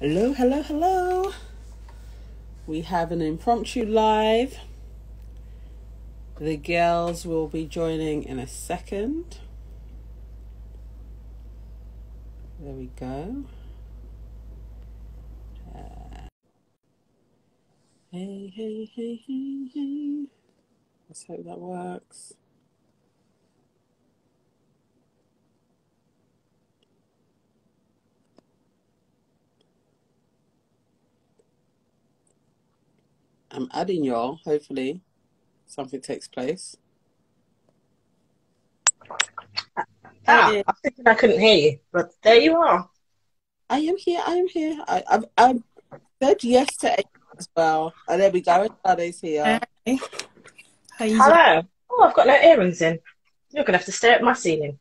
Hello, hello, hello. We have an impromptu live. The girls will be joining in a second. There we go. Hey, hey, hey, hey, hey. Let's hope that works. I'm adding y'all. Hopefully something takes place. I was thinking I couldn't hear you, but there you are. I am here. I've said yes to A as well. And there we go. Everybody's here. Hey. How you doing? Hello. Oh, I've got no earrings in. You're going to have to stare at my ceiling.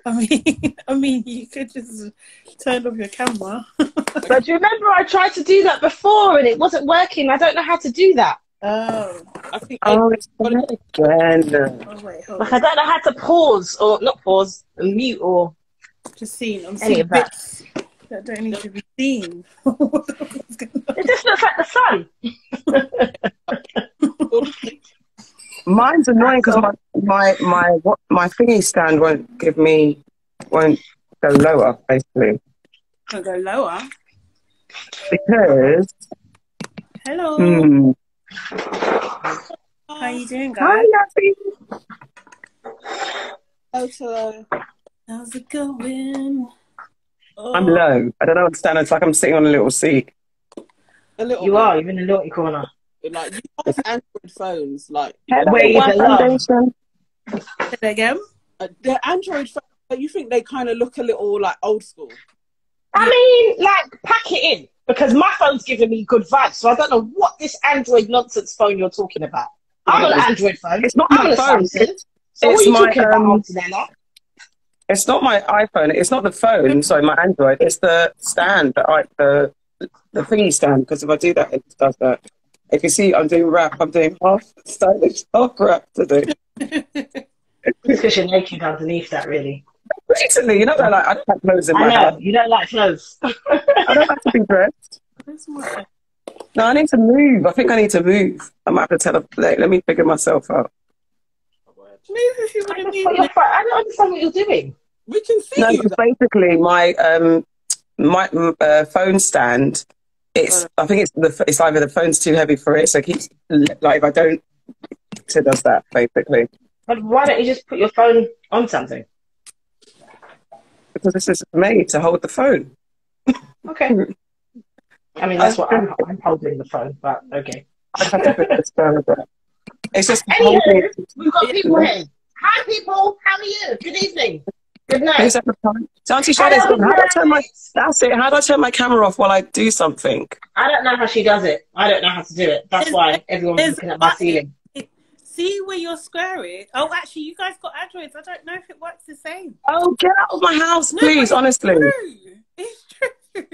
I mean, you could just turn off your camera. But do you remember I tried to do that before and it wasn't working? I don't know how to do that. Oh. I think it's again. Oh, wait, hold Like, on. I don't know how to pause or not pause, mute or Just seeing. I'm any seeing of that. bits that don't need to be seen. It just looks like the sun. Mine's annoying because my thingy stand won't go lower, basically. I'll go lower. Because Hello. How you doing, guys? Hi, Abby. Hello. How's it going? Oh. I'm low. I don't understand. It's like I'm sitting on a little seat. A little You bit. are, you're in a naughty corner. Like you have Android phones, like Hello, Where you belong. Foundation. Say that again? they're Android phones, but you think they kind of look a little like old school. I mean, like, pack it in. Because my phone's giving me good vibes. So I don't know what this Android nonsense phone you're talking about. I'm on an Android phone. It's not I'm my on a phone. Samsung. So what are you talking about, Auntie Nana? It's not my iPhone. It's not the phone. Sorry, my Android. It's the stand, the thingy stand. Because if I do that, it does that. If you see, I'm doing rap. I'm doing half stylish, half rap today. It's because you're naked underneath that, really. Recently, you know, like I don't have clothes in my I know. house. You don't like clothes. I don't like to be dressed. Where's my... No, I need to move. I think I need to move. I might have to tell her, let me figure myself out. Move if you want to move. I don't understand what you're doing. We can see No, you. because basically my phone stand, I think it's either the phone's too heavy for it, so it keeps, like, if I don't, it does that, basically. But why don't you just put your phone on something? Because this is made to hold the phone. Okay. I mean, that's what I'm holding the phone, but okay. It's just Anywho, we've got people here. Hi, people. How are you? Good evening. Good night. So Auntie Shadow's gone, how do I turn my camera off while I do something? I don't know how she does it. I don't know how to do it. That's why everyone's looking at my ceiling. See where you're squaring? Oh, actually, you guys got Androids. I don't know if it works the same. Oh, get out of my house, No, please, but honestly. It's true.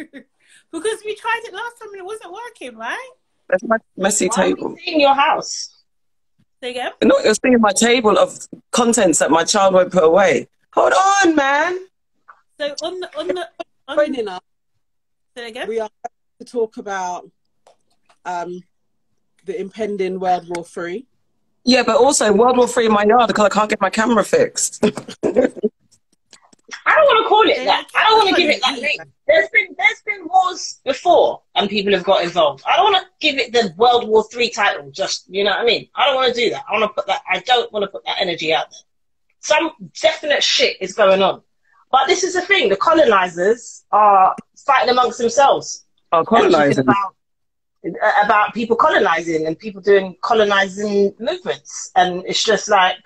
Because we tried it last time and it wasn't working, right? That's my messy Why table. are we seeing your house? Say again? No, it was thinking my table of contents that my child won't put away. Hold on, man. So Joining us, say again? we are to talk about the impending World War III. Yeah, but also World War III in my yard because I can't get my camera fixed. I don't want to call it that. I don't want to give it that name. There's been wars before and people have got involved. I don't want to give it the World War III title. Just, you know what I mean? I don't want to do that. I don't want to put that energy out there. Some definite shit is going on. But this is the thing. The colonizers are fighting amongst themselves. Oh, colonizing. About people colonizing and people doing colonizing movements. And it's just like,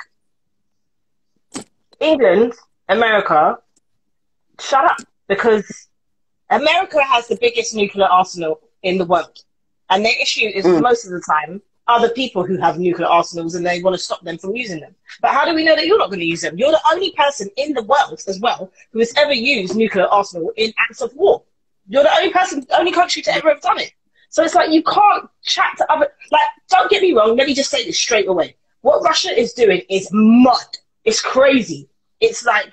England, America, shut up. Because America has the biggest nuclear arsenal in the world. And their issue is most of the time other people who have nuclear arsenals and they want to stop them from using them. But how do we know that you're not going to use them? You're the only person in the world as well who has ever used nuclear arsenal in acts of war. You're the only country to ever have done it. So it's like you can't chat to other... Like, don't get me wrong, let me just say this straight away. What Russia is doing is mud. It's crazy. It's like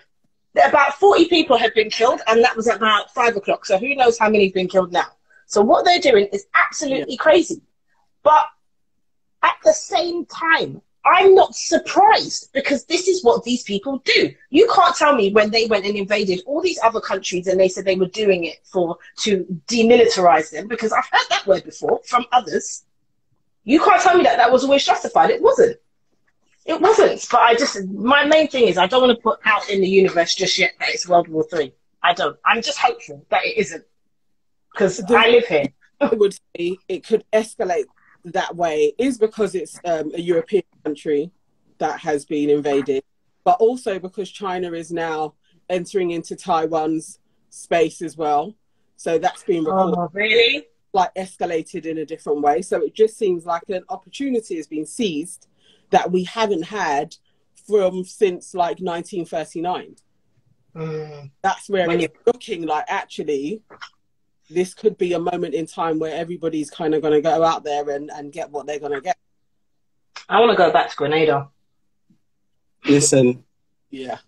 About 40 people had been killed, and that was at about 5 o'clock. So who knows how many have been killed now? So what they're doing is absolutely crazy. But at the same time, I'm not surprised, because this is what these people do. You can't tell me when they went and invaded all these other countries and they said they were doing it to demilitarize them, because I've heard that word before from others. You can't tell me that that was always justified. It wasn't. It wasn't. But my main thing is I don't want to put out in the universe just yet that it's World War III. I don't. I'm just hopeful that it isn't, because I live here. I would say it could escalate that way is because it's a European country that has been invaded, but also because China is now entering into Taiwan's space as well. So that's been reported. Oh, really? Like escalated in a different way. So it just seems like an opportunity has been seized that we haven't had since like 1939. That's where it's looking like actually this could be a moment in time where everybody's kind of going to go out there and get what they're going to get. I want to go back to Grenada. Listen. Yeah.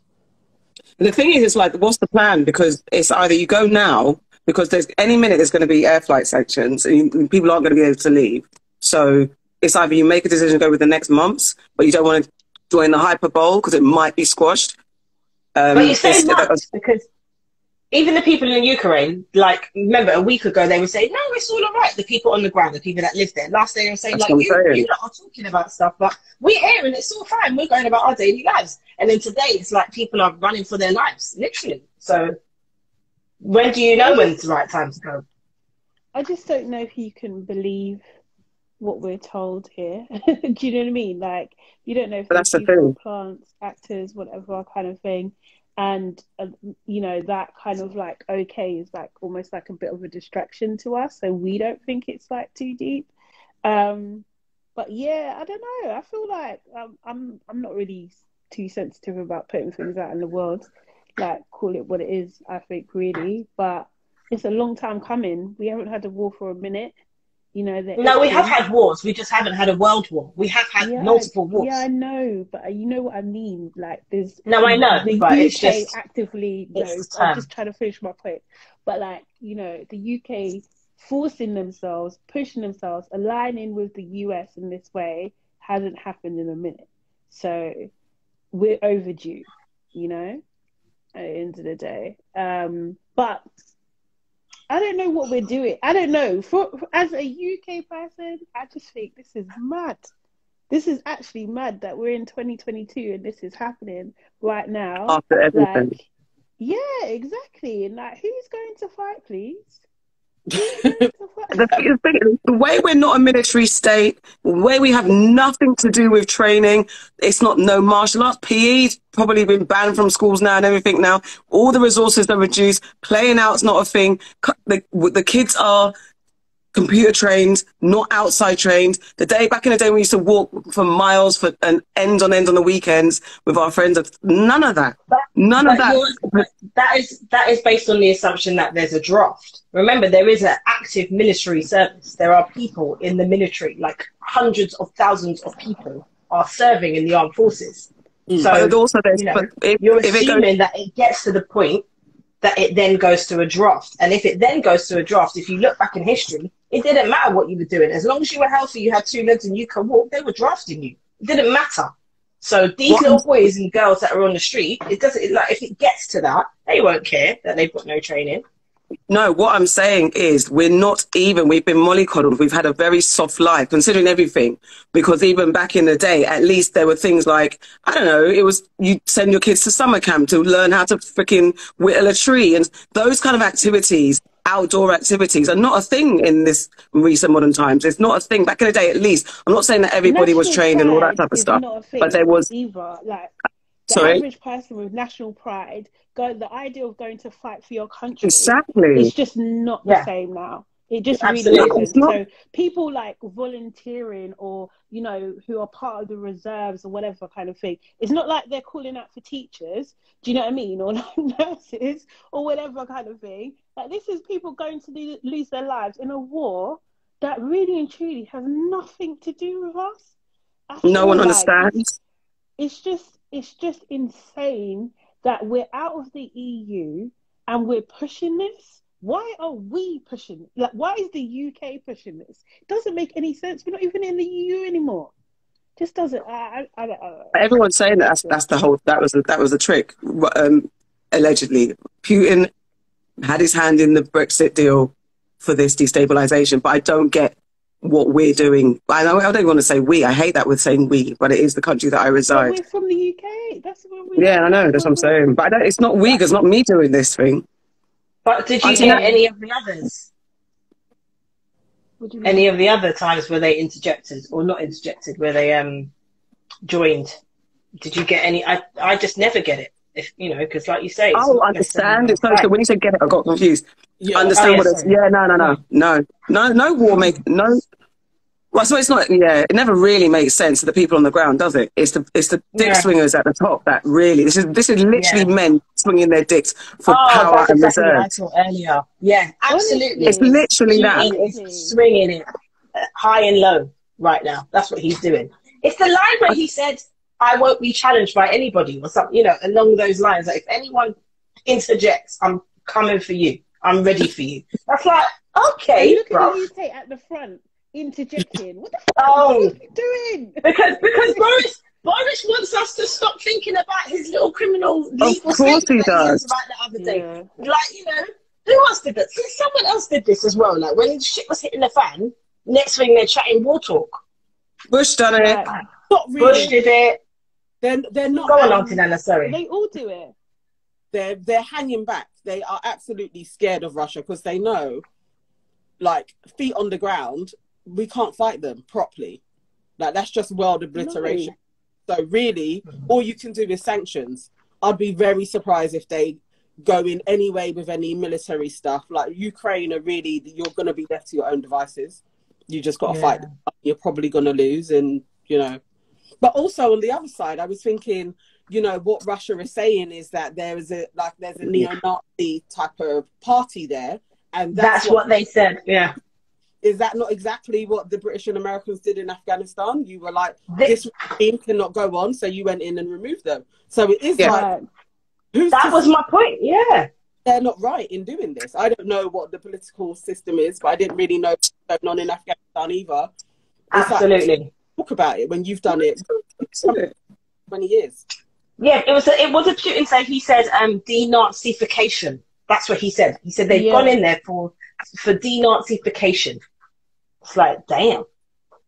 The thing is, it's like, what's the plan? Because it's either you go now, because there's any minute there's going to be air flight sanctions and people aren't going to be able to leave. So it's either you make a decision to go with the next months, but you don't want to join the hyper bowl because it might be squashed. But you say months because even the people in Ukraine, like, remember a week ago they were saying, no, it's all right. The people on the ground, the people that live there. Last day they were saying, like, you lot are talking about stuff, but we're here and it's all fine. We're going about our daily lives. And then today it's like people are running for their lives, literally. So when do you know when's the right time to go? I just don't know if you can believe what we're told here. Do you know what I mean? Like, you don't know if that's the people, thing. plants, actors, whatever kind of thing. And, you know, that kind of like, okay, is like almost like a bit of a distraction to us. So we don't think it's like too deep. But yeah, I don't know. I feel like I'm not really too sensitive about putting things out in the world. Like, call it what it is, I think, really. But it's a long time coming. We haven't had a war for a minute. You know, no, we have had wars. We just haven't had a world war. We have had multiple wars. Yeah, I know, but you know what I mean. Like, there's I know, the but UK it's just actively. No, I'm just trying to finish my point. But like, you know, the UK forcing themselves, pushing themselves, aligning with the US in this way hasn't happened in a minute. So we're overdue. You know, at the end of the day. But I don't know what we're doing. I don't know. As a UK person, I just think this is mad. This is actually mad that we're in 2022 and this is happening right now. After everything. Like, yeah, exactly. And like, who's going to fight, please? The way we're not a military state, the way we have nothing to do with training, it's not no martial arts. PE's probably been banned from schools now and everything now. All the resources are reduced. Playing out's not a thing. The kids are computer trained, not outside trained. Back in the day, we used to walk for miles for an end on the weekends with our friends. None of that. None of that. That is based on the assumption that there's a draft. Remember, there is an active military service. There are people in the military, like hundreds of thousands of people are serving in the armed forces. So also you're assuming that it gets to the point that it then goes to a draft. And if it then goes to a draft, if you look back in history, it didn't matter what you were doing. As long as you were healthy, you had 2 legs and you could walk, they were drafting you. It didn't matter. So these little boys and girls that are on the street, if it gets to that, they won't care that they've got no training. No, what I'm saying is we've been mollycoddled. We've had a very soft life considering everything, because even back in the day, at least there were things like, I don't know, it was you send your kids to summer camp to learn how to freaking whittle a tree, and those kind of activities, outdoor activities, are not a thing in this recent modern times. It's not a thing. Back in the day, at least, I'm not saying that everybody was trained and all that type of stuff, but there was either like the average person with national pride. The idea of going to fight for your country, exactly, it's just not the same now. It just really isn't. So people like volunteering, or you know, who are part of the reserves or whatever kind of thing, it's not like they're calling out for teachers. Do you know what I mean? Or like nurses or whatever kind of thing. Like, this is people going to lose their lives in a war that really and truly has nothing to do with us. No one understands. It's just insane that we're out of the EU and we're pushing this? Why are we pushing it? Like, why is the UK pushing this? It doesn't make any sense. We're not even in the EU anymore. Just doesn't. Everyone's saying that's the whole. That was the trick. Allegedly, Putin had his hand in the Brexit deal for this destabilization, but I don't get what we're doing. I don't even want to say we. I hate that with saying we, but it is the country that I reside. We're from the UK. That's where we. Yeah, I know. That's what I'm saying. But it's not we. It's not me doing this thing. But did you get any of the others? What do you mean? Any of the other times where they interjected or not interjected, where they joined? Did you get any? I just never get it. If you know, because like you say, oh, understand. It's so when you said get it, I got confused. Yeah. Understand what it's. Yeah, no war make no. Well, so it's not. Yeah, it never really makes sense to the people on the ground, does it? It's the dick swingers at the top that really. This is literally men swinging their dicks for power and reserve. I saw earlier. Yeah, absolutely. It's literally that. He's swinging it high and low right now. That's what he's doing. It's the line where he said, "I won't be challenged by anybody," or something. You know, along those lines. Like, if anyone interjects, I'm coming for you. I'm ready for you. That's like, okay, look at the UK at the front. Interjecting. What the fuck are you doing? Because Boris wants us to stop thinking about his little criminal legal of course he does. Right the other day. Yeah. Like, you know, who else did that? Someone else did this as well. Like, when shit was hitting the fan, next thing they're chatting war talk. Bush done it. Not really. Bush did it. They're not. Go on, Auntie Nana, sorry. They all do it. They're hanging back. They are absolutely scared of Russia because they know, like, feet on the ground, we can't fight them properly. Like, that's just world obliteration. No. So really, all you can do is sanctions. I'd be very surprised if they go in any way with any military stuff. Like, Ukraine are really, you're going to be left to your own devices. You just got to fight them. You're probably going to lose, and, you know. But also on the other side, I was thinking, you know, what Russia is saying is that there's a neo-Nazi type of party there. And that's what they said, yeah. Is that not exactly what the British and Americans did in Afghanistan? You were like, this regime cannot go on, so you went in and removed them. So it is like... That was my point, yeah. They're not right in doing this. I don't know what the political system is, but I didn't really know what's going on in Afghanistan either. It's absolutely. Like, talk about it when you've done it 20 years. Yeah, it was a Putin say. He said denazification. That's what he said. He said they've gone in there for denazification. It's like, damn.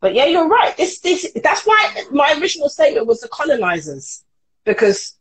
But yeah, you're right. That's why my original statement was the colonizers, because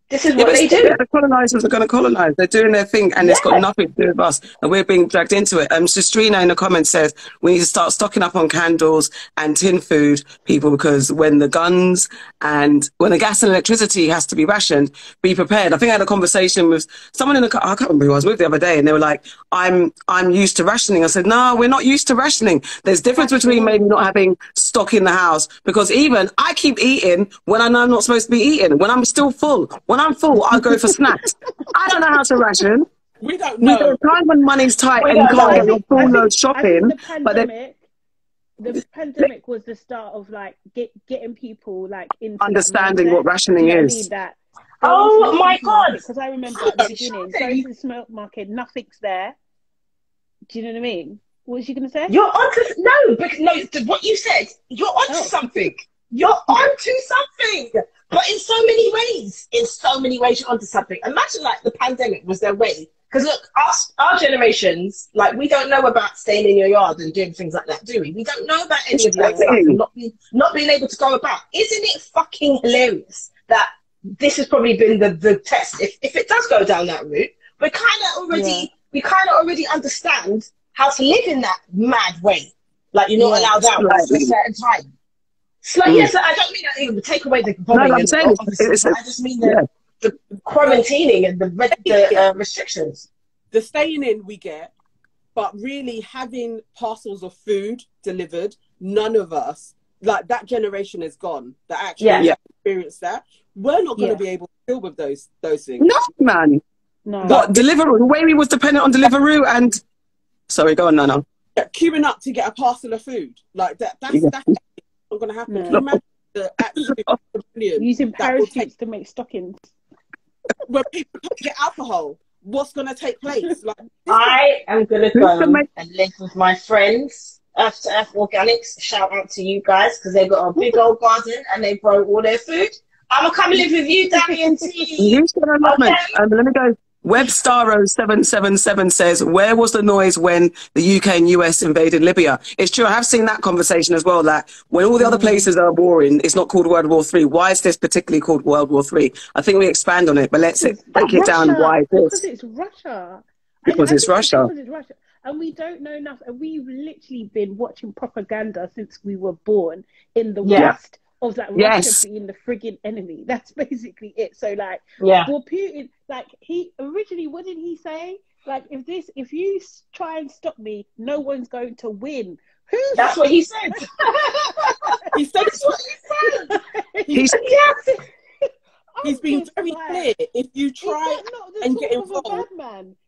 this is what they do. The colonizers are going to colonize. They're doing their thing, and it's got nothing to do with us. And we're being dragged into it. Sistrina in the comments says we need to start stocking up on candles and tin food, people, because when the gas and electricity has to be rationed, be prepared. I think I had a conversation with someone I can't remember who I was with the other day, and they were like, I'm used to rationing. I said, no, we're not used to rationing. There's difference between maybe not having stock in the house, because even I keep eating when I know I'm not supposed to be eating, when I'm still full. When I'm full, I'll go for snacks. I don't know how to ration. We don't know. There's a time when money's tight and you can't get your full load shopping. The pandemic was the start of like getting people like into understanding what rationing is. Oh my God! Because I remember at the beginning, going to the supermarket, nothing's there. Do you know what I mean? What was you going to say? You're onto what you said. You're onto something. You're onto something. But in so many ways, you're onto something. Imagine like the pandemic was their way. Because look, our generations, like, we don't know about staying in your yard and doing things like that, do we? We don't know about any of that stuff and not being able to go about. Isn't it fucking hilarious that this has probably been the test? If it does go down that route, we kind of already understand how to live in that mad way. Like, you're not allowed out at a certain time. So, yes, I don't mean that even take away the bombing. I just mean the quarantining and the restrictions. The staying in we get, but really having parcels of food delivered, none of us, like, that generation is gone that actually experienced that. We're not going to be able to deal with those things. No, man. No. What, Deliveroo? The way we was dependent on Deliveroo and... Sorry, go on, Nana. Queuing up to get a parcel of food. Like, that's not going to happen. No. Can you imagine the absolute using parachutes to make stockings? when people get alcohol, what's going to take place? Like, I am going to Who's the go make- and live with my friends. Earth to Earth Organics, shout out to you guys because they've got a big old garden and they grow all their food. I'm going to come live with you, Danny and T. Who's going to Okay? let me go. Webstaro777 says, where was the noise when the UK and US invaded Libya? It's true. I have seen that conversation as well. Like, when all the other places are warring, it's not called World War Three. Why is this particularly called World War Three? I think we expand on it, but let's break it down. Why is Because this? it's Russia. Because it's Russia. Because it's Russia. And we don't know enough. And we've literally been watching propaganda since we were born in the West of that Russia being the frigging enemy. That's basically it. So like, for Putin, like he originally, what did he say? Like, if you try and stop me, no one's going to win. That's what he said. He said That's what he said. He's been just very like, clear. If you try and get involved,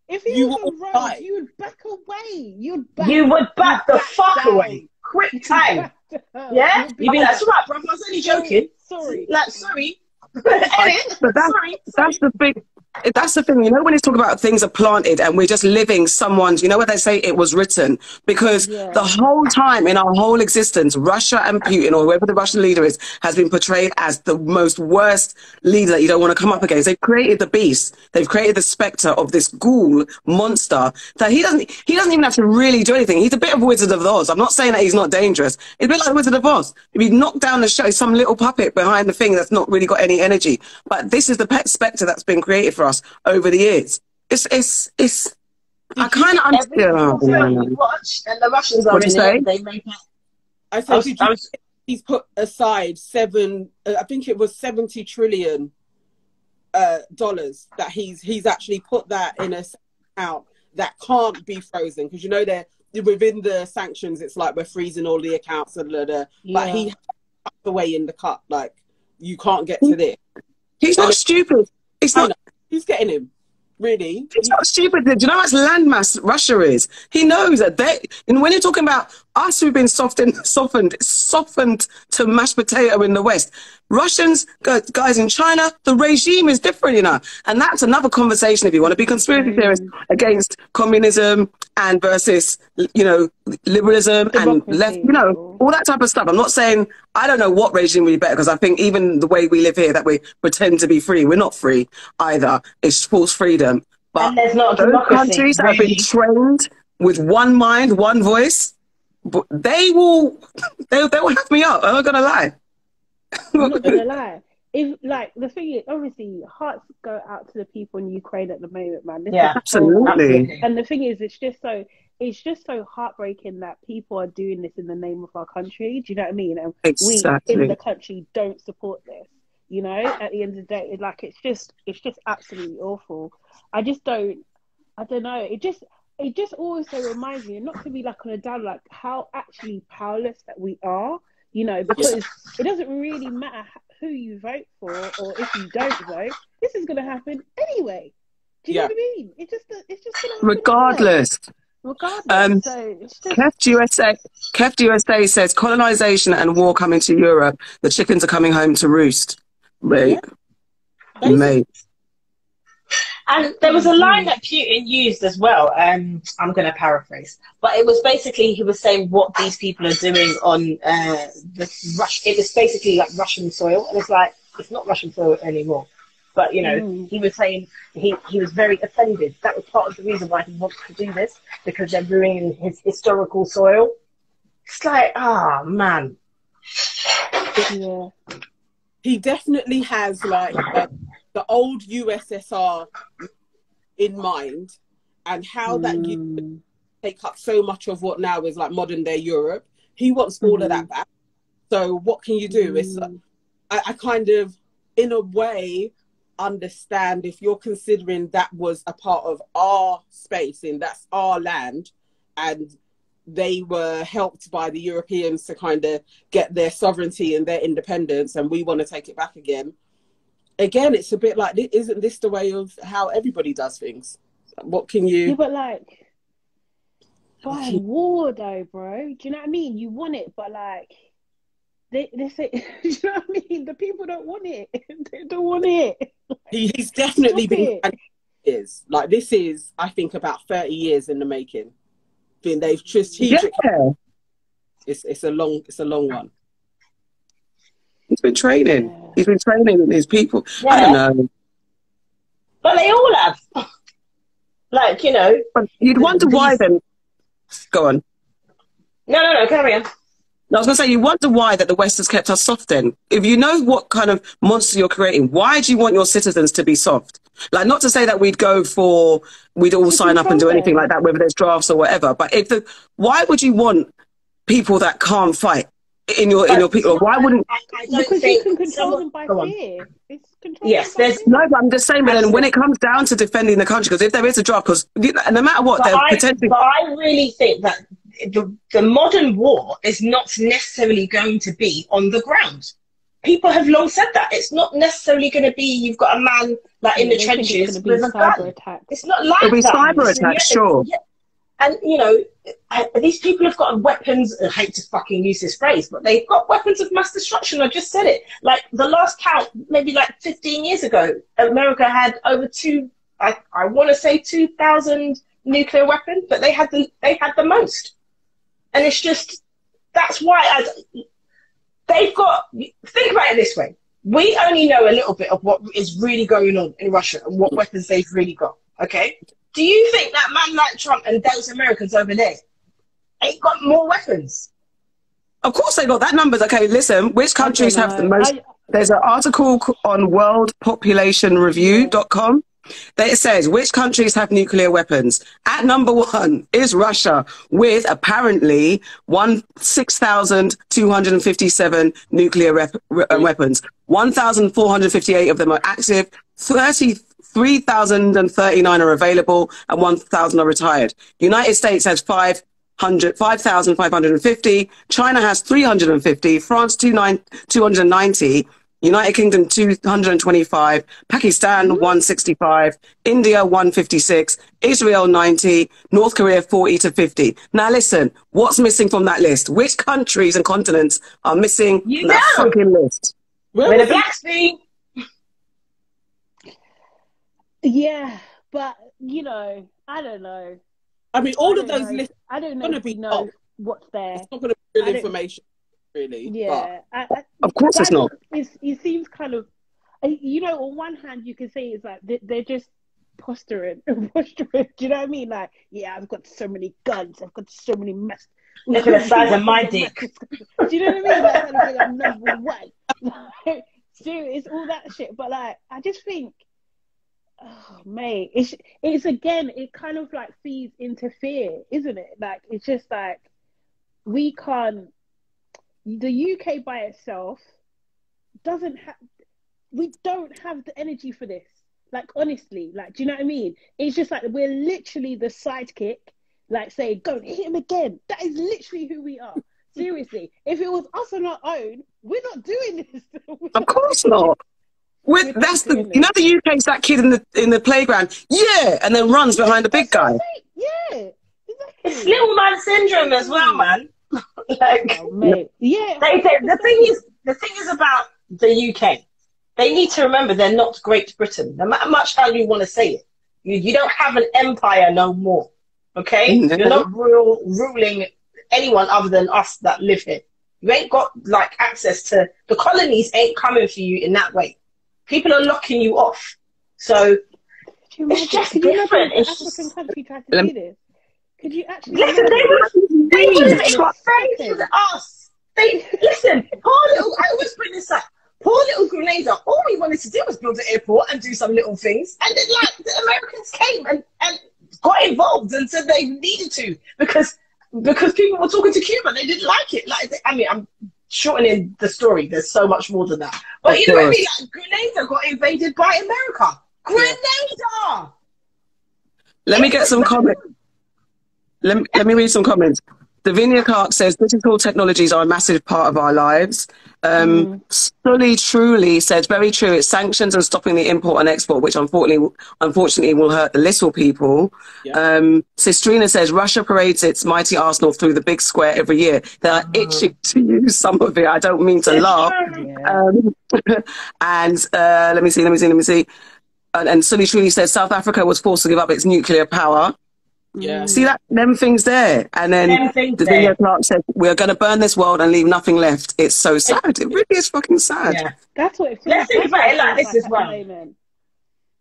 if he you was will on die. road, you would back away. You would back the fuck away. Quick time. Yeah? You'd be like, that's right, bro. I was only joking. Sorry. Like, sorry. But that's the big. That's the thing, you know, when it's talking about things are planted and we're just living someone's, you know what they say, it was written. Because the whole time in our whole existence, Russia and Putin, or whoever the Russian leader is, has been portrayed as the most worst leader that you don't want to come up against. They've created the beast. They've created the spectre of this ghoul monster that he doesn't even have to really do anything. He's a bit of Wizard of Oz. I'm not saying that he's not dangerous. It's a bit like Wizard of Oz. If you knock down the show, some little puppet behind the thing that's not really got any energy. But this is the pet spectre that's been created for us over the years. It's I kind of understand. You watch, and the Russians are in it. They make it. I said, he's put aside I think it was $70 trillion that he's actually put that in a account that can't be frozen, because you know they're within the sanctions. It's like we're freezing all the accounts but he tucked away in the cut, like you can't get to this. He's not stupid. It's not. Who's getting him? Really? He's not stupid. Do you know how much landmass Russia is? He knows that and when you're talking about us who've been softened to mashed potato in the West, Russians, guys in China, the regime is different, you know. And that's another conversation if you want to be conspiracy theorists against communism and versus, you know, liberalism and left, you know, all that type of stuff. I'm not saying, I don't know what regime would be better, because I think even the way we live here, that we pretend to be free, we're not free either. It's false freedom. But and there's not those countries that have been trained with one mind, one voice, they will have me up. I'm not gonna lie. I'm not gonna lie. If like the thing is, obviously, hearts go out to the people in Ukraine at the moment, man. Absolutely. And the thing is, it's just so heartbreaking that people are doing this in the name of our country. Do you know what I mean? And we in the country don't support this. You know, at the end of the day, it's just absolutely awful. I don't know. It just also reminds me, not to be like on a down, like how actually powerless that we are. You know, because it doesn't really matter who you vote for or if you don't vote. This is going to happen anyway. Do you know what I mean? It's just going to happen regardless. Regardless. So it's just... Keft USA says colonization and war coming to Europe. The chickens are coming home to roost. Mate. And there was a line that Putin used as well. I'm going to paraphrase, but it was basically, he was saying what these people are doing on the Rush. It was basically like Russian soil, and it's like it's not Russian soil anymore. But you know, he was saying he was very offended. That was part of the reason why he wants to do this, because they're ruining his historical soil. It's like, man. Yeah. He definitely has like the old USSR in mind, and how that used take up so much of what now is like modern day Europe. He wants all of that back. So what can you do? It's I kind of, in a way, understand if you're considering that was a part of our space and that's our land, and they were helped by the Europeans to kind of get their sovereignty and their independence, and we want to take it back again. Again, it's a bit like, isn't this the way of how everybody does things? What can you... Yeah, but like, by war though, bro. Do you know what I mean? You want it, but like, they say, you know what I mean? The people don't want it. They don't want it. He's definitely Stop been it. years. Like, this is, I think, about 30 years in the making. Then they've strategically. Yeah. It's a long one. He's been training. Yeah. He's been training his people. Yeah. I don't know. But they all have. Like, you know. But you'd wonder why then. Go on. No, carry on. I was going to say, you wonder why that the West has kept us soft then. If you know what kind of monster you're creating, why do you want your citizens to be soft? Like, not to say that we'd all sign up and do anything like that, whether there's drafts or whatever. But why would you want people that can't fight in your people? Why wouldn't? Because you can control them by fear. It's control. Yes, them by there's fear. No, but I'm just saying, but then when it comes down to defending the country, because if there is a draft, because no matter what, they're potentially. But I really think that the modern war is not necessarily going to be on the ground. People have long said that. It's not necessarily going to be you've got a man like in the trenches with a gun. It's not like It'll be that. cyber attacks, sure. Yeah. And, you know, these people have got weapons. I hate to fucking use this phrase, but they've got weapons of mass destruction. I just said it. Like, the last count, maybe like 15 years ago, America had over I want to say 2,000 nuclear weapons, but they had the most. And it's just, that's why they've got, think about it this way. We only know a little bit of what is really going on in Russia and what weapons they've really got, okay? Do you think that man like Trump and those Americans over there ain't got more weapons? Of course they got that numbers. Okay, listen, which countries have the most? There's an article on worldpopulationreview.com that it says which countries have nuclear weapons. At number 1 is Russia with apparently 6,257 nuclear weapons. 1,458 of them are active. 3,039 are available and 1,000 are retired. United States has 5,550. China has 350. France 290. United Kingdom 225, Pakistan 165, India 156, Israel 90, North Korea 40 to 50. Now listen, what's missing from that list? Which countries and continents are missing from that fucking list? Where the Black Sea. Yeah, but you know, I don't know. I mean, all of those lists. I don't know if we know what's there. It's not going to be real information. Really, yeah, of course it's not. It seems kind of, you know, on one hand you can say it's like they're just posturing. Do you know what I mean? Like, yeah, I've got so many guns, I've got so many mess. Look at the size of my dick. Do you know what I mean? Like, kind of thing, I'm number one. Like, so it's all that shit. But like, I just think, oh mate, it's again, it kind of like feeds into fear, isn't it? Like, it's just like we can't. The UK by itself we don't have the energy for this. Like, honestly, like, do you know what I mean? It's just like, we're literally the sidekick, like, say, go hit him again. That is literally who we are. Seriously. If it was us on our own, we're not doing this. Of course not. That's the, you know, the UK's that kid in the playground, yeah, and then runs behind the big guy. Yeah, exactly. It's little man syndrome as well, man. Like, oh, mate. Yeah. The thing is about the UK. They need to remember they're not Great Britain. No matter much how you want to say it, you don't have an empire no more. Okay, you're not ruling anyone other than us that live here. You ain't got like access to the colonies. Ain't coming for you in that way. People are locking you off. So it's just different. It's African country tried to do this. Could you actually listen? They were expensive to us. Listen. I always bring this up. Poor little Grenada. All we wanted to do was build an airport and do some little things, and then like the Americans came and got involved and said they needed to because people were talking to Cuba. They didn't like it. Like, I mean, I'm shortening the story. There's so much more than that. But you know what I mean? Like, Grenada got invaded by America. Grenada. Let me get some comments. Let me read some comments. Davinia Clark says digital technologies are a massive part of our lives. Sully Truly says, very true, it's sanctions and stopping the import and export, which unfortunately will hurt the little people. Yeah. Sistrina says, Russia parades its mighty arsenal through the big square every year. They are itching to use some of it. I don't mean to laugh. And let me see. And Sully Truly says, South Africa was forced to give up its nuclear power. Yeah. See that? Them things there. And then Davinia Clark said, we're going to burn this world and leave nothing left. It's so sad. It really is fucking sad. Yeah. That's what it feels. Let's think about it like this as well.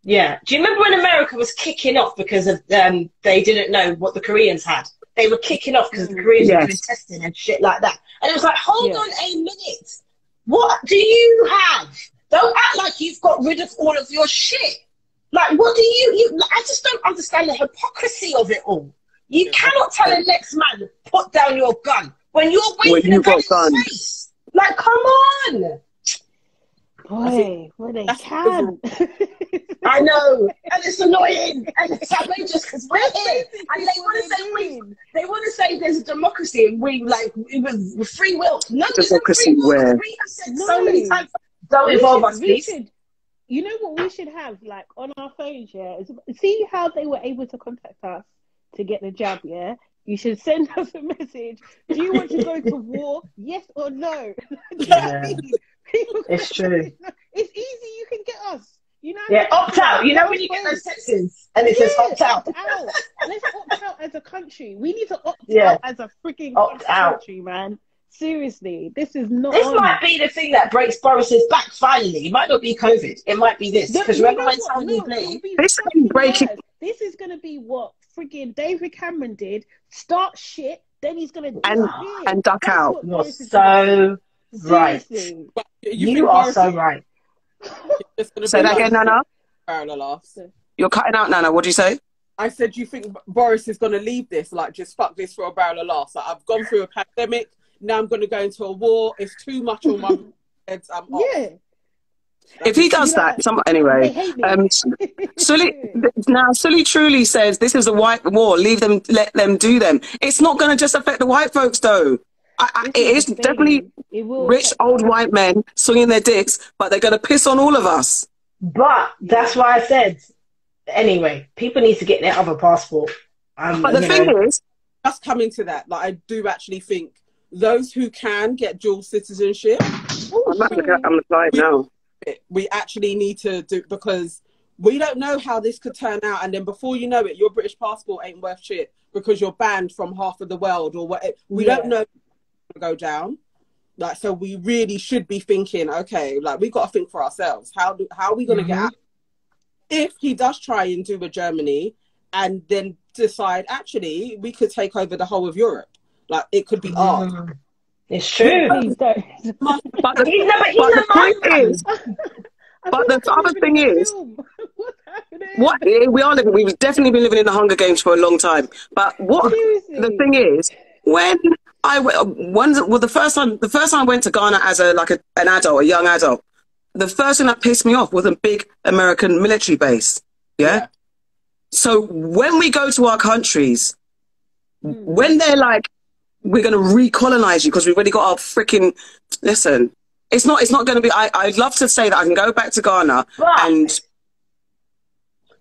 Yeah. Do you remember when America was kicking off because of they didn't know what the Koreans had? They were kicking off because the Koreans were doing testing and shit like that. And it was like, hold on a minute. What do you have? Don't act like you've got rid of all of your shit. Like, what do you I just don't understand the hypocrisy of it all. You cannot tell the next man, put down your gun, when you're waving a gun in his face. Like, come on. Boy, well, they can. I know. And it's annoying. And it's outrageous because we're here. And they want to say there's a democracy and we, like, with free will. No, there's no free will. We have said so many times, don't involve us, please. You know what we should have, like, on our phones, see how they were able to contact us to get the jab, You should send us a message. Do you want to go to war? Yes or no? It's true. It's easy, you can get us. You know, opt out. You know when you get those texts and it says opt out. Let's opt out as a country. We need to opt out as a freaking country, man. Seriously, this is not. This might be the thing that breaks Boris's back. Finally, it might not be COVID. It might be this. Because remember when Tony Blair? This is going to be what freaking David Cameron did. Start shit, then he's going to and duck out. You're so right. You are so right. Say that again, Nana. You're cutting out, Nana. What do you say? I said, you think Boris is going to leave this? Like, just fuck this for a barrel of laughs. Like, I've gone through a pandemic. Now I'm going to go into a war. It's too much on my head. I'm off. Yeah. If he does that, anyway. Sully Truly says this is a white war. Leave them, let them do them. It's not going to just affect the white folks, though. It is definitely rich old white men swinging their dicks, but they're going to piss on all of us. But that's why I said, anyway, people need to get their other passport. But the thing is, just coming to that, like, I do actually think those who can get dual citizenship, I'm applying now. We actually need to do, because we don't know how this could turn out, and then before you know it, your British passport ain't worth shit because you're banned from half of the world or what. We don't know to go down. Like, so we really should be thinking, okay, like, we got to think for ourselves. How are we going to get out? If he does try and do a Germany and then decide, actually, we could take over the whole of Europe. Like, it could be ours. It's true. But the other thing is, we've definitely been living in the Hunger Games for a long time. But the thing is, when the first time I went to Ghana as a young adult, the first thing that pissed me off was a big American military base. Yeah. So when we go to our countries, when they're like, we're going to recolonize you because we've already got our freaking, listen, it's not going to be, I'd love to say that I can go back to Ghana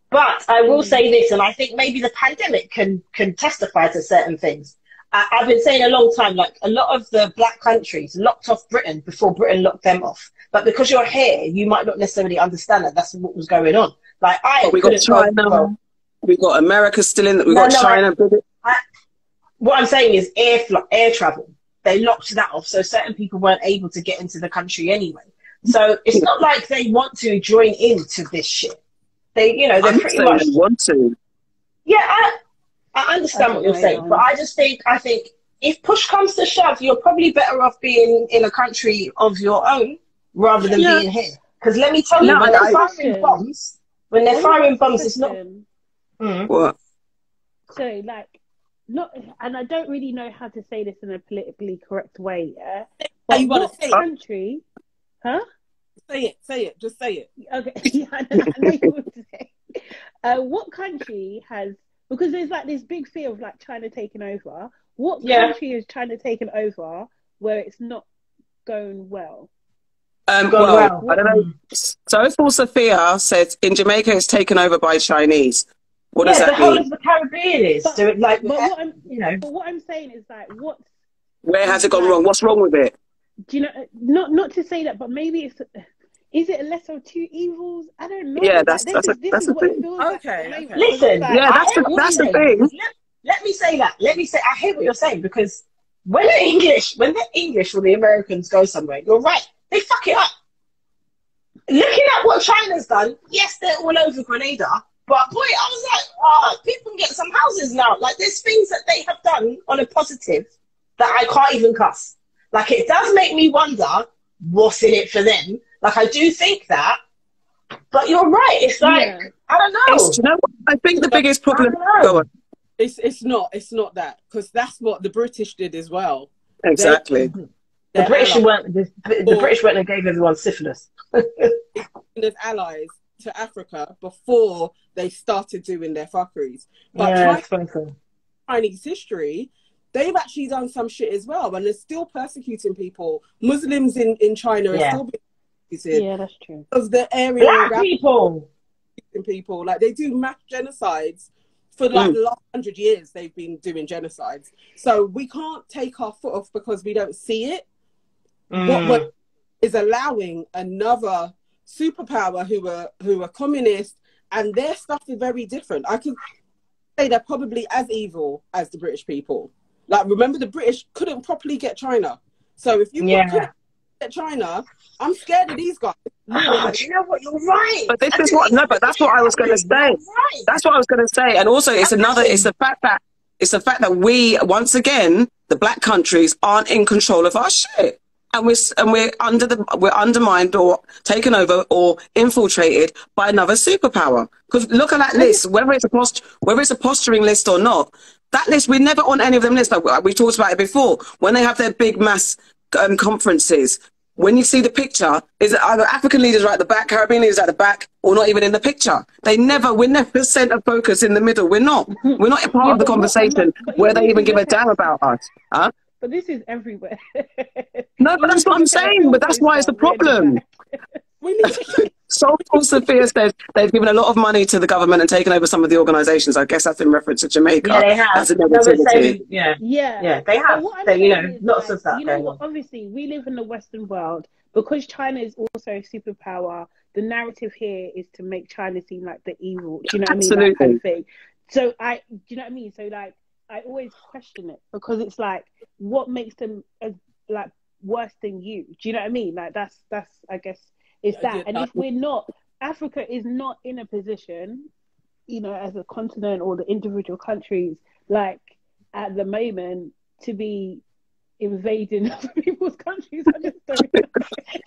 but I will say this, and I think maybe the pandemic can testify to certain things. I've been saying a long time, like, a lot of the black countries locked off Britain before Britain locked them off. But because you're here, you might not necessarily understand that that's what was going on. Like, we got China, we got America still in, we got China. What I'm saying is air travel. They locked that off, so certain people weren't able to get into the country anyway. So it's not like they want to join into this shit. They're pretty much want to. Yeah, I understand what you're saying, but I think if push comes to shove, you're probably better off being in a country of your own rather than being here. Because let me tell you, when they're firing bombs, it's not. What? So, like, and I don't really know how to say this in a politically correct way, But you want to say country, huh? Say it, just say it. Okay, I know you want to say. What country has, because there's like this big fear of like China taking over. What country is China taking over where it's not going well? Well, I don't know. Soulful Sophia said in Jamaica it's taken over by Chinese. What does that mean? The whole mean? of the Caribbean is. But, so it, like, but what I'm saying is like, where has it gone wrong? What's wrong with it? Do you know? Not to say that, but maybe it's. Is it a lesser of two evils? I don't know. Yeah, that's this is what thing. it feels Okay. like. Listen, yeah, that's the thing. Let me say that. I hear what you're saying, because when the English or the Americans go somewhere, you're right, they fuck it up. Looking at what China's done, yes, they're all over Grenada, but boy, I was like, oh, people can get some houses now. Like, there's things that they have done on a positive that I can't even cuss. Like, it does make me wonder what's in it for them. Like, I do think that, but you're right. It's like, I don't know. You know what? I think the biggest problem. Go on. It's not that, because that's what the British did as well. Exactly. The British weren't. The British went and gave everyone syphilis. As allies to Africa before they started doing their fuckeries. But Chinese history, they've actually done some shit as well, and they're still persecuting people. Muslims in China are still being persecuted. Yeah, that's true. Of the area Black people, like, they do mass genocides for like the last 100 years. They've been doing genocides, so we can't take our foot off because we don't see it. What is allowing another superpower who are communist, and their stuff is very different. I could say they're probably as evil as the British people. Like, remember, the British couldn't properly get China. So if you couldn't get China, I'm scared of these guys. You know what? You're right. But this is what. No, but that's what I was going to say. Right. That's what I was going to say. And also, it's the fact that we, once again, the black countries aren't in control of our shit. And we're undermined or taken over or infiltrated by another superpower. Because look at that list, whether it's a posturing list or not, that list, we're never on any of them lists. Like, we talked about it before. When they have their big mass conferences, when you see the picture, is it either African leaders are at the back, Caribbean leaders at the back, or not even in the picture? We're never sent a focus in the middle. We're not a part of the conversation where they even give a damn about us. Huh? But this is everywhere. No, but that's what I'm saying. But that's why it's the problem. Soulful Sophia says they've given a lot of money to the government and taken over some of the organisations. I guess that's in reference to Jamaica. Yeah, they have. That's a negativity. Yeah, they have. So, lots of that. You know what? Obviously, we live in the Western world. Because China is also a superpower, the narrative here is to make China seem like the evil. Do you know what I mean? That kind of thing. So do you know what I mean? So, like, I always question it, because it's like, what makes them like worse than you? Do you know what I mean? Like, that's I guess it's that. And if we're not, Africa is not in a position, as a continent or the individual countries, like, at the moment, to be invading other people's countries. I just don't know.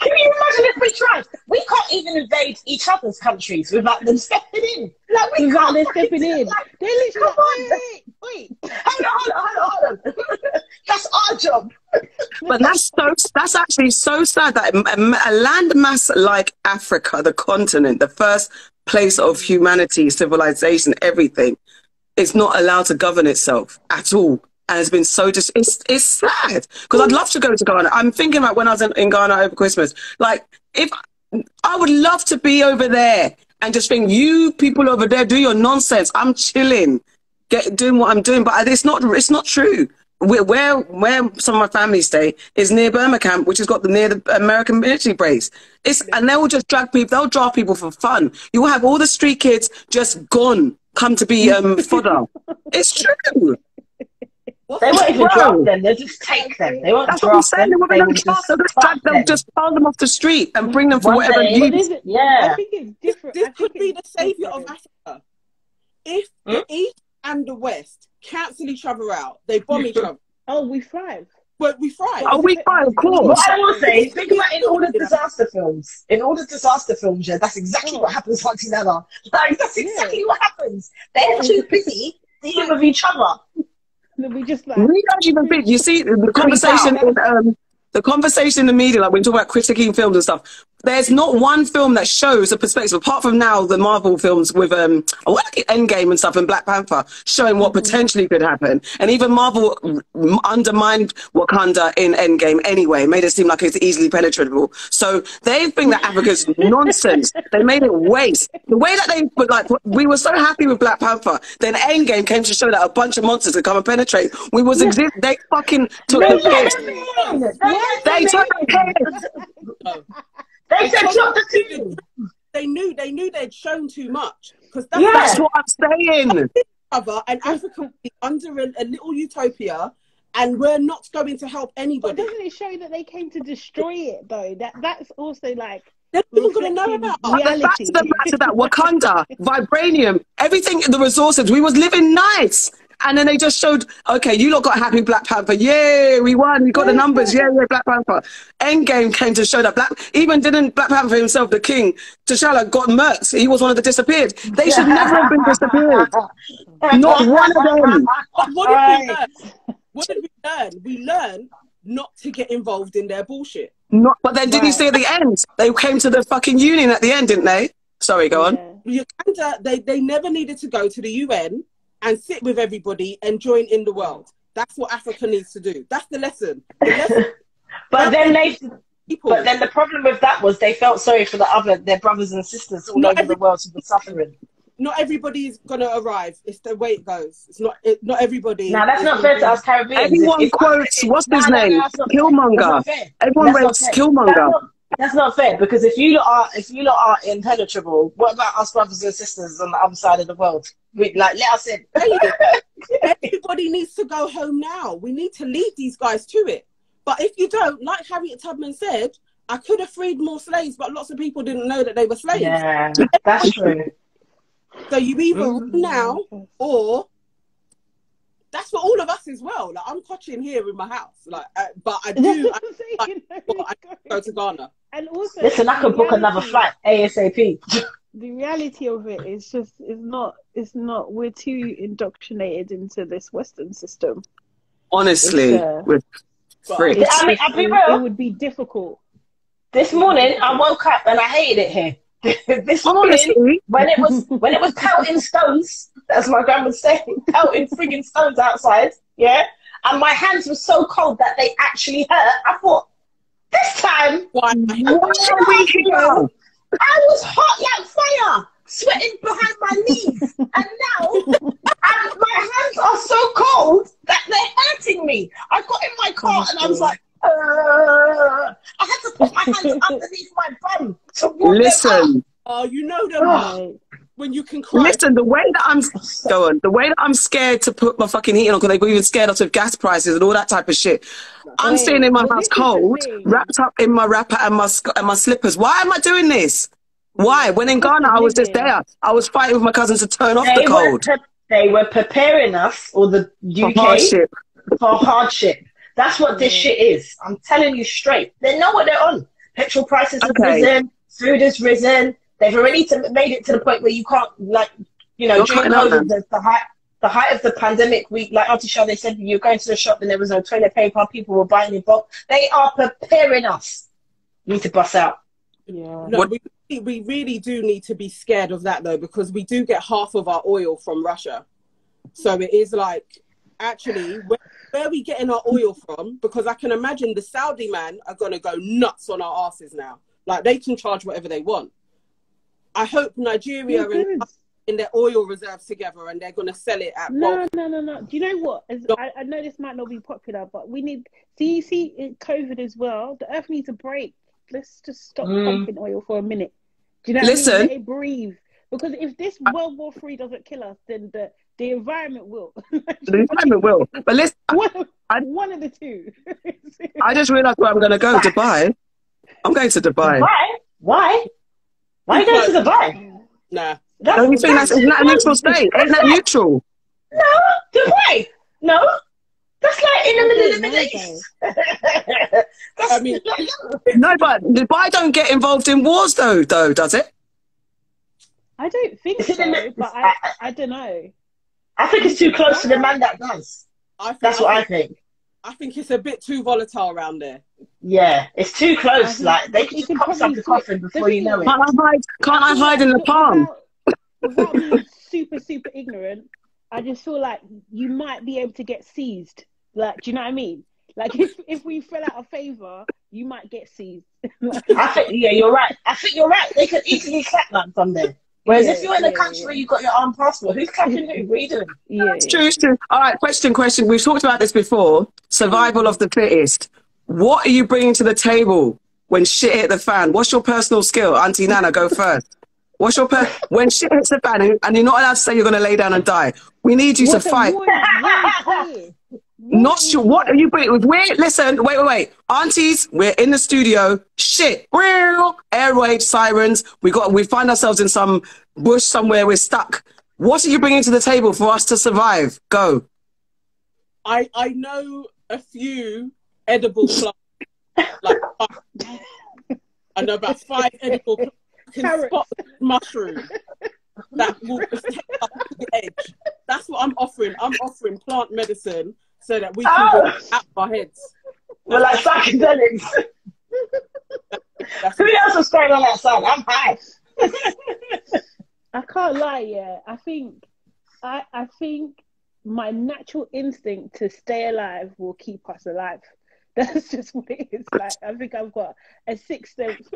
Can you imagine if we tried? We can't even invade each other's countries without them stepping in. Like, we without can't them stepping in. They're literally like, wait. Hold on. That's our job. But that's actually so sad that a landmass like Africa, the continent, the first place of humanity, civilization, everything, is not allowed to govern itself at all. And it's been so it's sad, because I'd love to go to Ghana. I'm thinking about when I was in Ghana over Christmas. Like, if I would love to be over there and just think, you people over there, do your nonsense. I'm chilling, doing what I'm doing. But it's not true. Where some of my family stay is near Burma camp, which has got near the American military base. And they will just they'll draft people for fun. You will have all the street kids just come to be fodder. It's true. They won't even draft them, they'll just take them. They won't That's draft them. They'll just pile them off the street and bring them for whatever use. I think it's different. This could be the saviour of Africa. If the East and the West cancel each other out, they bomb each other. Oh, we thrive. But we thrive. Oh, we thrive, of course. What I will say, think about in all the disaster films. In all the disaster films, that's exactly what happens one to another. Like, that's exactly what happens. They're too busy dealing with each other. We just like, we don't even think. You see the conversation in the media, like when you talk about critiquing films and stuff, there's not one film that shows a perspective, apart from now the Marvel films with Endgame and stuff and Black Panther, showing what potentially could happen. And even Marvel undermined Wakanda in Endgame anyway, made it seem like it's easily penetrable. So they think that Africa's nonsense. They made it waste. The way that they put, like, we were so happy with Black Panther, then Endgame came to show that a bunch of monsters could come and penetrate. We was they fucking took the piss. They took the piss. They said drop the two. They knew they'd shown too much, because that's what I'm saying. And Africa will be under a little utopia, and we're not going to help anybody. But doesn't it show that they came to destroy it though? That's also like they're not going to know about reality. Back to the matter that Wakanda, vibranium, everything, the resources, we was living nice. And then they just showed, okay, you lot got happy Black Panther. Yay, we won. We got the numbers. Yeah, Black Panther. Endgame came to show that didn't Black Panther himself, the king, T'Challa, got murked. He was one of the disappeared. They should never have been disappeared. Not one of them. What did we learn? We learned not to get involved in their bullshit. But then did you see at the end? They came to the fucking union at the end, didn't they? Sorry, go on. Uganda, they never needed to go to the UN and sit with everybody and join in the world. That's what Africa needs to do. That's the lesson. But then the problem with that was they felt sorry for their brothers and sisters all over the world who were suffering. Not everybody's gonna arrive. It's the way it goes. It's not everybody. Now that's not fair to us Caribbeans. Everyone quotes what's his name? Killmonger. Everyone rates Killmonger. That's not fair, because if you lot are impenetrable, what about us brothers and sisters on the other side of the world? Let us in. Everybody needs to go home now. We need to lead these guys to it. But if you don't, like Harriet Tubman said, I could have freed more slaves, but lots of people didn't know that they were slaves. Yeah, that's true. So you either run now, or that's for all of us as well. Like, I'm coaching here in my house, but I do. I go to Ghana. And also, listen, I could book another flight ASAP. The reality of it is just it's not. We're too indoctrinated into this Western system. Honestly, with free. I'll be real. It would be difficult. This morning I woke up and I hated it here. This morning, when it was pelting stones, as my grandma was saying, pelting frigging stones outside, yeah, and my hands were so cold that they actually hurt. I thought, this time, why are we here? I was hot like fire, sweating behind my knees, and now my hands are so cold that they're hurting me. I got in my car and I was like, I had to put my hands underneath my bum to warm them up. Oh, you know them when you can cry. Listen, the way that I'm scared to put my fucking heating on, because they've even scared us of gas prices and all that type of shit. I'm staying in my house cold, wrapped up in my wrapper and my slippers. Why am I doing this? Why? When in Ghana, I was just there. I was fighting with my cousins to turn off the cold. They were preparing us, or the UK, for hardship. That's what this shit is. I'm telling you straight. They know what they're on. Petrol prices have risen. Food has risen. They've already made it to the point where you can't, during COVID, the height of the pandemic, like Auntie Shaw, they said you're going to the shop and there was no toilet paper. People were buying in bulk. They are preparing us. We need to bust out. Yeah. No, we really do need to be scared of that, though, because we do get half of our oil from Russia. So it is like, actually, where are we getting our oil from? Because I can imagine the Saudi man are going to go nuts on our asses now. Like, they can charge whatever they want. I hope Nigeria and in their oil reserves together, and they're going to sell it at bulk. No. Do you know what? I know this might not be popular, but we need. See, in COVID as well, the earth needs a break. Let's just stop pumping oil for a minute. Do you know what I mean? Let it breathe. Because if this World War III doesn't kill us, then the environment will. The environment will. But listen, one of the two. I just realised where I'm going to go. Dubai. I'm going to Dubai. Why? Why are you going to Dubai? Nah. Don't you think isn't that a neutral state? Ain't that neutral? No, Dubai. No. That's like in the middle of the Middle East. No, but Dubai don't get involved in wars, though, does it? I don't think so, but I don't know. I think it's too close to the man that does. That's what I think. I think it's a bit too volatile around there. Yeah, it's too close. Like they can just pop something coffin before you know it. Can't I hide in the palm? Without being super ignorant, I just feel like you might be able to get seized. Like, do you know what I mean? Like if we fell out of favour, you might get seized. I think you're right. I think you're right. They could easily clap that from there. Whereas if you're in a country where you've got your armed passport, who's clapping who? What are you doing? It's true, it's true. All right, question. We've talked about this before. Survival of the fittest. What are you bringing to the table when shit hit the fan? What's your personal skill? Auntie Nana, go first. What's your when shit hits the fan and you're not allowed to say you're going to lay down and die? We need you to fight. Not sure. What are you bringing? Listen, wait. Aunties, we're in the studio. Shit. Air raid sirens. We find ourselves in some bush somewhere. We're stuck. What are you bringing to the table for us to survive? Go. I know a few edible plants. Like, I know about 5 edible plants. Can spot mushroom that will take up the edge. That's what I'm offering. I'm offering plant medicine so that we can go out of our heads. We're like psychedelics. Who else was going on outside? I'm high. I can't lie, yeah. I think my natural instinct to stay alive will keep us alive. That's just what it is. Like, I think I've got a sixth sense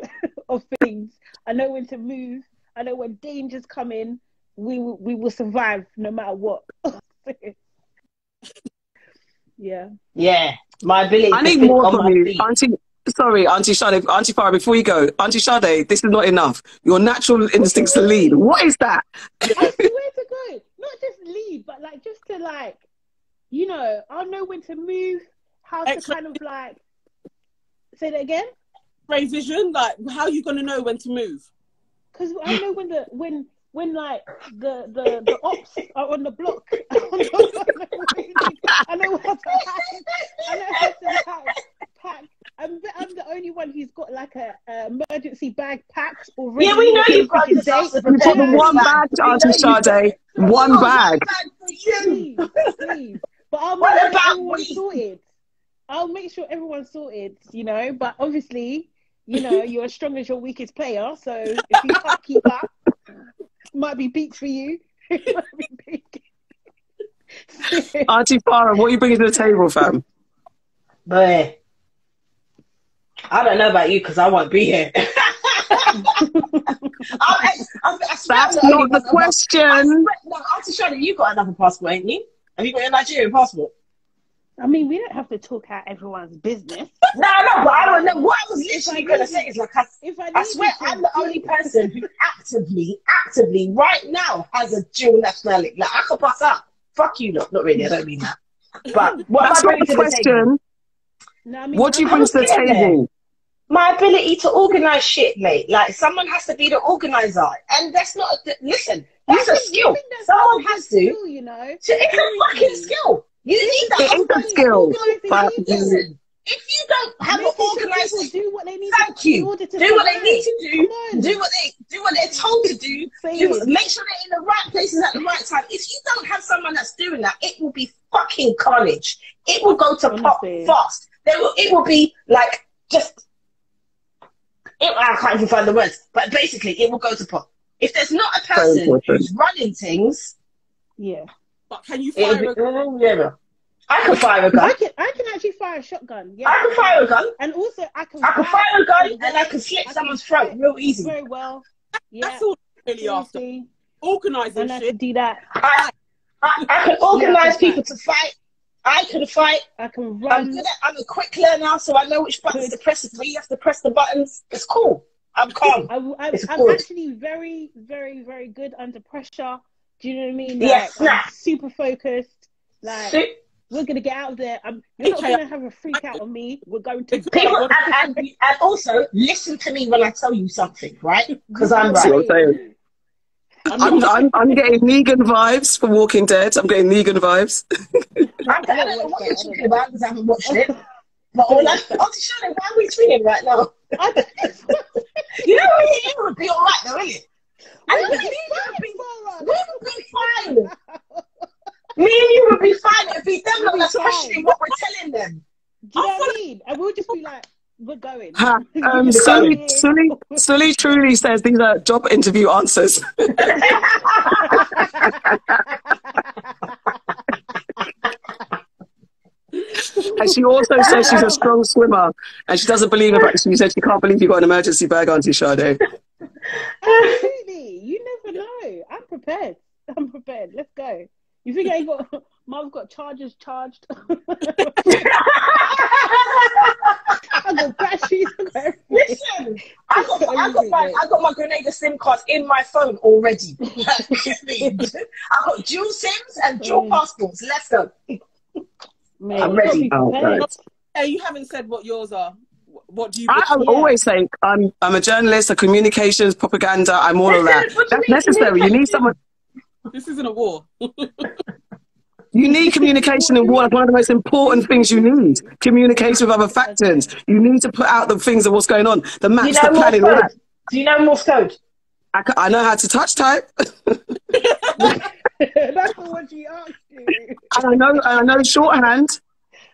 of things. I know when to move. I know when dangers come in. We will survive no matter what. Yeah. My ability. I need more from you, Auntie. Sorry, Auntie Sade. Auntie Farah, before you go, Auntie Sade, this is not enough. Your natural instincts to lead. What is that? I see where to go. Not just lead, but like just to like, you know, I'll know when to move. How to kind of like say that again? Ray vision, like how are you gonna know when to move? Because I know when like the ops are on the block. I know how to hide. I know how to pack. I'm the only one who's got like a emergency bag packed already. Yeah, we know you've got You've got the one bag, Auntie Sade. One bag. Please. But I'll make sure everyone's sorted. I'll make sure everyone's sorted, you know, but obviously, you know, you're as strong as your weakest player, so if you can't keep up, might be peak for you. Auntie Farah, what are you bringing to the table, fam? But I don't know about you because I won't be here. That's not the question. No, Auntie Shirley, you got another passport, ain't you? Have you got your Nigerian passport? I mean, we don't have to talk out everyone's business. No, but I don't know. What I was literally going to say is like, I swear I'm the only person who actively, right now has a dual nationality. Like, I could pass out. Fuck you, not really. I don't mean that. But what that's not the question. No, I mean, what do you bring to the table? My ability to organise shit, mate. Like, someone has to be the organiser. And that's not, listen, that's a skill. Someone has to. Skill, you know? It's a fucking skill. You need that. It is a skill. Listen, if you don't have an organised, do what they need thank to you. Do what they need to do. Do what they're told to do. Make sure they're in the right places at the right time. If you don't have someone that's doing that, it will be fucking carnage. It will go to pop fast. It will be like just. I can't even find the words, but basically, it will go to pop. If there's not a person who's running things, But can you fire a gun? I can fire a gun. I can actually fire a shotgun. Yeah, I can fire a gun. And also, I can fire a gun and I can slit someone's throat real easy. Very well. Yeah. That's all really after. Organising shit. I can do that. I can organise people to fight. I can fight. I can run. I'm a quick learner, so I know which buttons to press. Where you have to press the buttons. It's cool. I'm calm. I'm actually very, very, very good under pressure. Do you know what I mean? Like, I'm super focused. Like, we're going to get out of there. You're not going to have a freak out on me. We're going to... People, and also, listen to me when I tell you something, right? Because I'm right. I'm getting Negan vibes for Walking Dead. I'm getting Negan vibes. I don't know what you're talking about because I haven't watched it. But Auntie Shirley, why are we swinging right now? You know, it would be all right though, wouldn't it? We would be fine. Me and you would be fine. It'd be them We'd be that's fine. questioning what we're telling them. Do you know what I mean? And we'll just be like, we're going. Sully truly says these are job interview answers. And she also says she's a strong swimmer, and she doesn't believe it. She said she can't believe you got an emergency bag, Auntie Sade. Absolutely. You never know. I'm prepared. Let's go. You think I ain't got... Mum's got chargers charged. I got batteries. Listen, I got my Grenada SIM cards in my phone already. I got dual SIMs and dual passports. Let's go. Mate, I'm ready. Hey, you haven't said what yours are. What do you? I always say I'm a journalist, a communications, propaganda. I'm all of that. That's necessary. You need someone. This isn't a war. You need communication in war. That's one of the most important things you need. Communication with other factors. You need to put out the things of what's going on. The maps, the planning, all that. Do you know Morse code? I know how to touch type. That's the one she asked you. And I know shorthand.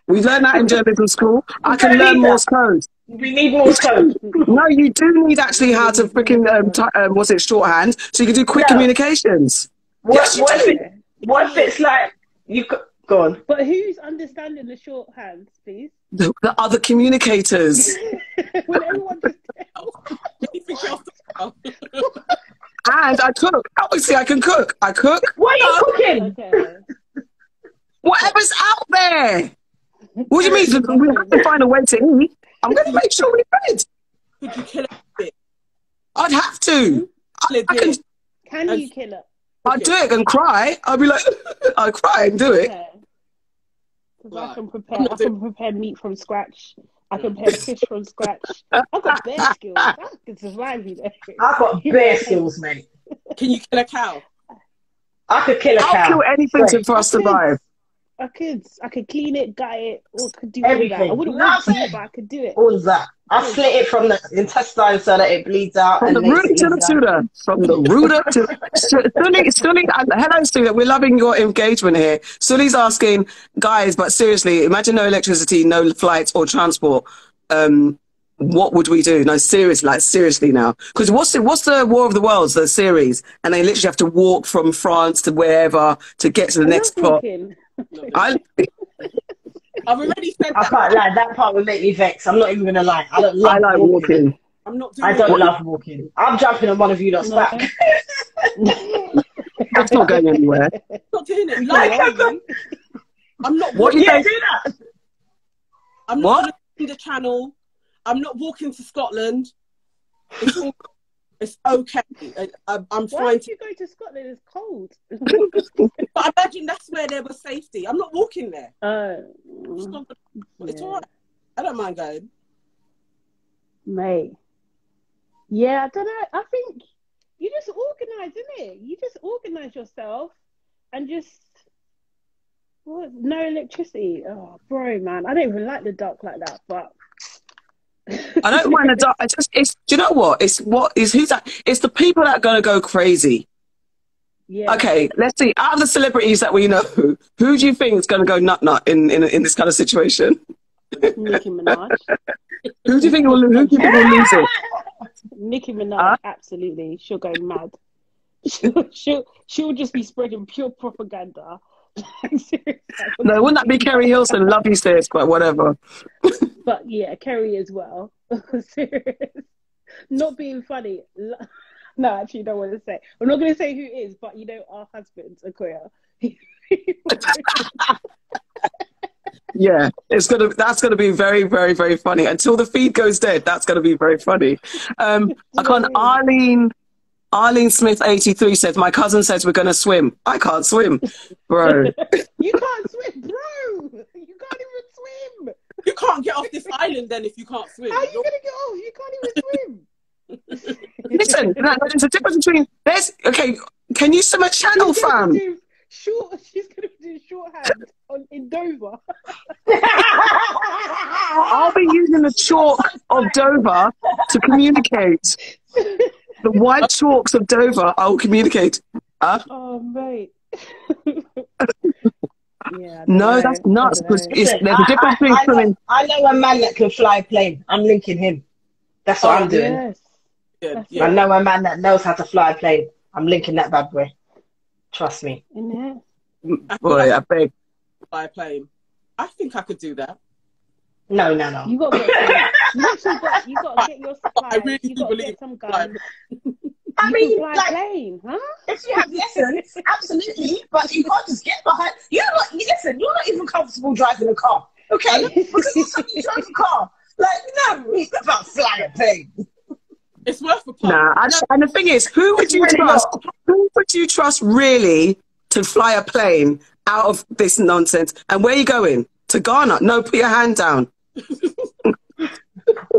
We learned that in journalism school. I can learn Morse code. We need Morse code. No, you do need actually how to freaking shorthand, so you can do quick communications. What if it's like you go on? But who's understanding the shorthand, please? The other communicators. When everyone just And I cook. Obviously, I can cook. I cook. What are you cooking? Okay. Whatever's out there. What do you mean? We have to find a way to eat. I'm going to make sure we eat. Could you kill it? I'd have to. Can you kill it? I'd do it and cry. I'd be like, I'd cry and do it. Because I can prepare meat from scratch. I can prepare fish from scratch. I've got bare skills. I can survive, you know. I've got bare skills, mate. Can you kill a cow? I could kill a cow. I'll kill anything for us to survive. I could clean it, gut it, or could do everything. All that. I wouldn't want to, but I could do it. All of that. I slit it from the intestine so that it bleeds out. From the rooter to the tutor. From the rooter to... Sully, hello, Sully. We're loving your engagement here. Sully's asking, guys, but seriously, imagine no electricity, no flights or transport. What would we do? No, seriously now. Because what's the War of the Worlds, the series? And they literally have to walk from France to wherever to get to the next plot. I've already said that. I can't lie, that part would make me vex. I'm not even going to lie. I like walking. I'm not doing I don't love walking. I'm jumping on one of you lot's back. That's not going anywhere. I'm not doing it. I'm not. What do you do that? I'm not going to see the channel. I'm not walking to Scotland. It's okay. I'm Why fine. did you go to Scotland? It's cold. But imagine that's where there was safety. I'm not walking there. It's all right. I don't mind going. Mate. Yeah, I don't know. I think you just organise, innit? You just organise yourself and just... no electricity. Oh, bro, man. I don't even like the dark like that, but... I don't mind the dark. Do you know what? It's the people that are going to go crazy. Yeah. Okay, let's see. Out of the celebrities that we know, who do you think is going to go nut in this kind of situation? Nicki Minaj. Who do you think will lose it? Nicki Minaj, absolutely. She'll go mad. She'll just be spreading pure propaganda. No, wouldn't that be Kerry Hilson? Love you, sis, but whatever. But yeah, Kerry as well. Serious. Not being funny. No, actually, don't want to say. I'm not going to say who is, but you know, our husbands are queer. Yeah, that's gonna be very, very, very funny. Until the feed goes dead, that's gonna be very funny. Arlene Smith 83 says, my cousin says we're gonna swim. I can't swim, bro. You can't swim, bro. You can't even swim. You can't get off this island then if you can't swim. How are you gonna get off? You can't even swim. Listen, there's a difference between can you swim a channel, fam? She's gonna do shorthand in Dover. I'll be using the chalk of Dover to communicate. The white chalks of Dover, I will communicate. Oh, mate. Yeah, I don't No, know. that's I nuts. don't Because know. Listen, there's a difference between swimming. I know a man that can fly a plane. I'm linking him. That's what Oh, I'm doing. Yes, good. that's I Yeah. it. know a man that knows how to fly a plane. I'm linking that bad boy. Trust me. Yeah. I feel like Boy, I I could beg. fly a plane. I think I could do that. No, no, no. You gotta get some. You gotta But, get your but I supplies. really You do gotta believe get some fly a guns. I You can mean, fly a like, plane, huh? if you have lessons, absolutely, but you can't just get behind. Listen, you're not even comfortable driving a car, okay? Because you said you drove a car. Like, no, it's about flying a plane. It's worth a punt. Nah, and the thing is, who would It's you really trust? not. Who would you trust really to fly a plane out of this nonsense? And where are you going? To Ghana? No, put your hand down.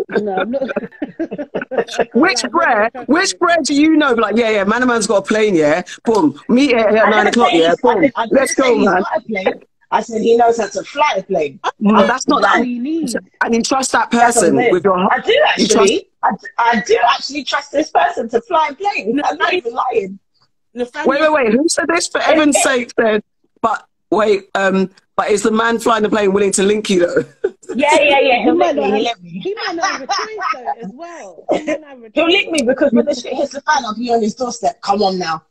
No, I'm not. I can't Which lie, I'm not Brer? gonna trust Which you. Brer do you know? Like, yeah, man's got a plane, yeah. Boom, meet here at I 9 didn't o'clock, say yeah. he's. Boom, I let's didn't say go, he's man. got a plane. I said he knows how to fly a plane. That's not. That's all Like, you need. And you trust that that's what I'm person with saying. your heart. I do You trust. actually. I do actually trust this person to fly a plane. I'm not even lying. Nathaniel, Wait. Who said this? For It, heaven's it, sake, said. But wait, but is the man flying the plane willing to link you though? yeah. He He'll might lick not me. have. He'll lick me. He might not have a choice though, as well. He might not have a He'll lick choice. me because when the shit hits the fan, I'll be on his doorstep. Come on now.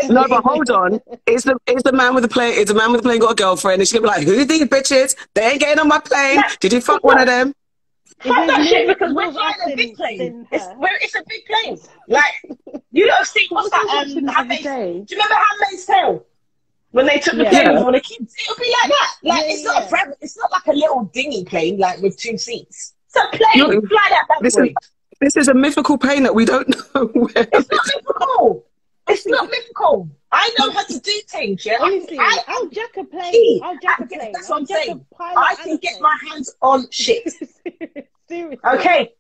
No, but hold on. Is the man with the plane? Is the man with the plane got a girlfriend? And she's gonna be like, "Who are these bitches? They ain't getting on my plane. Like, Did you fuck one of them?" fuck that shit because more we're of flying us a big plane. than It's her. a big plane. Like, you don't see what's What was I that? watching the other day? Do you remember Handmaid's Tale? When they took the Yeah. plane Yeah. with all the kids, it'll be like that. Like, Yeah, it's not yeah. a private, it's not like a little dingy plane, like with 2 seats. It's a plane. You- Fly that bad This boy. is a mythical plane that we don't know where. It's not mythical. It's not mythical. I know how to do things, yeah? Honestly, I I'll jack a plane. key. I'll jack a plane. That's what I'll I'm jack saying. a pilot I and can a get plane. my hands on shit. Seriously. Okay.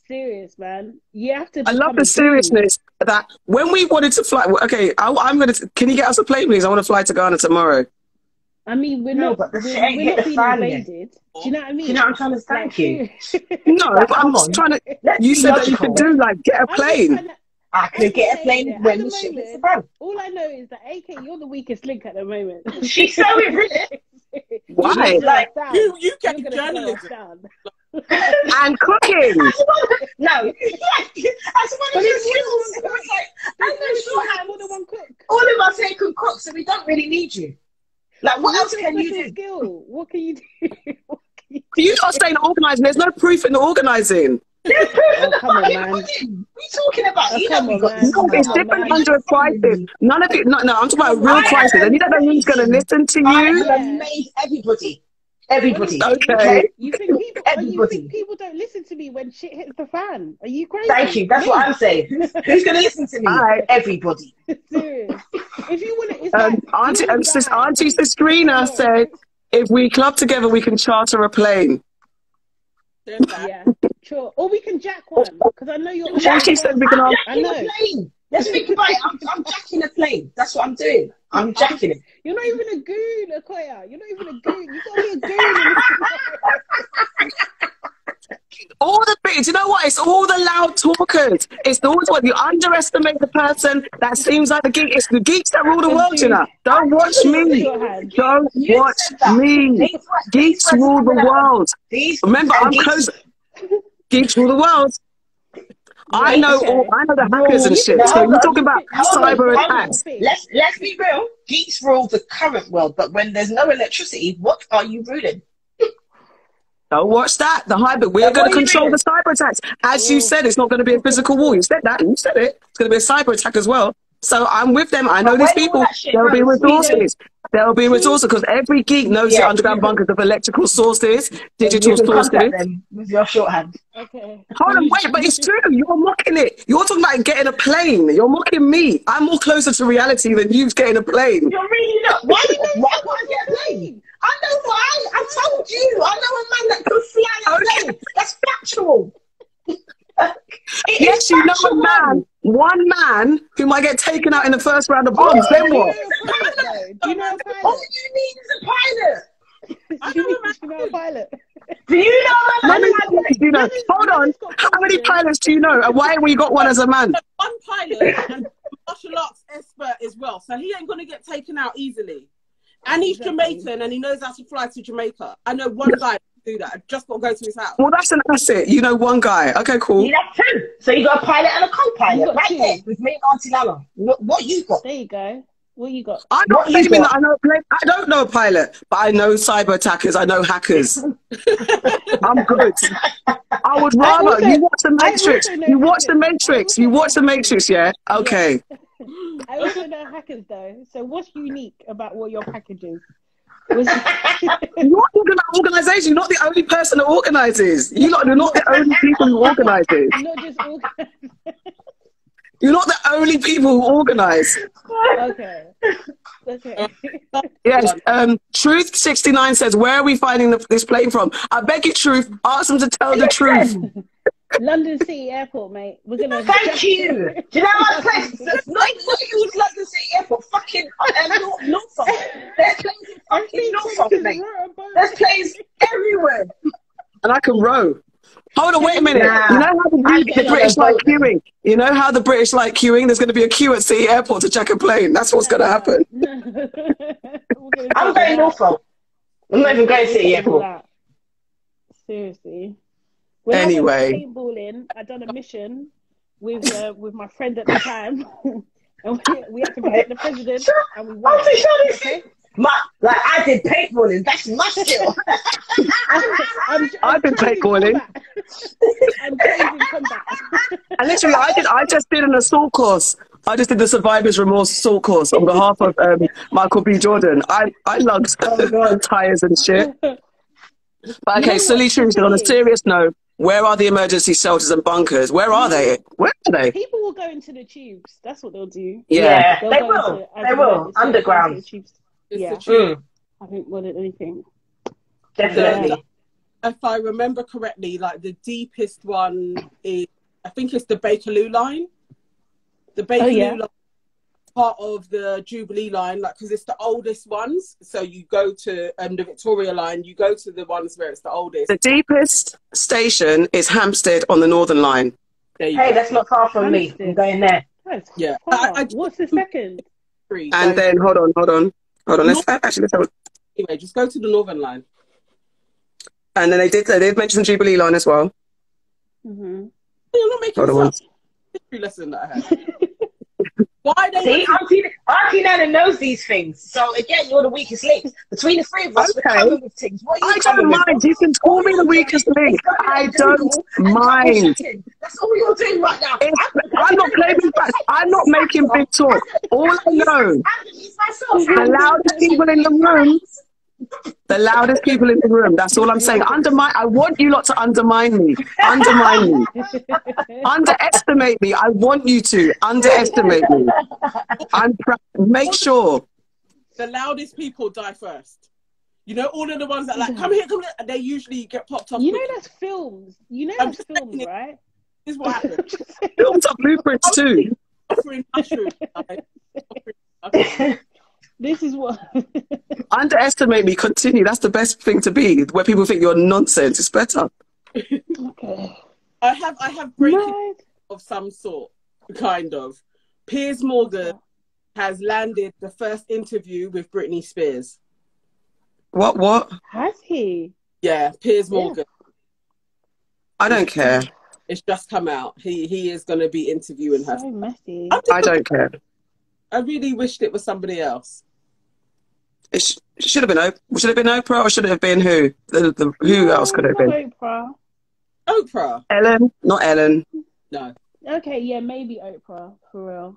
Serious, man. You have to I love become the a seriousness that when we wanted to fly. Okay, I'm gonna. Can you get us a plane, please? I want to fly to Ghana tomorrow. I mean, we're No, not. but the shit We're ain't hit not the being fan yet. invaded. Do you know what I mean? Do you know what I'm trying to say? Like, Thank you. No, Like, but I'm come just on. trying to. Let's You be said that you could logical. do like get a I'm just plane. trying to. I I'm could just get a saying plane that when at the the shit hits the moment, fan. all I know is that AK, you're the weakest link at the moment. She's so irritated. Why? You're gonna Like, slow us down. you You're get gonna slow us journalism. down. And cooking. No, as one of your skills. It was like, I know More than shorthand. one cook. All of us here can cook, so we don't really need you. Like, what else What's your can you special do? skill? What can you do? What can you You not saying organising. There's no proof in the organising. There's proof in Oh, the come on, fucking man. pudding. What are you talking about? Oh, You know come we on, got man. this No, on it's our Come on, different man. under a crisis. None of it. No, I'm talking about a real I crisis. And you know that who's going to amazing. listen to I you? have Yeah. amazed everybody. Everybody. Honestly, Okay. you think people? Are you Everybody. think people don't listen to me when shit hits the fan? Are you crazy? Thank you. That's what I'm saying. Who's going to listen to me? All right. Everybody. Serious. If you want to, it's like Auntie, you want to die. Auntie Sistrina said, if we club together, we can charter a plane. There's that. Yeah, sure. Or we can jack one because I know you're. Jack, she said we can I'm all- jacking I a know. plane. Let's think about it. I'm jacking a plane. That's what I'm doing. I'm jacking it. You're not even a goon, Okoya. You're not even a goon. You gotta be a goon. In this All the bits, you know what? It's all the loud talkers. It's always what you underestimate the person that seems like the geek. It's the geeks that rule the world, you know. Don't watch me. Shorthand. Don't You watch said that. me. These Geeks words rule the coming out. world. These Remember, and I'm geeks- close. Geeks rule the world. I know okay. I know the hackers and Rules. shit. Now, So hold you're on. talking about Hold on, cyber hold on. attacks. Let's be real. Geeks rule the current world, but when there's no electricity, what are you ruling? Don't watch that. The hybrid. We're Then going what to are you control doing? the cyber attacks. As you said, it's not going to be a physical war. You said that. You said it. It's going to be a cyber attack as well. So I'm with them. I know But these when all people. that shit There'll be goes, resources. There'll be resources because every geek knows the Yeah, underground you can- bunkers of electrical sources, you digital can sources. contact them with your shorthand. Okay. Hold on, wait, but it's true. You're mocking it. You're talking about getting a plane. You're mocking me. I'm more closer to reality than you getting a plane. You're really not. Why can't I get a plane? I know why. I told you. I know a man that can fly a plane. That's factual. It Yes, is you know a factual. man, one man who might get taken out in the first round of bombs. Then what? Do you know a pilot? All you need is a pilot. Do you know a pilot? Do you know a How man? many pilots do you know? Hold on. How many pilots do you know? And why have we got one as a man? One pilot and martial arts expert as well, so he ain't gonna get taken out easily. And he's Jamaican and he knows how to fly to Jamaica. I know one guy who can do that. I've just got to go to his house. Well, that's an asset. You know one guy. Okay, cool. You have two. So you got a pilot and a co-pilot right there with me and Auntie Lala. What you got? There you go. What you got? I'm not claiming that I know. I don't know a pilot, but I know cyber attackers. I know hackers. I'm good. I would rather you watch the Matrix. You watch the Matrix. You watch the Matrix. Yeah. Okay. I also know hackers though. So what's unique about what your package is? You're an organisation. You're not the only person that organises. You're not the only people who organises. Not just organize. You're not the only people who organise. Okay. Yes. Truth69 says, where are we finding this plane from? I beg you, Truth, ask them to tell the truth. London City Airport, mate. We're gonna. Thank you. Do you know what place? Not use London City Airport. Fucking Norfolk. There's planes in fucking Norfolk, mate. There's planes everywhere. And I can row. Hold on, wait a minute. Nah. You know how the British like queuing? You know how the British like queuing? There's going to be a queue at City Airport to check a plane. That's what's going to happen. I'm going Norfolk. I'm not even going to City Airport. Seriously. Anyway. Paintballing, I done a mission with my friend at the time. And we had to protect the president. And we won. Okay? I did paintballing. That's my skill. I've been paintballing. I'm trained in combat. And literally, I just did an assault course. I just did the survivor's remorse assault course on behalf of Michael B. Jordan. I lugged tires and shit. But okay, silly truth. On a serious note, where are the emergency shelters and bunkers? Where are they? Where are they? People will go into the tubes. That's what they'll do. Yeah, they will. They will. Underground. Yeah, I think more than anything. Definitely. Yeah. If I remember correctly, like the deepest one is, I think it's the Bakerloo line. The Bakerloo line is part of the Jubilee line, like because it's the oldest ones. So you go to the Victoria line, you go to the ones where it's the oldest. The deepest station is Hampstead on the Northern Line. Hey, that's not far from me. I'm going there. Yeah. What's the second? And then hold on. Let's have anyway, just go to the Northern Line. And then they did mention the Jubilee line as well. Mm-hmm. You're not making this up. History lesson that I had. Why they see, Auntie Nana knows these things. So again, you're the weakest link. Between the three of us, we're coming with things. What are you I don't mind. You can call me the weakest link. I don't mind. That's all you're doing right now. I'm not claiming facts. I'm not making big talk. All I know, the loudest people in the room. The loudest people in the room. That's all I'm saying. I want you lot to undermine me. Undermine me. Underestimate me. I want you to underestimate me. Make sure. The loudest people die first. You know, all of the ones that like, come here, and they usually get popped off. You know that's films. Right? This is what happens. Films are blueprints too. Offering mushrooms. This is what underestimate me. Continue. That's the best thing to be. Where people think you're nonsense. It's better. Okay. I have breaking of some sort, kind of. Piers Morgan has landed the first interview with Britney Spears. What? Has he? Yeah, Piers Morgan. I don't care. It's just come out. He is going to be interviewing her. So messy. I don't care. I really wished it was somebody else. It should have been Oprah. Should it have been Oprah or should it have been who? Who else could it have been? Oprah. Ellen? Not Ellen. No. Okay, yeah, maybe Oprah, for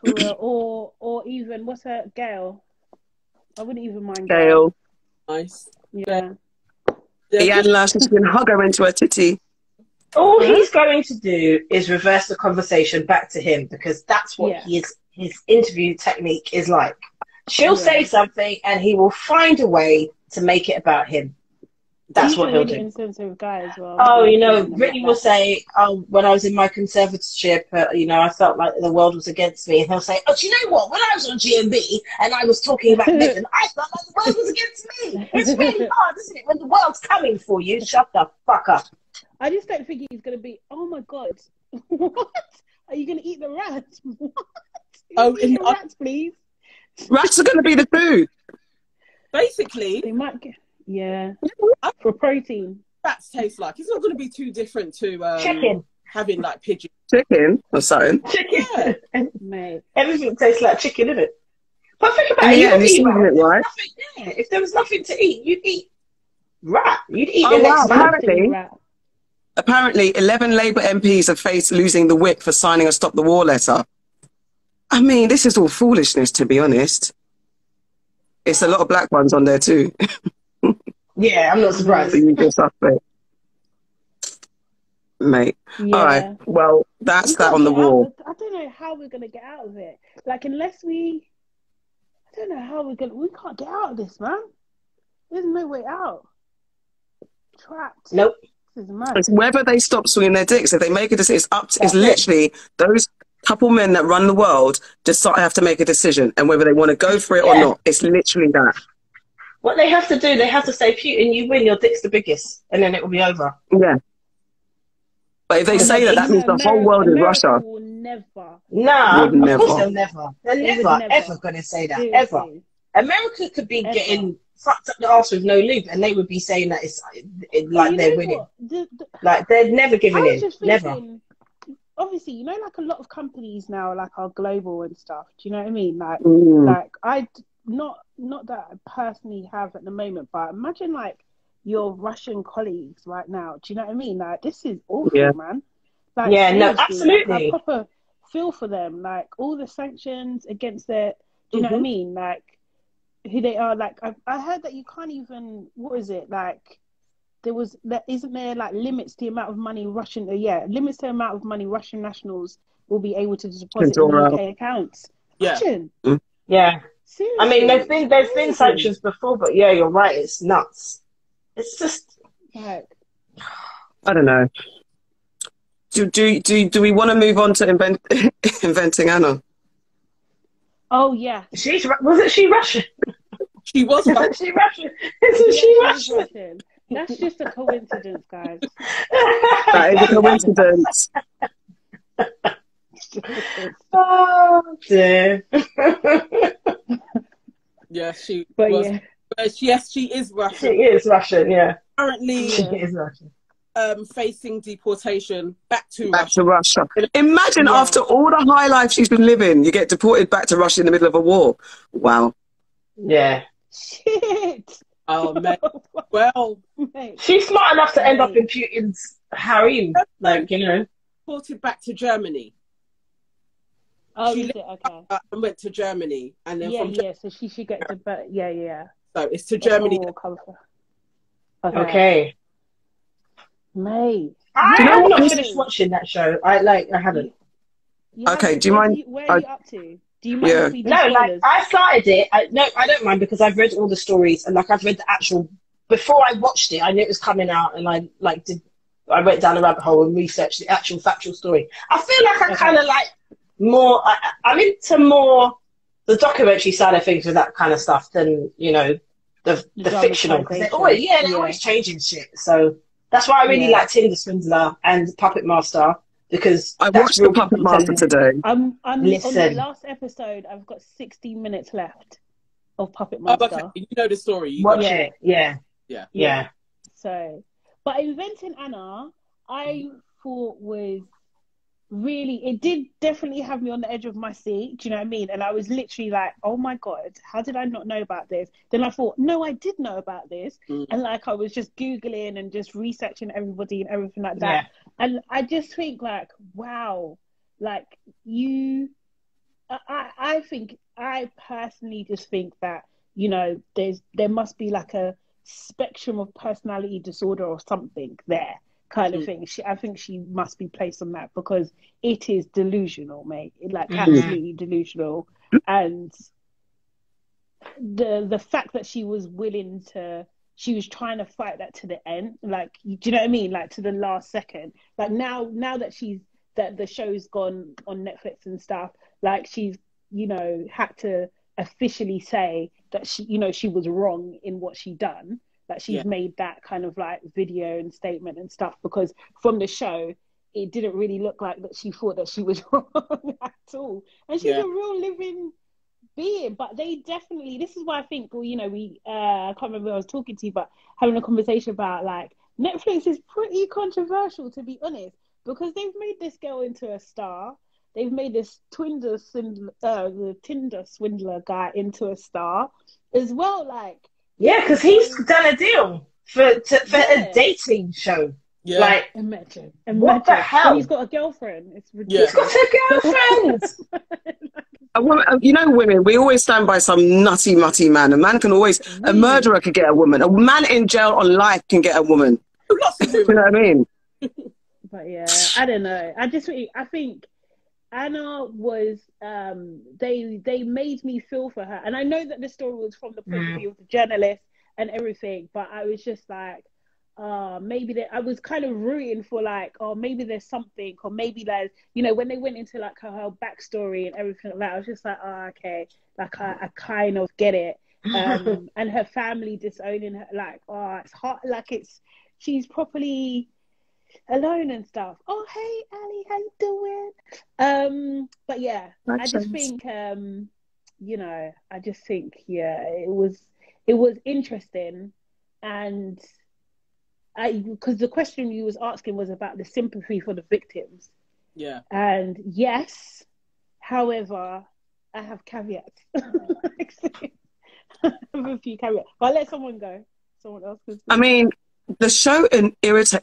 real. Or even, what's her, Gail? I wouldn't even mind Gail. Nice. Yeah. Ian Larson can hug her into her titty. All he's going to do is reverse the conversation back to him because that's what his interview technique is like. She'll say something and he will find a way to make it about him. That's what he'll do. Insensitive guy as well. Oh, you know, Brittany will say, "Oh, when I was in my conservatorship, you know, I felt like the world was against me." And he'll say, "Oh, do you know what? When I was on GMB and I was talking about Meghan, I felt like the world was against me. It's really hard, isn't it? When the world's coming for you, shut the fuck up." I just don't think he's going to be, oh my God, what? Are you going to eat the rats? What? Oh, eat the rats, please. Rats are going to be the food. Basically, They might get for protein. rats taste like. It's not going to be too different to Chicken. having like pigeon. Chicken or something. Chicken. Yeah. Mate. Everything tastes like chicken, isn't it? But think about In it. the You end, would you eat season rat. it right. Nothing there. If there was nothing to eat, you'd eat rat. You'd eat Oh, the wow. next man. Apparently, 11 Labour MPs have faced losing the whip for signing a Stop the War letter. I mean, this is all foolishness, to be honest. It's a lot of black ones on there too. Yeah, I'm not surprised. The usual suspect. Mate. Yeah. All right. Well, that's We that can't on the get out wall. of- I don't know how we're gonna get out of it. Like, unless I don't know how we can't get out of this, man. There's no way out. Trapped. Nope. This is mad. It's whether they stop swinging their dicks. If they make a decision, it's That's literally those couple men that run the world have to make a decision, and whether they want to go for it or not. It's literally that. What they have to do, they have to say, Putin, you win, your dick's the biggest, and then it will be over. Yeah. But if they say that means the whole world is Russia. Will never. Nah, Would of course never. they'll never. They're They would never, never. ever going to say that, Seriously. ever. America could be getting fucked up the arse with no lube, and they would be saying that it's like You they're know winning. what? Like they're never I giving was in. just Never. thinking, obviously, you know, like a lot of companies now, like are global and stuff. Do you know what I mean? Like, like not that I personally have at the moment, but imagine like your Russian colleagues right now. Do you know what I mean? Like, this is awful, man. Like, Yeah, no, seriously, absolutely. Like, I proper feel for them. Like all the sanctions against their, do you know what I mean? Like who they are. Like I heard that you can't even. What is it like? Isn't there like limits to the amount of money limits to the amount of money Russian nationals will be able to deposit in UK accounts. Imagine. Yeah. Seriously. I mean, there's been sanctions before, but yeah, you're right. It's nuts. It's just like, I don't know. Do we want to move on to inventing Anna? Oh yeah. Wasn't she Russian? She was Russian. Isn't she Russian? Isn't she Russian? Russian. That's just a coincidence, guys. That is a coincidence. Oh dear. Yeah, she But was. yeah. But yes, she is Russian. She is Russian, yeah. Currently She is Russian. facing deportation back to Russia. Imagine after all the high life she's been living, you get deported back to Russia in the middle of a war. Wow. Yeah. Shit. Oh, mate. Well, Mate. She's smart enough to end up in Putin's harem, like, you know. deported back to Germany. Oh, She is it? Okay. And went to Germany, and then from So she should get to, but yeah. so it's to Germany. Okay. Mate. I you know have what? not finished watching that show. I haven't. Okay, do you mind? Where are you up to? Do you mind if we do No, like spoilers? I started it. I don't mind because I've read all the stories and like I've read the actual. Before I watched it, I knew it was coming out, and I went down a rabbit hole and researched the actual factual story. I feel like I kind of like more. I'm into more the documentary side of things with that kind of stuff than the fictional. They're always changing shit. So that's why I really like Tinder Swindler and Puppet Master. Because I watched the Puppet Master today. I'm on the last episode. I've got 16 minutes left of Puppet Master. Oh, okay. You know the story. Watch it. Yeah. So, but Inventing Anna, I thought was really, it did definitely have me on the edge of my seat. Do you know what I mean? And I was literally like, oh my God, how did I not know about this? Then I thought, no, I did know about this. And like, I was just Googling and just researching everybody and everything like that. Yeah. And I just think like, wow, like I personally just think that, there must be like a spectrum of personality disorder or something there. Kind of thing. I think she must be placed on that because it is delusional, mate. Absolutely delusional. And the fact that she was trying to fight that to the end. Like, do you know what I mean? Like to the last second. Like now that the show's gone on Netflix and stuff. Like she's had to officially say that she was wrong in what she done. That she's made that kind of like video and statement and stuff because from the show it didn't really look like that she thought that she was wrong at all, and she's a real living being, but they definitely, this is why I think, well, you know, I can't remember who I was talking to, but having a conversation about like Netflix is pretty controversial, to be honest, because they've made this girl into a star. They've made this the Tinder swindler guy into a star as well. Like, yeah, because he's done a deal for a dating show. Yeah. Like, imagine. What the hell? And he's got a girlfriend. It's ridiculous. He's got a girlfriend. You know, women, we always stand by some nutty mutty man. A man can always, a murderer could get a woman. A man in jail on life can get a woman. You know what I mean? But yeah, I don't know. I think Anna was, they made me feel for her. And I know that the story was from the point of view of the journalist and everything, but I was just like, maybe I was kind of rooting for like, oh, maybe there's something, or maybe there's, you know, when they went into like her backstory and everything like that, I was just like, oh, okay, like I kind of get it. And her family disowning her, like, oh, it's hot, like she's properly alone and stuff. Oh, hey Ali, how you doing? But yeah, I just think you know, I just think it was interesting. And because the question you was asking was about the sympathy for the victims. Yeah. And yes, however, I have caveats. I have a few caveats. But I'll let someone go. Someone else can speak. I mean, the show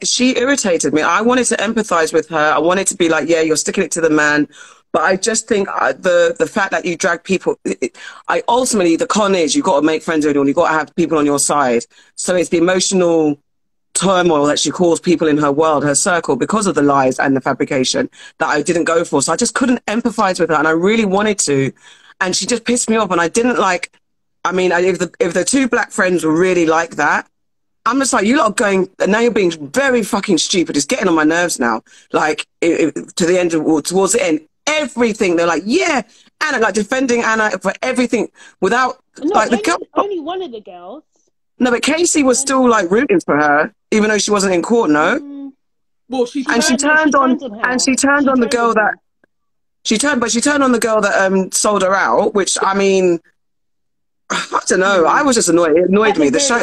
she irritated me. I wanted to empathize with her. I wanted to be like, yeah, you're sticking it to the man. But I just think the fact that you drag people, ultimately the con is you've got to make friends with everyone. You've got to have people on your side. So it's the emotional turmoil that she caused people in her world, her circle, because of the lies and the fabrication that I didn't go for. So I just couldn't empathize with her, and I really wanted to, and she just pissed me off. And I didn't like, I mean, if the two black friends were really like that, I'm just like, you lot are going, now you're being very fucking stupid. It's getting on my nerves now. Like, to the end, or towards the end, everything, they're like, yeah, Anna, like defending Anna for everything without, like, the girl. Only one of the girls. No, but Casey was still like rooting for her, even though she wasn't in court. No, well, she turned on the girl that sold her out. Which, I mean, I don't know. I was just annoyed. It annoyed me. The show,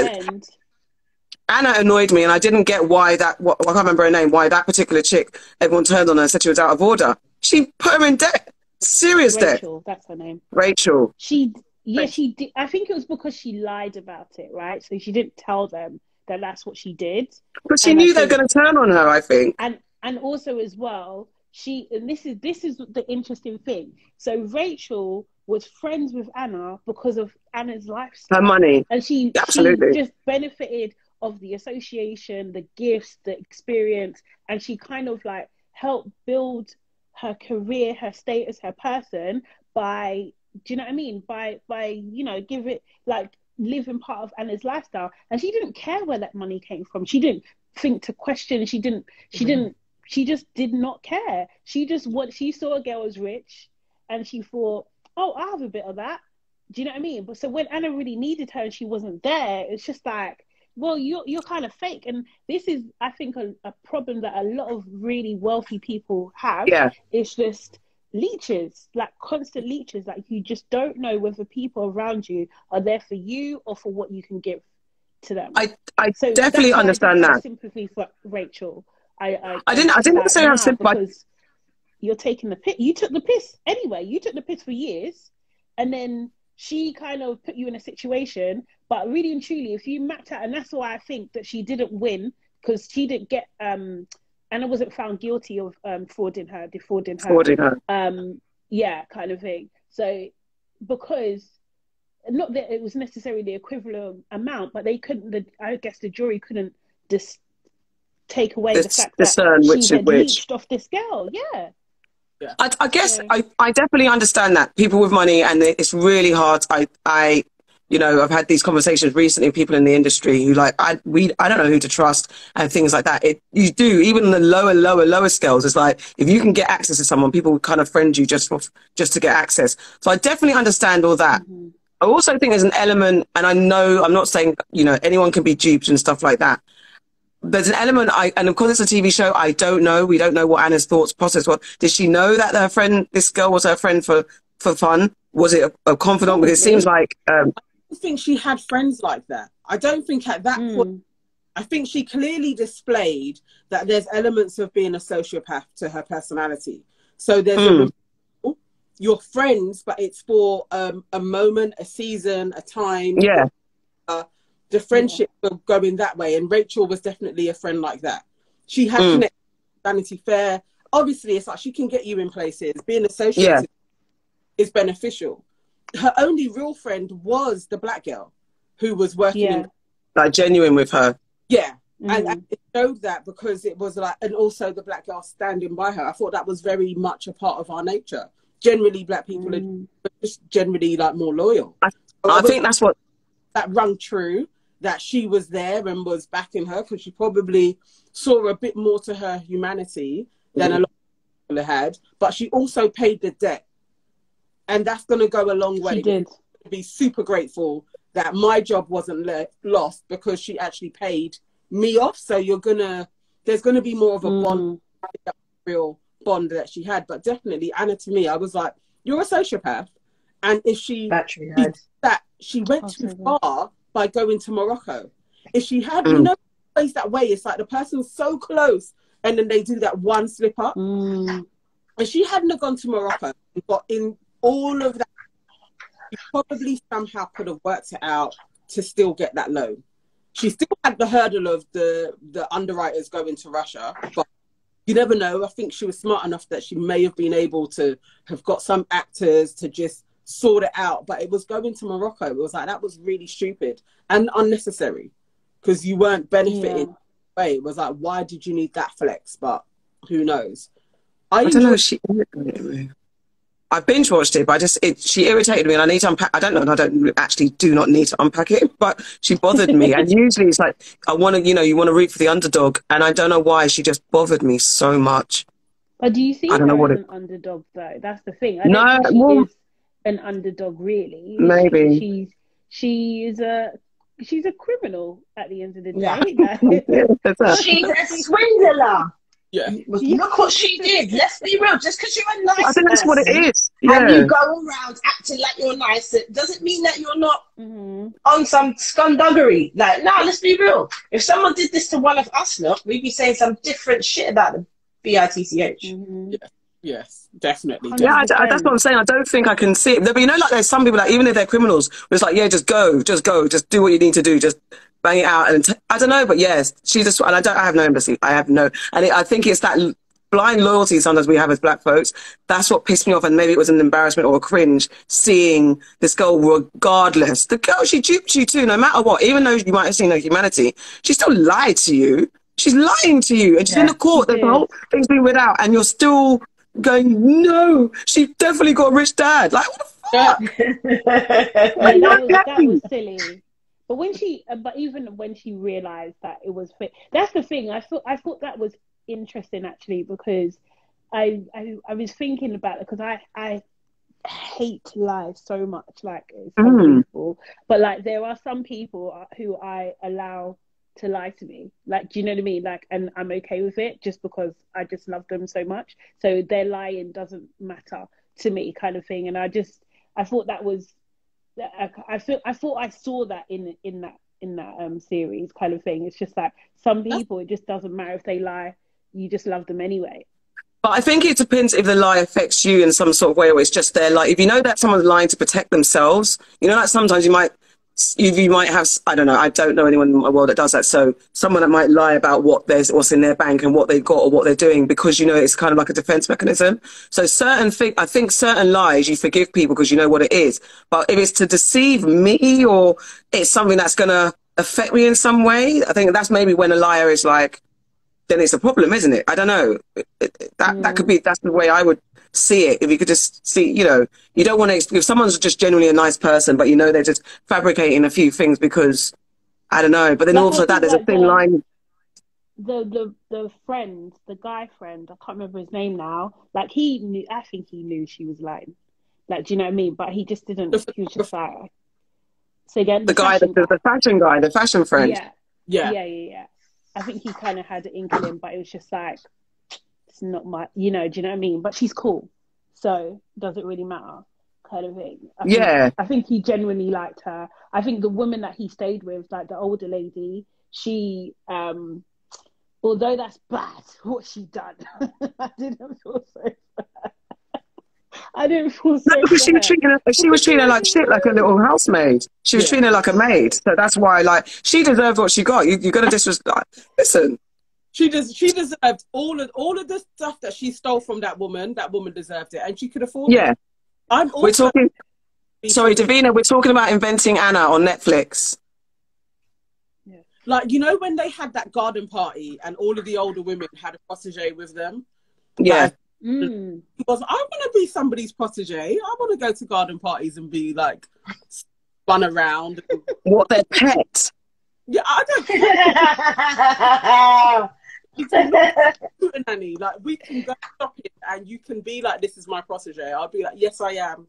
Anna annoyed me, and I didn't get why I can't remember her name. Why that particular chick, everyone turned on her and said she was out of order. She put her in debt, serious debt. Rachel, that's her name. Rachel. Yeah, she did. I think it was because she lied about it, right? So she didn't tell them that that's what she did. But she knew they were going to turn on her, I think. And also as well, this is the interesting thing. So Rachel was friends with Anna because of Anna's lifestyle. Her money. And she just benefited of the association, the gifts, the experience, and she kind of like helped build her career, her status, her person by, do you know what I mean? By you know, give it like living part of Anna's lifestyle, and she didn't care where that money came from. She didn't think to question. She just did not care. She saw a girl was rich, and she thought, oh, I have a bit of that. Do you know what I mean? But so when Anna really needed her and she wasn't there, it's just like, well, you're kind of fake. And this is, I think, a problem that a lot of really wealthy people have. Yeah. It's just leeches, like constant leeches. Like you just don't know whether people around you are there for you or for what you can give to them. I definitely understand that. Sympathy for Rachel. I didn't say I have sympathy because you're taking the piss. You took the piss anyway. You took the piss for years, and then she kind of put you in a situation. But really and truly, if you mapped out, and that's why I think that she didn't win, because she didn't get Anna wasn't found guilty of defrauding her. Yeah, kind of thing. So because not that it was necessarily the equivalent amount, but they couldn't. I guess the jury couldn't just take away the fact that she had leached off this girl. Yeah. I guess I definitely understand that people with money, and it's really hard. You know, I've had these conversations recently with people in the industry who like, I don't know who to trust and things like that. You do, even in the lower scales. It's like, if you can get access to someone, people kind of friend you just to get access. So I definitely understand all that. Mm-hmm. I also think there's an element, and I know, I'm not saying, you know, anyone can be duped and stuff like that. There's an element, and of course it's a TV show, I don't know. We don't know what Anna's thoughts process was. Did she know that this girl was her friend for fun? Was it a confidant? Because it seems like I think she had friends like that. I don't think at that point. I think she clearly displayed that there's elements of being a sociopath to her personality. So there's your friends, but it's for a moment, a season, a time. Yeah. The friendship were going that way. And Rachel was definitely a friend like that. She had connected with Vanity Fair. Obviously, it's like she can get you in places. Being associated is beneficial. Her only real friend was the black girl who was working in... Like genuine with her. Yeah. And it showed that because it was like... And also the black girl standing by her. I thought that was very much a part of our nature. Generally, black people are just generally like more loyal. I think that's what... That rung true, that she was there and was backing her, because she probably saw a bit more to her humanity than a lot of people had. But she also paid the debt. And that's going to go a long way. She did. Be super grateful that my job wasn't lost because she actually paid me off. So there's going to be more of a bond, real bond that she had. But definitely, Anna, to me, I was like, you're a sociopath. And if she she went too far by going to Morocco. If she had, plays that way, it's like the person's so close and then they do that one slip up. And she hadn't have gone to Morocco and got in all of that, she probably somehow could have worked it out to still get that loan. She still had the hurdle of the underwriters going to Russia, but you never know. I think she was smart enough that she may have been able to have got some actors to just sort it out. But it was going to Morocco. It was like, that was really stupid and unnecessary because you weren't benefiting. Way. It was like, why did you need that flex? But who knows? I don't know. I binge watched it, but she irritated me, and I need to unpack. I don't know, and I do not need to unpack it, but she bothered me. And usually it's like, I want to, you want to root for the underdog, and I don't know why she just bothered me so much. But do you see her as an underdog though? That's the thing. I don't think she is an underdog really. Maybe she's a criminal at the end of the day. She's a swindler. Yeah. Look what she did. Let's be real. Just because you're a nice I think that's what it is. And you go around acting like you're nice, it doesn't mean that you're not on some scumduggery. Like, no, let's be real. If someone did this to one of us, look, we'd be saying some different shit about them. BITCH. Yes, definitely. Yeah, that's what I'm saying. I don't think I can see it. But like there's some people that even if they're criminals, it's like, just go, just do what you need to do, just bang it out. And I don't know, but yes, she's just, and I have no empathy. I think it's that blind loyalty sometimes we have as black folks. That's what pissed me off. And maybe it was an embarrassment or a cringe seeing this girl, regardless. The girl, she duped you too, no matter what. Even though you might have seen her humanity, she still lied to you. She's lying to you. And she's in the court. The whole thing's been without. And you're still going, no, she definitely got a rich dad. Like, what the fuck? that was silly. But even when she realized that it was fit, that's the thing. I thought that was interesting actually, because I was thinking about it, because I hate lies so much. Like some people, but like there are some people who I allow to lie to me. Like, do you know what I mean? Like, and I'm okay with it just because I just love them so much. So their lying doesn't matter to me, kind of thing. And I thought that was. I thought I saw that in that series, kind of thing. It's just like some people, it just doesn't matter if they lie, you just love them anyway. But I think it depends if the lie affects you in some sort of way, or it's just their like, if you know that someone's lying to protect themselves, like sometimes you might have, I don't know anyone in my world that does that. So someone that might lie about what's in their bank and what they've got or what they're doing, because it's kind of like a defense mechanism. So I think certain lies you forgive people because you know what it is. But if it's to deceive me or it's something that's going to affect me in some way, I think that's maybe when a liar is like, then it's a problem, isn't it? I don't know. That could be, that's the way I would see it. If you could just see, you don't want to, if someone's just genuinely a nice person, but they're just fabricating a few things because, I don't know. But then also there's a thin line. The friend, the guy friend, I can't remember his name now. Like I think he knew she was lying. Like, do you know what I mean? But he just didn't, he was just like, so again, the fashion guy, the fashion friend. Yeah. I think he kind of had an inkling, but it was just like, it's not my, do you know what I mean? But she's cool, so does it really matter? kind of thing. I think he genuinely liked her. I think the woman that he stayed with, like the older lady, she, although that's bad, what she done, I didn't feel so for her. I didn't feel so No, because for her. she was treating her like shit, like a little housemaid. She was treating her like a maid. So that's why, like, she deserved what she got. You got to disrespect. Listen. She deserved all of the stuff that she stole from that woman. That woman deserved it, and she could afford it. We're talking. Sorry, Davina. We're talking about Inventing Anna on Netflix. Yeah. Like, you know, when they had that garden party and all of the older women had a protege with them. Yeah. Because I want to be somebody's protege. I want to go to garden parties and be like spun around. What, their pet? Yeah, I don't care. A nanny, like, we can go shopping and you can be like, this is my protege. I'll be like, yes, I am.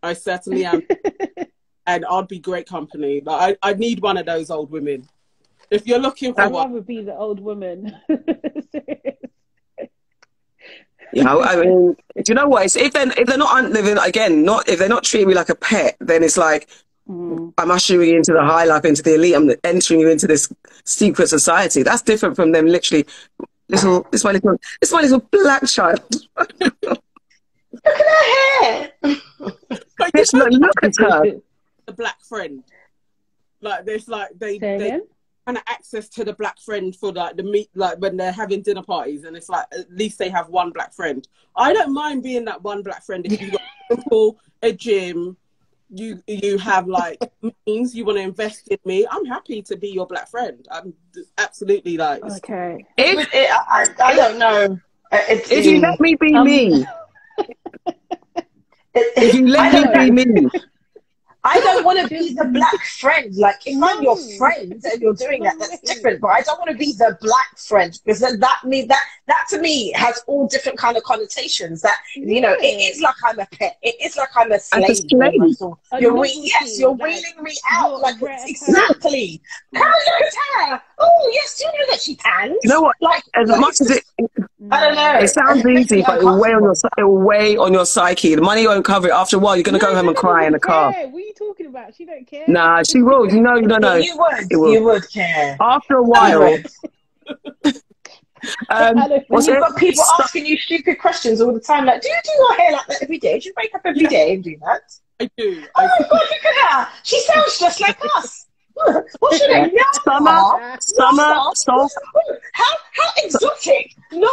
I certainly am. And I'd be great company. Like, I need one of those old women. If you're looking for I'd one, rather be the old woman. You know, I mean, do you know what? It's, if they're not living again, if they're not treating me like a pet, then it's like I'm ushering you into the high life, into the elite. I'm entering you into this secret society. That's different from them literally. This is my little black child. Look at her hair. Bitch, look at her. The black friend. Like, there's like they kind of access to the black friend for like the meet, like when they're having dinner parties, and it's like at least they have one black friend. I don't mind being that one black friend if you've got a pool, a gym, you have like means, you want to invest in me. I'm happy to be your black friend. I'm absolutely like okay. I don't know. If you let me be me, if you let me be me. I don't want to be the black friend. Like, if I'm your friend and you're doing that, that's different. But I don't want to be the black friend, because then that to me has all different kind of connotations. That, you know, it is like I'm a pet. It is like I'm a slave. You're wheeling me out. Like, exactly. Carol, look at her. Oh yes, do you know that she tans? You know what? Like, as much as it, I don't know. It sounds easy, but it will weigh on your psyche. The money won't cover it. After a while, you're going to go home and cry in the car. What are you talking about? She don't care. Nah, she will. You know. You would care. After a while. You've got people asking you stupid questions all the time. Like, do you do your hair like that every day? Do you wake up every day and do that? I do. Oh my God, look at her. She sounds just like us. What's your name? Summer. How exotic. No.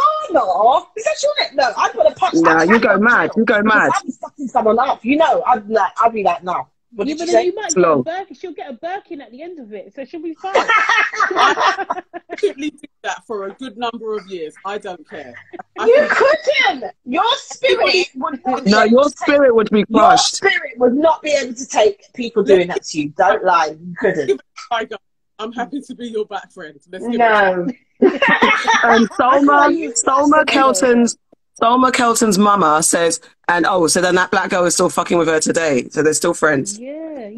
Is that your name? No, I'm going to punch. Nah, you go mad. I'm sucking someone up. You know, I'll be like, no. What did you say? You might get she'll get a Birkin at the end of it, so she'll be fine. I absolutely do that for a good number of years. I don't care. You couldn't. Your spirit would not. No, your spirit would be crushed. Your spirit would not be able to take people doing that to you. Don't lie. You couldn't. I'm happy to be your back friend. No. Solma Kelton's mama says, and so then that black girl is still fucking with her today. So they're still friends. Yeah.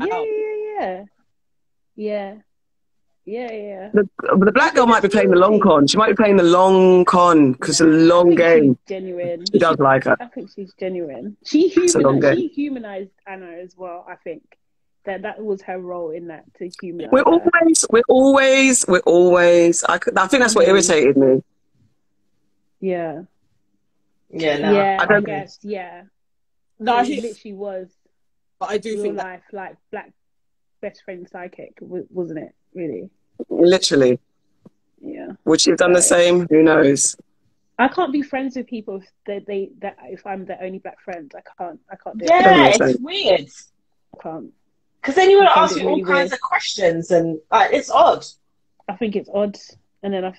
The black girl might be playing the long con. She might be playing the long con because it's a long game. Genuine. She does like her. I think she's genuine. She humanized Anna as well. I think that was her role in that, to humanize. We're always. I think that's what irritated me. Yeah. Yeah, no. Yeah, I guess, yeah. No, he literally was. But I do think life, like black best friend psychic, wasn't it? Really. Literally. Yeah. Would she have done the same? Who knows? I can't be friends with people if I'm their only black friend. I can't do it. Yeah, it's weird. I can't. Because then you want to ask me all kinds of questions, and it's odd. I think it's odd, and then I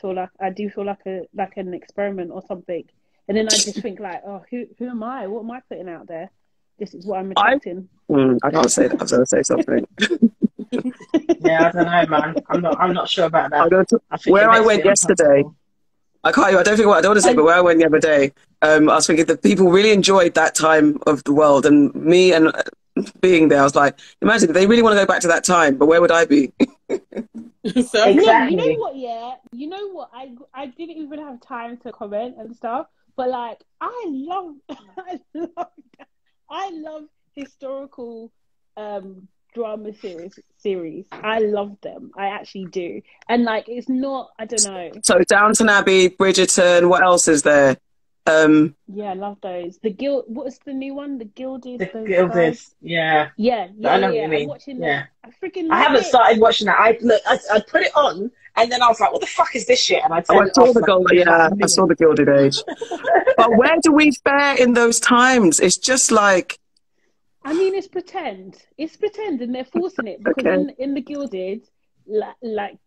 do feel like an experiment or something. And then I just think like, oh, who am I? What am I putting out there? This is what I'm attracting. I can't say that. I was going to say something. Yeah, I don't know, man. I'm not sure about that. Where I went yesterday, I don't want to say, but where I went the other day, I was thinking that people really enjoyed that time of the world, and me and being there, I was like, imagine if they really want to go back to that time, but where would I be? Exactly. You know what? I didn't even have time to comment and stuff. But like, I love historical drama series. I love them. I actually do. And like, it's not, I don't know. So Downton Abbey, Bridgerton, what else is there? Yeah, I love those. The Guild, what's the new one? The Gilded. The those Gilded, guys? yeah. Yeah. I know what you mean. I'm watching Yeah. that. I freaking I love haven't it. started watching that. I put it on, and then I was like, "What the fuck is this shit?" And I I turned it saw off. the I saw the Gilded Age. But where do we fare in those times? It's just like, I mean, it's pretend. It's pretend, and they're forcing it because Okay. in the Gilded, like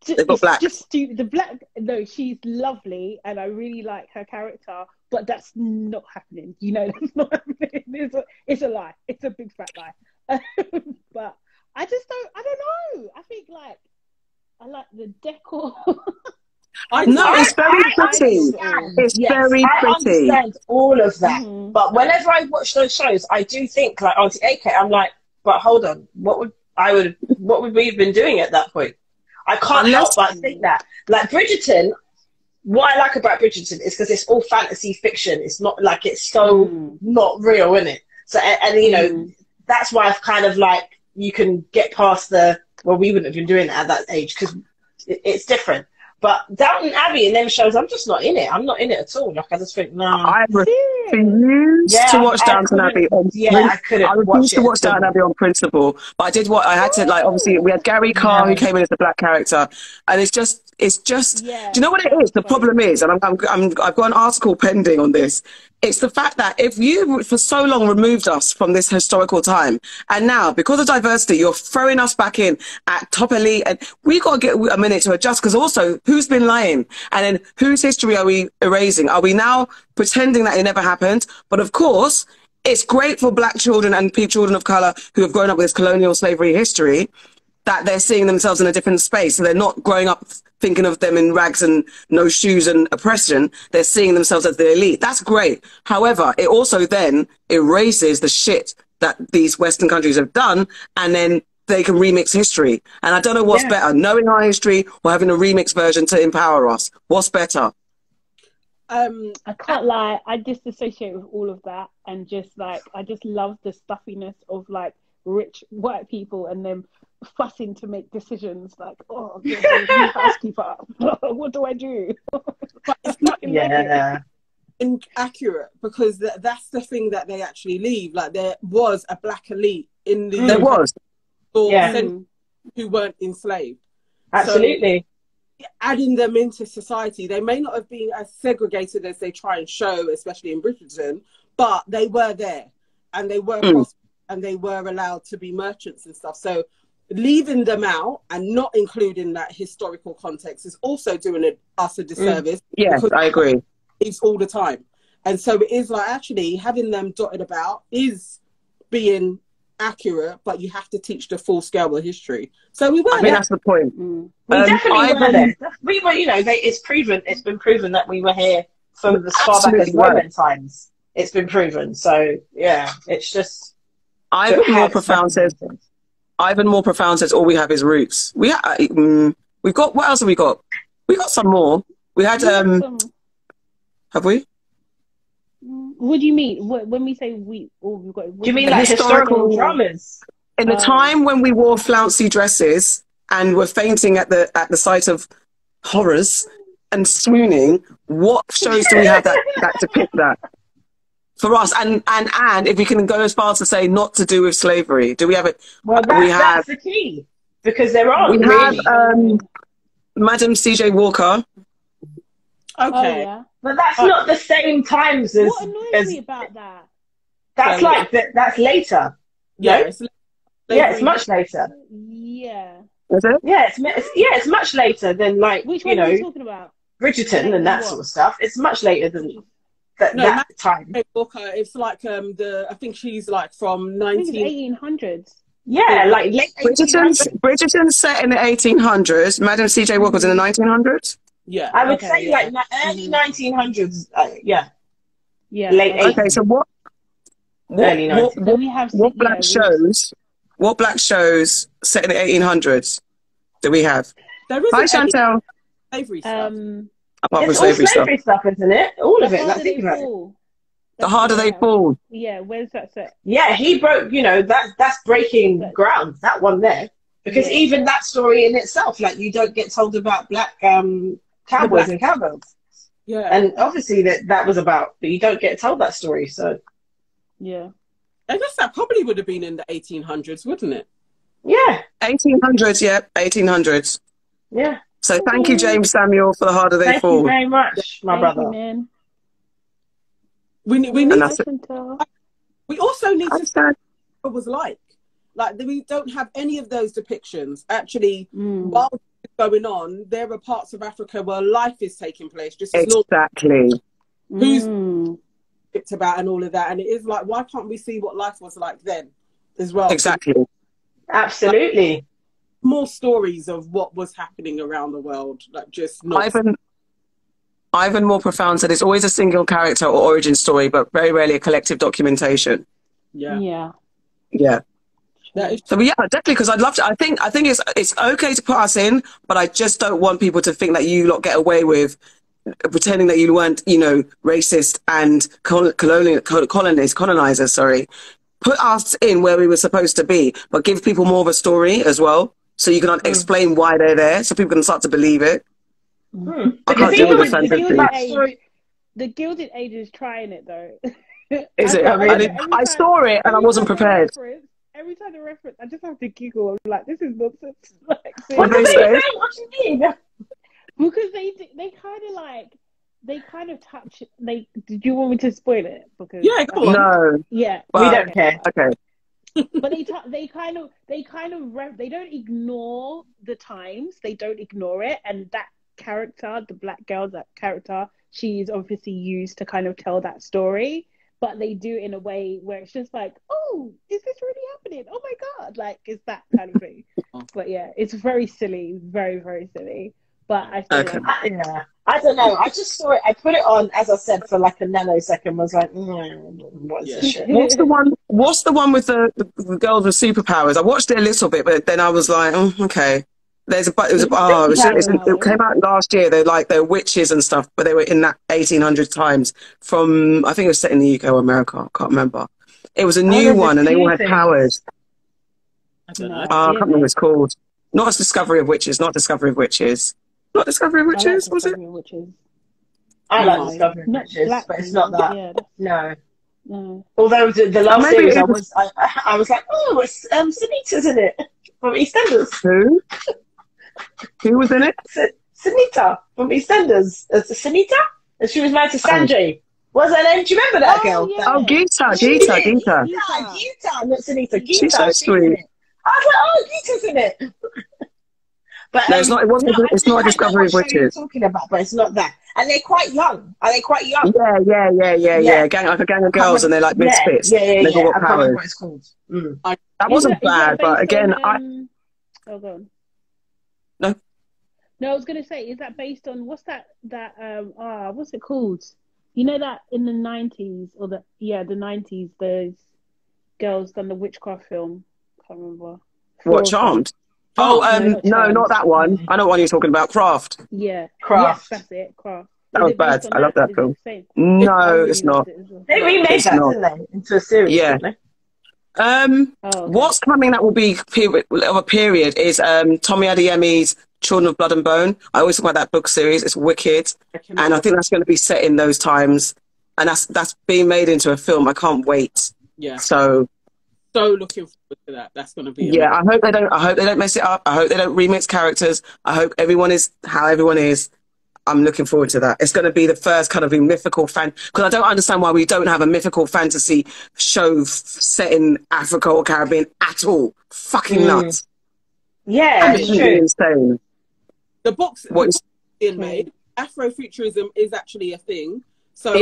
They've got it's black. just stupid. The black, no, she's lovely, and I really like her character, but that's not happening. You know, that's not happening. It's a lie. It's a big fat lie. But I just don't. I don't know. I think like I like the decor. It's very pretty. It's very I pretty. understand all of that, Mhm. but whenever I watch those shows, I do think like Auntie AK. I'm like, but hold on, what would we have been doing at that point? I can't help but think that. Like Bridgerton, what I like about Bridgerton is because it's all fantasy fiction. It's not like it's so not real, isn't it? So and you know that's why I've kind of like you can get past the well, we wouldn't have been doing it at that age because it's different. But Downton Abbey and them shows, I'm just not in it. I'm not in it at all. Like I just think, no. I refuse to watch Downton Abbey on I couldn't. I refuse to watch Downton Abbey on principle. But I did what I had to, like, obviously we had Gary Carr who came in as the black character, and it's just do you know what it is? The problem is, and I've got an article pending on this. It's the fact that if you for so long removed us from this historical time, and now because of diversity, you're throwing us back in at top elite, and we got to get a minute to adjust. Because also, who's been lying, and then whose history are we erasing? Are we now pretending that it never happened? But of course, it's great for black children and children of color who have grown up with this colonial slavery history that they're seeing themselves in a different space. So they're not growing up thinking of them in rags and no shoes and oppression. They're seeing themselves as the elite. That's great. However, it also then erases the shit that these Western countries have done, and then they can remix history. And I don't know what's better, knowing our history or having a remix version to empower us. What's better? I can't lie, I disassociate with all of that, and just like I just love the stuffiness of like rich white people and them fussing to make decisions like, oh, new housekeeper, what do I do? But it's not inaccurate because that's the thing that they actually leave. Like there was a black elite in the There was who weren't enslaved. Absolutely. So, adding them into society, they may not have been as segregated as they try and show, especially in Bridgerton, but they were there and they were prosperous and they were allowed to be merchants and stuff. So leaving them out and not including that historical context is also doing us a disservice. Yeah, I agree. It's all the time. And so it is like actually having them dotted about is being accurate, but you have to teach the full scale of history. So we were I mean, that's the point. We definitely were there. We were, you know, it's been proven that we were here from as far back as Roman times. It's been proven. So yeah, it's just Ivan More Profound says all we have is roots. We've got, what else have we got? We got some more. We had have we? What do you mean? When we say we've got? Do you mean like historical dramas? In the time when we wore flouncy dresses and were fainting at the sight of horrors and swooning, what shows do we have that depict that? For us, and if we can go as far as to say not to do with slavery, do we have it? Well, that's the key, because there are. We have Madam C.J. Walker. Okay, but that's not the same times as. What annoys me about that? That's that's later. Yeah, it's much later. Yeah. Is it? Yeah, it's much later than like Which one are you talking about? Bridgerton and that sort of stuff. It's much later than that time. Walker, it's like I think she's like from 1800s. Yeah, like late Bridgerton's set in the 1800s. Madam C.J. Walker's in the 1900s. Yeah, I would say like early 1900s. Yeah, late 80s. Okay, so what black shows set in the 1800s do we have? Hi, Chantel. Slavery stuff. Apart from it's all slavery stuff, isn't it? All of it. Like, think about it. The Harder They Fall. Yeah, where's that set? Yeah, he broke, you know, that's breaking ground, that one there. Because even that story in itself, like, you don't get told about black cowboys and cowgirls. Yeah. And obviously that was about, but you don't get told that story, so. Yeah. I guess that probably would have been in the 1800s, wouldn't it? Yeah. 1800s, yeah, 1800s. Yeah. So thank you, James Samuel, for The Harder They Fall. Thank you very much, my brother. You, man. We also need to see what it was like. Like, we don't have any of those depictions. Actually, while it's going on, there are parts of Africa where life is taking place. Just as exactly. Who's picked about and all of that. And it is like, why can't we see what life was like then as well? Exactly. Absolutely. Like, more stories of what was happening around the world. Like, just not... Ivan More Profound said it's always a single character or origin story, but very rarely a collective documentation. Yeah. So yeah, definitely, because I'd love to. I think it's okay to put us in, but I just don't want people to think that you lot get away with pretending that you weren't, you know, racist and colonizers. Sorry, put us in where we were supposed to be, but give people more of a story as well, so you can explain why they're there, so people can start to believe it. I can't deal with the Gilded Age is trying it though. Is it? I saw it and I wasn't prepared. Every time the reference, I just have to giggle. I'm like, this is nonsense. Like, what do they say? What do you mean? Because they kind of touch. Did you want me to spoil it? Because go on. No. Yeah, we don't care. Okay. But they don't ignore the times. They don't ignore it, and that character, the black girl, that character, she is obviously used to kind of tell that story. But they do it in a way where it's just like, oh, is this really happening? Oh my God. Like, it's that kind of thing. But yeah, it's very silly. Very, very silly. But I feel I don't know. I just saw it. I put it on, as I said, for like a nanosecond. Was like, what's this shit? What's the one with the girls with superpowers? I watched it a little bit, but then I was like, oh, okay. It came out last year. They're witches and stuff, but they were in that 1800 times. From, I think it was set in the UK or America. I can't remember. It was a new one, and they all had powers. I don't know. I can't remember what it's called. Not as Discovery of Witches. Not Discovery of Witches. Not Discovery of Witches. Was it? I like Discovery of Witches, but it's not that. Yeah, no. Although the last series, I was like, oh, it's Sunita's in it from EastEnders. Who? Who was in it? Sunita from EastEnders. Sunita? And she was married to Sanjay. What's her name? Do you remember that girl? Yeah. Oh, Geeta. Geeta, not Sunita. Geeta. She's so sweet. I was like, oh, Geeta's in it. But no, it's not. It's not a Discovery of Witches. You're talking about, but it's not that. And they're quite young. Are they quite young? Yeah. Like a gang of girls, and they're like misfits. Yeah. They've all got I can't remember powers. what it's called. That wasn't bad, but again, Oh, go on. No, I was gonna say, is that based on what's it called? You know that in the 90s or the 90s, those girls done the witchcraft film. Can't remember. What, Charmed? Oh, no, not that one. I know what you're talking about. Craft. Yeah, Craft. Yes, that's it. Craft. That was bad. I love that film. No, it's not. They remade that, didn't they, into a series? Yeah. What's coming that will be of a period is Tommy Adeyemi's Children of Blood and Bone. I always talk about that book series. It's wicked, and I think that's going to be set in those times, and that's being made into a film. I can't wait. Yeah. So looking forward to that. That's going to be. Yeah, I hope they don't mess it up. I hope they don't remix characters. I hope everyone is how everyone is. I'm looking forward to that. It's going to be the first kind of mythical because I don't understand why we don't have a mythical fantasy show set in Africa or Caribbean at all. Fucking nuts. Yeah, it's true. Insane. The books being made, Afrofuturism is actually a thing. So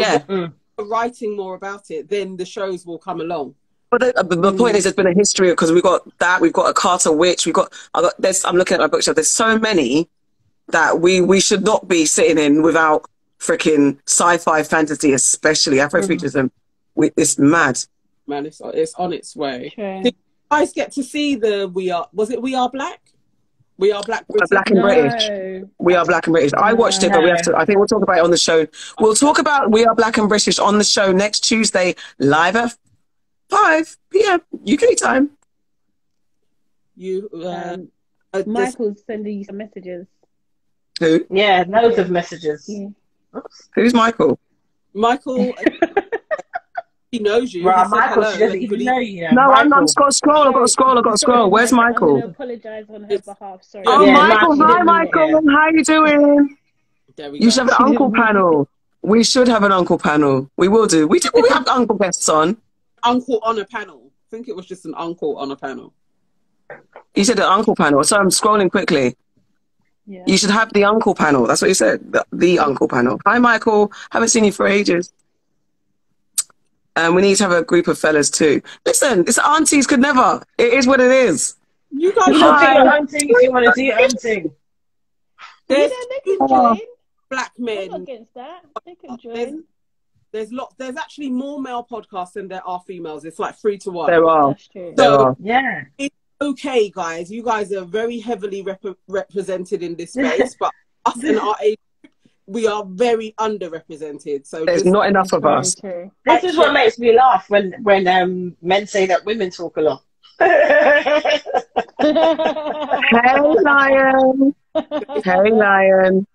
writing more about it, then the shows will come along. But the point is, there's been a history because we've got a Carter Witch, I'm looking at my bookshelf. There's so many that we should not be sitting in without freaking sci-fi fantasy, especially Afrofuturism. It's mad. Man, it's on its way. Sure. Did you guys get to see the We Are Black? We Are Black We're British. Black and British. No. We Are Black and British. I watched it, but we have to. I think we'll talk about it on the show. We'll talk about We Are Black and British on the show next Tuesday, live at 5 p.m. UK time. You, Michael's sending you some messages. Who? Yeah, loads of messages. Yeah. Who's Michael? Michael, he knows you. Right, He said Michael, hello she doesn't and even good know evening. you. No, I've Michael. got to scroll. I've got to scroll. I've got to scroll. Where's I'm Michael? going to apologise on her behalf. Sorry. Oh, Yeah, Michael. Michael Hi, didn't mean it, Michael. yeah. How you doing? There we You go. should have an She uncle didn't mean panel. We should have an uncle panel. We will do. We have uncle guests on. Uncle on a panel. I think it was just an uncle on a panel. You said an uncle panel. So I'm scrolling quickly. Yeah. You should have the uncle panel. That's what you said. The uncle panel. Hi, Michael. Haven't seen you for ages. We need to have a group of fellas too. Listen, this aunties could never. It is what it is. You guys You know, do are your own thing if you want to do your own thing. there's They can join. black I'm not men. against that. They can join. There's actually more male podcasts than there are females. It's like 3 to 1. There are. That's true. There So- are. Yeah. Okay, guys, you guys are very heavily represented in this space, but us in our age group, we are very underrepresented. So There's just, not enough of Very us. true. This is what makes me laugh when men say that women talk a lot. Hey, Lion. Hey, Lion.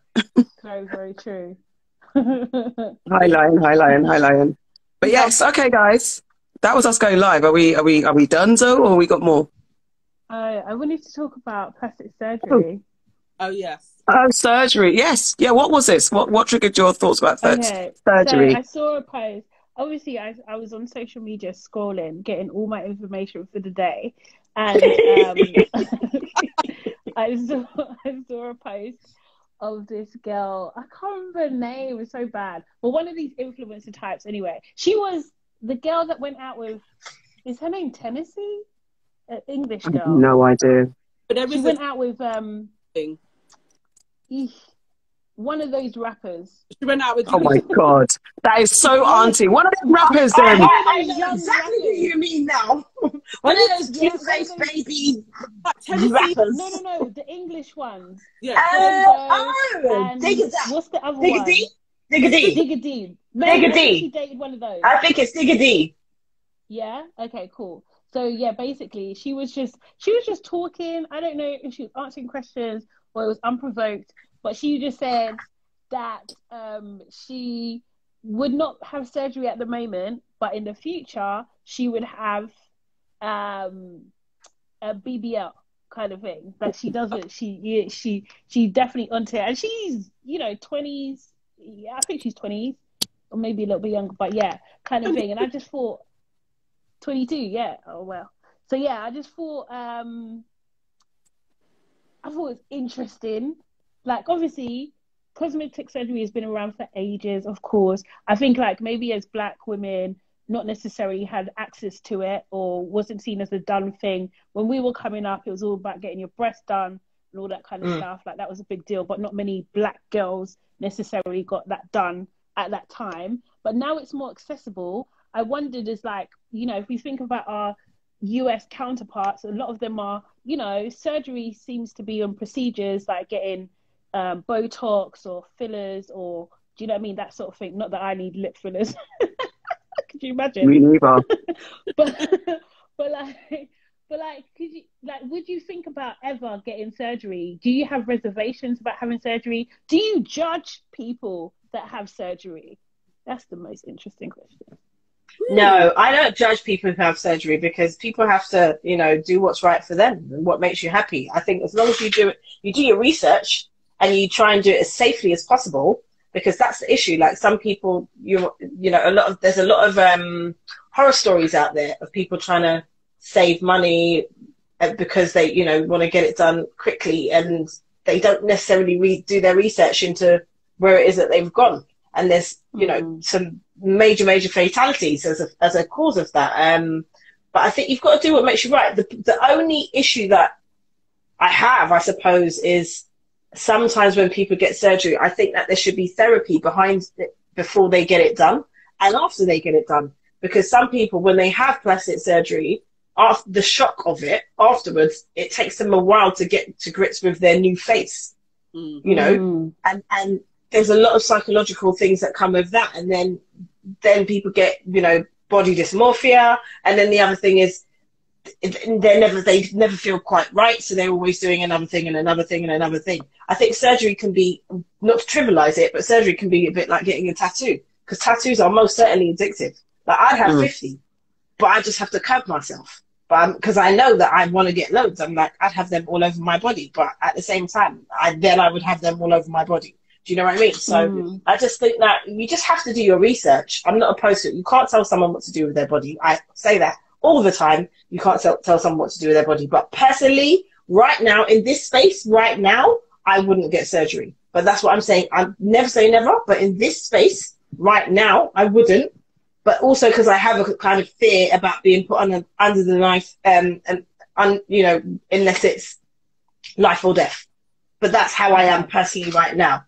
Very, very true. Hi, Lion. Hi, Lion. Hi, Lion. But yes, okay, guys. That was us going live. Are we donezo or we got more? I wanted to talk about plastic surgery. oh yes, Oh, surgery. Yes. Yeah. What was this? What triggered your thoughts about Okay, surgery? so I saw a post. Obviously, I was on social media scrolling, getting all my information for the day, and I saw a post of this girl. I can't remember her name. It was so bad. But one of these influencer types. Anyway, she was the girl that went out with. Is her name Tennessee? An English I have girl. no idea. but there She is went a out with thing. one of those rappers. She went out with. Oh my God. That is so auntie. One of them rappers then. I know exactly who you mean now. One of those cute-faced baby Tennessee. rappers. No, the English ones. Yeah, And Digga what's the other Digga one? D? Digga D. Digga D. Digga D. She dated one of those. I think it's Digga D. Yeah. Okay. Cool. So yeah, basically, she was just talking. I don't know if she was answering questions or it was unprovoked, but she just said that she would not have surgery at the moment, but in the future she would have a BBL kind of thing. That she doesn't. She definitely onto it, and she's 20s. Yeah, I think she's 20s or maybe a little bit younger, but yeah, kind of thing. And I just thought. 22, yeah. Oh well. So yeah, I just thought I thought it was interesting. Like obviously, cosmetic surgery has been around for ages, of course. I think like maybe as black women, not necessarily had access to it or wasn't seen as a done thing. When we were coming up, it was all about getting your breast done and all that kind of stuff. Like that was a big deal, but not many black girls necessarily got that done at that time. But now it's more accessible. I wondered is like, if we think about our US counterparts, a lot of them are, surgery seems to be on procedures like getting Botox or fillers or, do you know what I mean? That sort of thing. Not that I need lip fillers. Could you imagine? Me neither. but could you would you think about ever getting surgery? Do you have reservations about having surgery? Do you judge people that have surgery? That's the most interesting question. No, I don't judge people who have surgery because people have to, do what's right for them and what makes you happy. I think as long as you do your research and you try and do it as safely as possible, because that's the issue. Like some people, there's a lot of horror stories out there of people trying to save money because they, want to get it done quickly and they don't necessarily do their research into where it is that they've gone. And there's, some major fatalities as a cause of that. But I think you've got to do what makes you right. The only issue that I have, I suppose, is sometimes when people get surgery, I think that there should be therapy behind it before they get it done and after they get it done. Because some people, when they have plastic surgery, after the shock of it afterwards, it takes them a while to get to grips with their new face, you know, and there's a lot of psychological things that come with that. And then people get, you know, body dysmorphia. And then the other thing is they never feel quite right. So they're always doing another thing and another thing and another thing. I think surgery can be, not to trivialize it, but surgery can be a bit like getting a tattoo, because tattoos are most certainly addictive. Like I'd have 50, but I just have to curb myself. But because I know that I want to get loads, I'm like, I'd have them all over my body. But at the same time, I would have them all over my body. Do you know what I mean? So I just think that you just have to do your research. I'm not opposed to it. You can't tell someone what to do with their body. I say that all the time. You can't tell someone what to do with their body. But personally, right now, in this space, right now, I wouldn't get surgery. But that's what I'm saying. I never say never. But in this space, right now, I wouldn't. But also because I have a kind of fear about being put under the knife, you know, unless it's life or death. But that's how I am personally right now.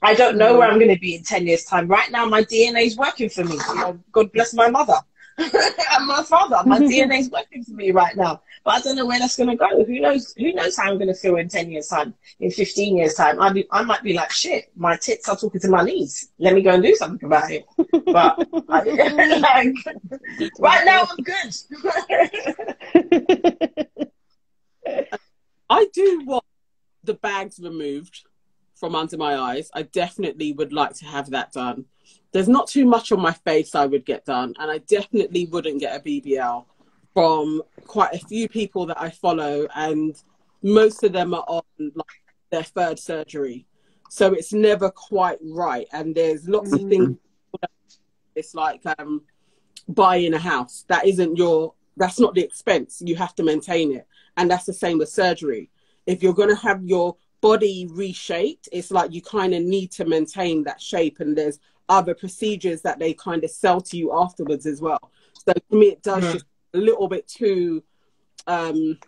I don't know where I'm going to be in 10 years' time. Right now, my DNA is working for me. You know, God bless my mother and my father. My DNA is working for me right now. But I don't know where that's going to go. Who knows? Who knows how I'm going to feel in 10 years' time, in 15 years' time? I might be like, shit, my tits are talking to my knees. Let me go and do something about it. But right now, I'm good. I do want the bags removed from under my eyes. I definitely would like to have that done. There's not too much on my face I would get done, and I definitely wouldn't get a BBL from quite a few people that I follow, and most of them are on like their third surgery. So it's never quite right. And there's lots of things. It's like buying a house. That's not the expense. You have to maintain it. And that's the same with surgery. If you're going to have your body reshaped, it's like you kind of need to maintain that shape, and there's other procedures that they kind of sell to you afterwards as well. So to me, it does just a little bit too addictive,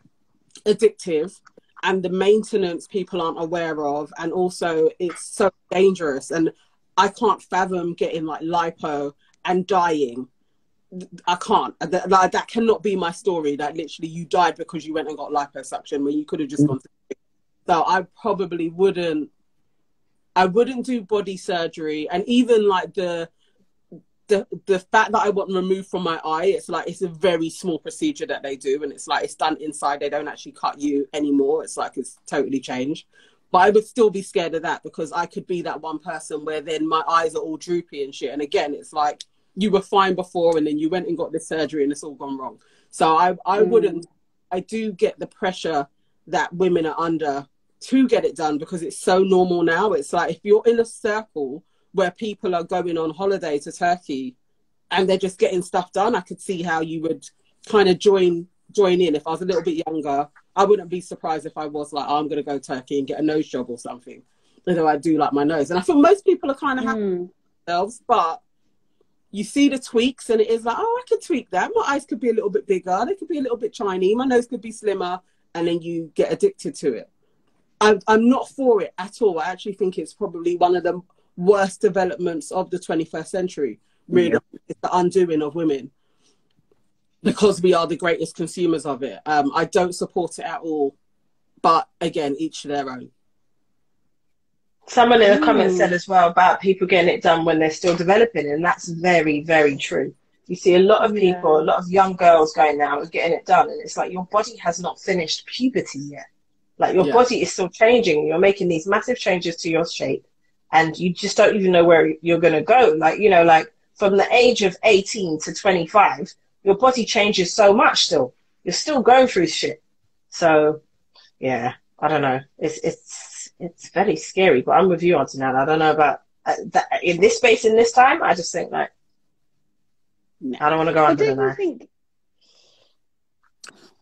and the maintenance people aren't aware of, and also it's so dangerous. And I can't fathom getting like lipo and dying. I can't. That cannot be my story. That literally you died because you went and got liposuction when you could have just gone to. So I probably wouldn't do body surgery. And even like the fact that I want removed from my eye, it's like it's a very small procedure that they do, and it's like it's done inside. They don't actually cut you anymore. It's like it's totally changed. But I would still be scared of that, because I could be that one person where then my eyes are all droopy and shit. And again, it's like you were fine before and then you went and got this surgery and it's all gone wrong. So I wouldn't. I do get the pressure that women are under to get it done, because it's so normal now. It's like if you're in a circle where people are going on holiday to Turkey and they're just getting stuff done, I could see how you would kind of join in. If I was a little bit younger, I wouldn't be surprised if I was like, oh, I'm going to go to Turkey and get a nose job or something, although I do like my nose. And I feel most people are kind of happy with themselves, but you see the tweaks and it is like, oh, I could tweak that. My eyes could be a little bit bigger. They could be a little bit shiny. My nose could be slimmer. And then you get addicted to it. I'm not for it at all. I actually think it's probably one of the worst developments of the 21st century, really. It's the undoing of women, because we are the greatest consumers of it. I don't support it at all. But again, each to their own. Someone in the comments said as well about people getting it done when they're still developing, and that's very, very true. You see a lot of people, a lot of young girls going now and getting it done, and it's like your body has not finished puberty yet. Like your body is still changing. You're making these massive changes to your shape, and you just don't even know where you're going to go. Like, you know, like from the age of 18 to 25, your body changes so much still. You're still going through shit. So, yeah, I don't know. It's very scary, but I'm with you, Auntie Nan. I don't know about that in this space, in this time. I just think like, I don't want to go under the knife.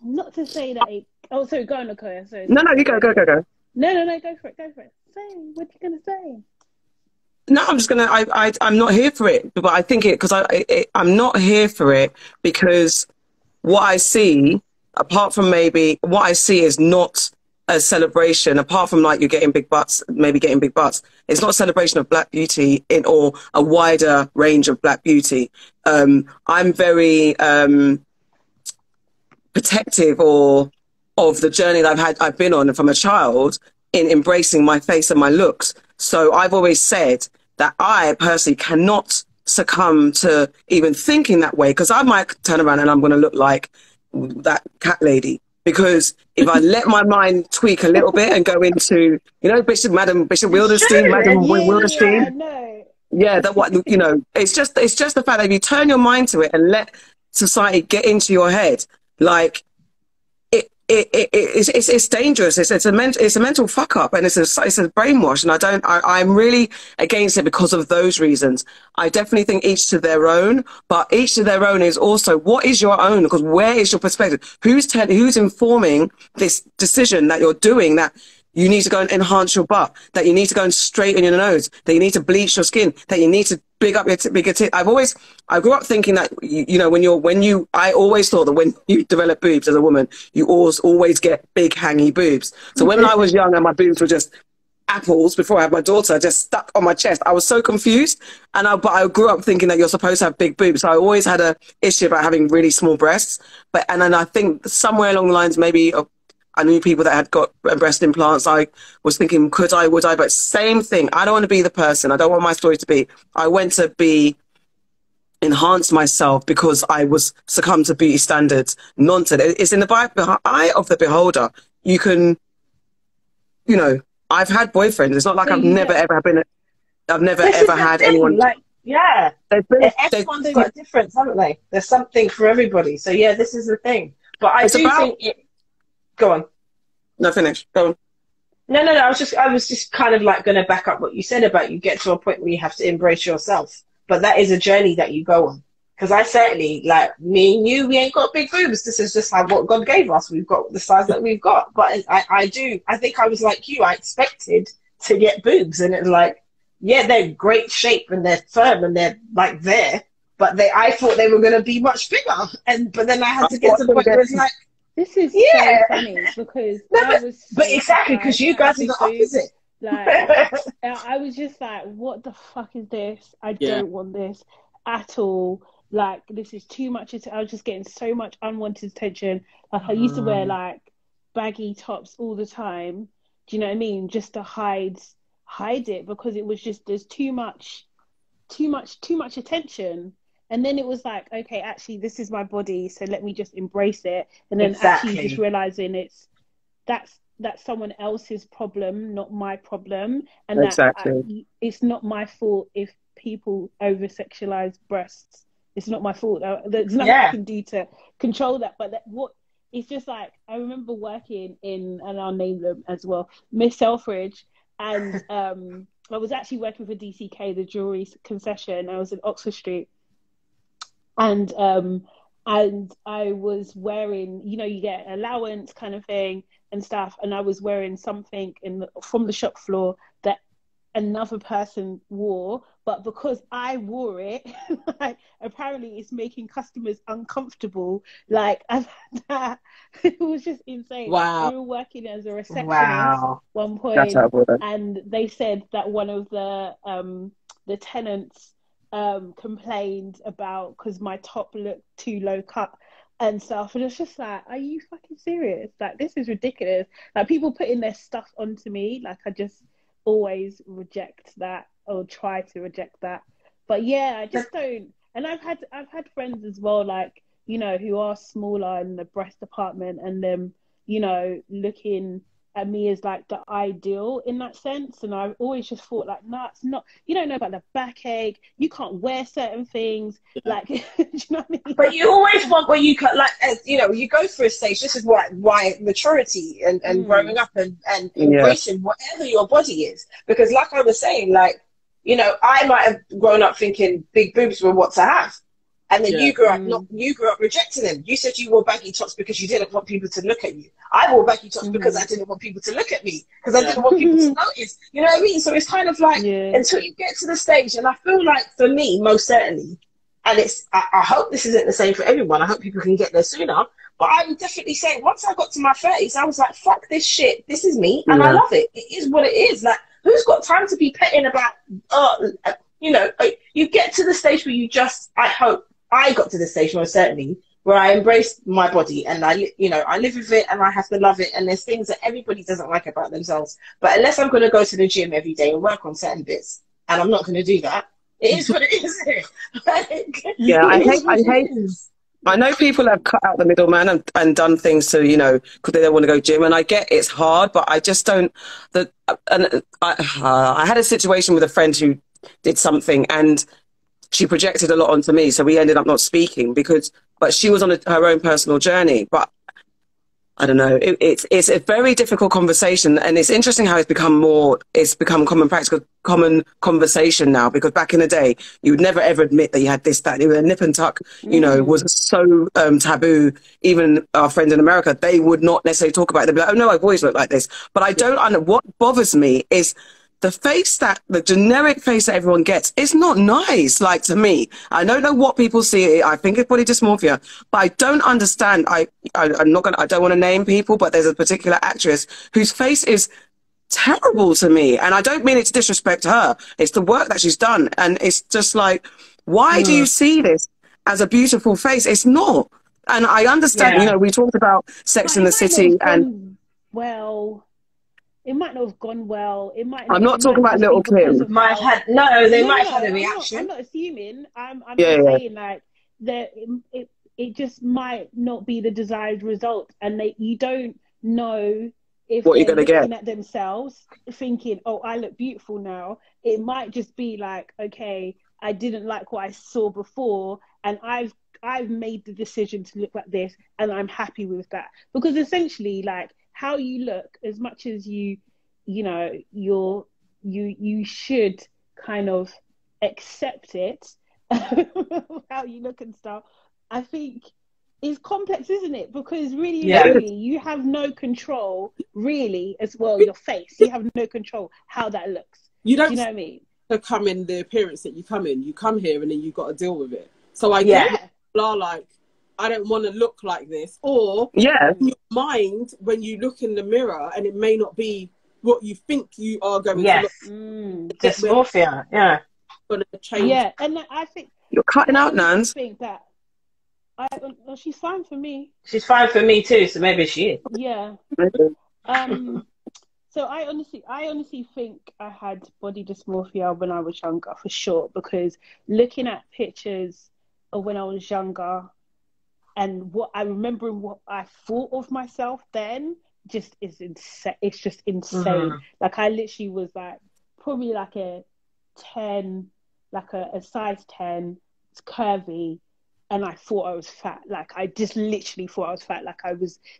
Not to say that oh, sorry, go on, Nicole. Sorry. No, you go. No, go for it. Say, what you going to say? No, I'm just going to, I'm not here for it, but I think I'm not here for it because what I see, apart from maybe, what I see is not a celebration, apart from like you're getting big butts, maybe getting big butts. It's not a celebration of black beauty or a wider range of black beauty. I'm very, protective or of the journey that I've been on from a child in embracing my face and my looks. So I've always said that I personally cannot succumb to even thinking that way, because I might turn around and I'm going to look like that cat lady. Because if I let my mind tweak a little bit and go into, you know, Bishop Wilderstein, Wilderstein. No. Yeah, that what, you know, it's just the fact that if you turn your mind to it and let society get into your head, like it's dangerous. It's a mental fuck up, and it's a brainwash. And I'm really against it because of those reasons. I definitely think each to their own, but each to their own is also, what is your own? Because where is your perspective? Who's informing this decision that you're doing, that you need to go and enhance your butt, that you need to go and straighten your nose, that you need to bleach your skin, that you need to big up your bigger tits. I grew up thinking that, you know, I always thought that when you develop boobs as a woman, you always get big hangy boobs. So when I was young and my boobs were just apples before I had my daughter just stuck on my chest, I was so confused. But I grew up thinking that you're supposed to have big boobs. So I always had a issue about having really small breasts. And then I think somewhere along the lines, maybe I knew people that had got breast implants. I was thinking, would I? But same thing. I don't want to be the person. I don't want my story to be, I went to enhance myself because I was succumbed to beauty standards. Nonsense. It's in the eye of the beholder. You can, you know, I've had boyfriends. It's not like I've never ever had anyone. Like, yeah. Everyone's got a difference, haven't they? There's something for everybody. So yeah, this is the thing. But I think go on. No, finish. Go on. No. I was just kind of like going to back up what you said about you get to a point where you have to embrace yourself. But that is a journey that you go on. Because I certainly, like, me and you, we ain't got big boobs. This is just like what God gave us. We've got the size that we've got. But I think I was like you. I expected to get boobs. And it's like, yeah, they're great shape and they're firm and they're like there. But I thought they were going to be much bigger. But then I had to get to the point where it's like, this is so funny because exactly, because you guys are the opposite. Like, I was just like, what the fuck is this? I don't want this at all. Like, this is too much. I was just getting so much unwanted attention. Like, I used to wear like baggy tops all the time. Do you know what I mean? Just to hide it, because it was just, there's too much attention. And then it was like, okay, actually, this is my body, so let me just embrace it. And then actually just realizing that's someone else's problem, not my problem. And that it's not my fault if people over-sexualize breasts. It's not my fault. There's nothing I can do to control that. But it's just like, I remember working in, and I'll name them as well, Miss Selfridge. And I was actually working for DCK, the jewelry concession. I was in Oxford Street. And I was wearing, you know, you get allowance kind of thing and stuff, and I was wearing something from the shop floor that another person wore, but because I wore it, like, apparently it's making customers uncomfortable. Like, it was just insane. Wow. We were working as a receptionist one point, and they said that one of the tenants complained about because my top looked too low cut and stuff, and it's just like, are you fucking serious? Like, this is ridiculous. Like, people putting their stuff onto me, like, I just always reject that, or try to reject that. But yeah, I just don't. And I've had friends as well, like, you know, who are smaller in the breast department, and them, you know, looking at me as like the ideal in that sense. And I've always just thought, like, no, it's not. You don't know about the backache. You can't wear certain things. Like, do you know what I mean? But you always want where you can, like, you know, you go through a stage. This is why maturity and growing up and embracing whatever your body is. Because like I was saying, like, you know, I might have grown up thinking big boobs were what to have. And then you grew up rejecting them. You said you wore baggy tops because you didn't want people to look at you. I wore baggy tops because I didn't want people to look at me, because I didn't want people to notice. You know what I mean? So it's kind of like, until you get to the stage, and I feel like for me, most certainly, and I hope this isn't the same for everyone. I hope people can get there sooner. But I would definitely say, once I got to my 30s, I was like, fuck this shit. This is me. And I love it. It is what it is. Like, who's got time to be petting about, you know, you get to the stage where you just, I got to the stage, most certainly, where I embrace my body and I live with it and I have to love it. And there's things that everybody doesn't like about themselves. But unless I'm going to go to the gym every day and work on certain bits, and I'm not going to do that, it is what it is. Yeah, I know people have cut out the middleman and done things to, because they don't want to go gym. And I get it's hard, but I just don't. I had a situation with a friend who did something and she projected a lot onto me. So we ended up not speaking but she was on her own personal journey. But I don't know. It's a very difficult conversation, and it's interesting how it's become common practice, common conversation now. Because back in the day, you would never ever admit that you had this, that. A nip and tuck, was so taboo. Even our friends in America, they would not necessarily talk about it. They'd be like, "Oh no, I've always looked like this." But I don't. What bothers me is the generic face that everyone gets is not nice, like, to me. I don't know what people see. I think it's body dysmorphia, but I don't understand. I don't want to name people, but there's a particular actress whose face is terrible to me. And I don't mean it to disrespect her. It's the work that she's done. And it's just like, why do you see this as a beautiful face? It's not. And I understand, we talked about Sex in the City and... Well... It might not have gone well. It might. I'm not talking about little Kim. Might have had they might have had a reaction. I'm not assuming. I'm just saying like that. It just might not be the desired result, and you don't know if what you're going to get. Looking at themselves, thinking, "Oh, I look beautiful now." It might just be like, "Okay, I didn't like what I saw before, and I've made the decision to look like this, and I'm happy with that." Because essentially, like, how you look, as much as you should kind of accept it, how you look and stuff, I think is complex, isn't it? Because really, you have no control, really, as well. Your face, you have no control how that looks. You don't. Do you know what I mean? To come in the appearance that you come in. You come here and then you've got to deal with it. So I get people are like, I don't want to look like this. Or in your mind, when you look in the mirror and it may not be what you think you are going to look. Dysmorphia, going to change. Yeah, and I think... You're cutting out, Nans. I think that... she's fine for me. She's fine for me too, so maybe she is. Yeah. So I honestly think I had body dysmorphia when I was younger, for sure, because looking at pictures of when I was younger and what I remember and what I thought of myself then just is insane. It's just insane. Like, I literally was like probably like a 10, like a size 10. It's curvy, and I thought I was fat. Like, I just literally thought I was fat. Like,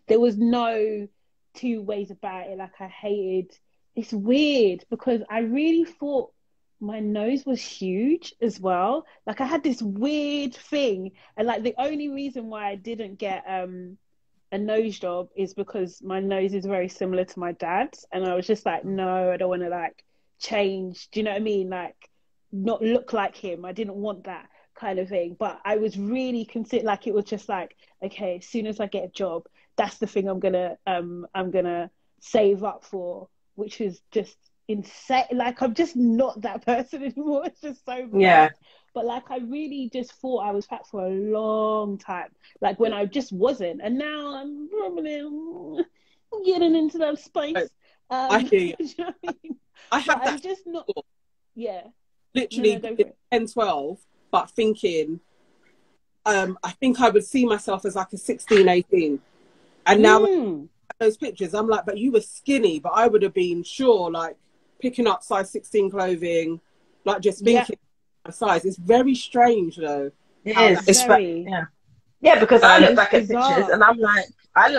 there was no two ways about it. Like, I hated. It's weird because I really thought my nose was huge as well. Like, I had this weird thing, and like the only reason why I didn't get a nose job is because my nose is very similar to my dad's, and I was just like, no, I don't want to like change. Do you know what I mean? Like, not look like him. I didn't want that kind of thing. But I was really considered, like, it was just like, okay, as soon as I get a job, that's the thing I'm gonna save up for, which is just insane. Like, I'm just not that person anymore. It's just so bad. But like, I really just thought I was fat for a long time, like when I just wasn't, and now I'm probably getting into that space. I hear you. You know what I mean? I have but that. I'm just not. Yeah. Literally 10, 12, but thinking, I think I would see myself as like a 16, 18. And now those pictures, I'm like, but you were skinny, but I would have been sure, like, picking up size 16 clothing, like, just thinking my size. It's very strange, though. It is. It's very... Yeah, because I look back at pictures and I'm like, I'm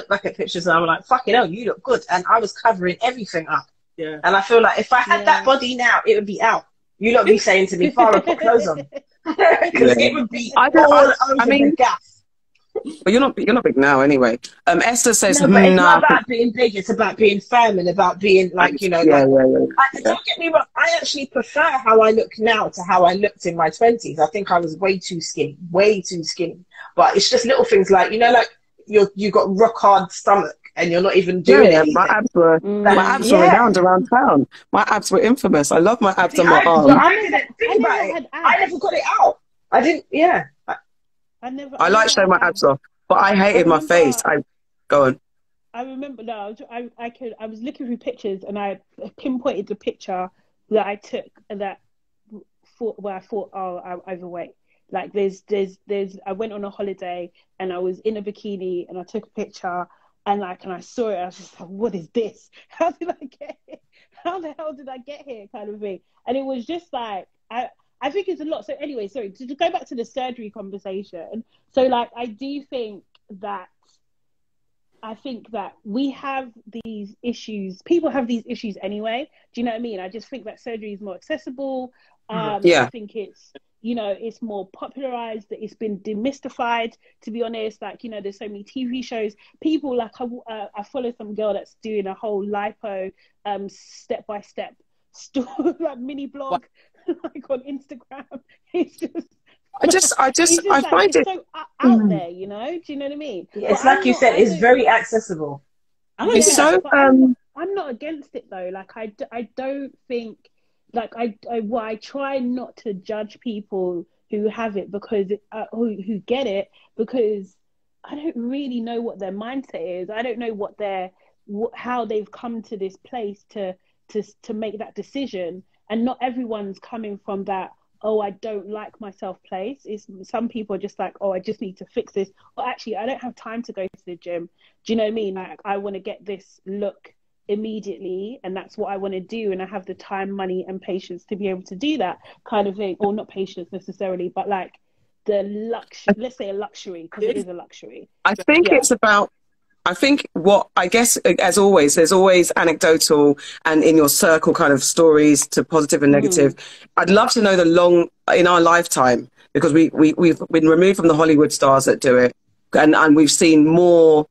like, fucking hell, you look good. And I was covering everything up. Yeah. And I feel like if I had that body now, it would be out. You lot be saying to me, Farah, put clothes on. Because it would be all over the gas. Well, you're not big now anyway. Esther says, no, but it's not about being big, it's about being firm and about being like, you know, don't get me wrong, I actually prefer how I look now to how I looked in my 20s. I think I was way too skinny. But it's just little things like, you know, like you got rock hard stomach and you're not even doing anything. My abs were renowned around town. My abs were infamous. I love my abs on my arms. I never got it out. I didn't, I like showing my abs off. But I hated my face. I go on. I remember, no, I was looking through pictures and I pinpointed the picture that I took that where I thought, oh, I'm overweight. Like I went on a holiday and I was in a bikini and I took a picture and I saw it. I was just like, what is this? How did I get here? How the hell did I get here? Kind of thing. And it was just like, I think it's a lot. So anyway, sorry, to go back to the surgery conversation. So like, I think that we have these issues. People have these issues anyway. Do you know what I mean? I just think that surgery is more accessible. I think it's, it's more popularized, that it's been demystified, to be honest. Like, there's so many TV shows. People, like, I follow some girl that's doing a whole lipo step-by-step story, like mini blog, like on Instagram. It's just I find it so out there, Do you know what I mean? It's like you said, it's very accessible. It's so. I'm not against it though. Like I don't think. Like I try not to judge people who have it because who get it, because I don't really know what their mindset is. I don't know how they've come to this place to make that decision. And not everyone's coming from that, oh, I don't like myself place. Some people are just like, oh, I just need to fix this. Or actually, I don't have time to go to the gym. Do you know what I mean? Like, I want to get this look immediately, and that's what I want to do. And I have the time, money, and patience to be able to do that kind of thing. Or not patience necessarily, but like the luxury, let's say a luxury, because it is a luxury. I think it's about, I think what, I guess, as always, there's always anecdotal and in your circle kind of stories to positive and negative. I'd love to know in our lifetime, because we've been removed from the Hollywood stars that do it. And we've seen more,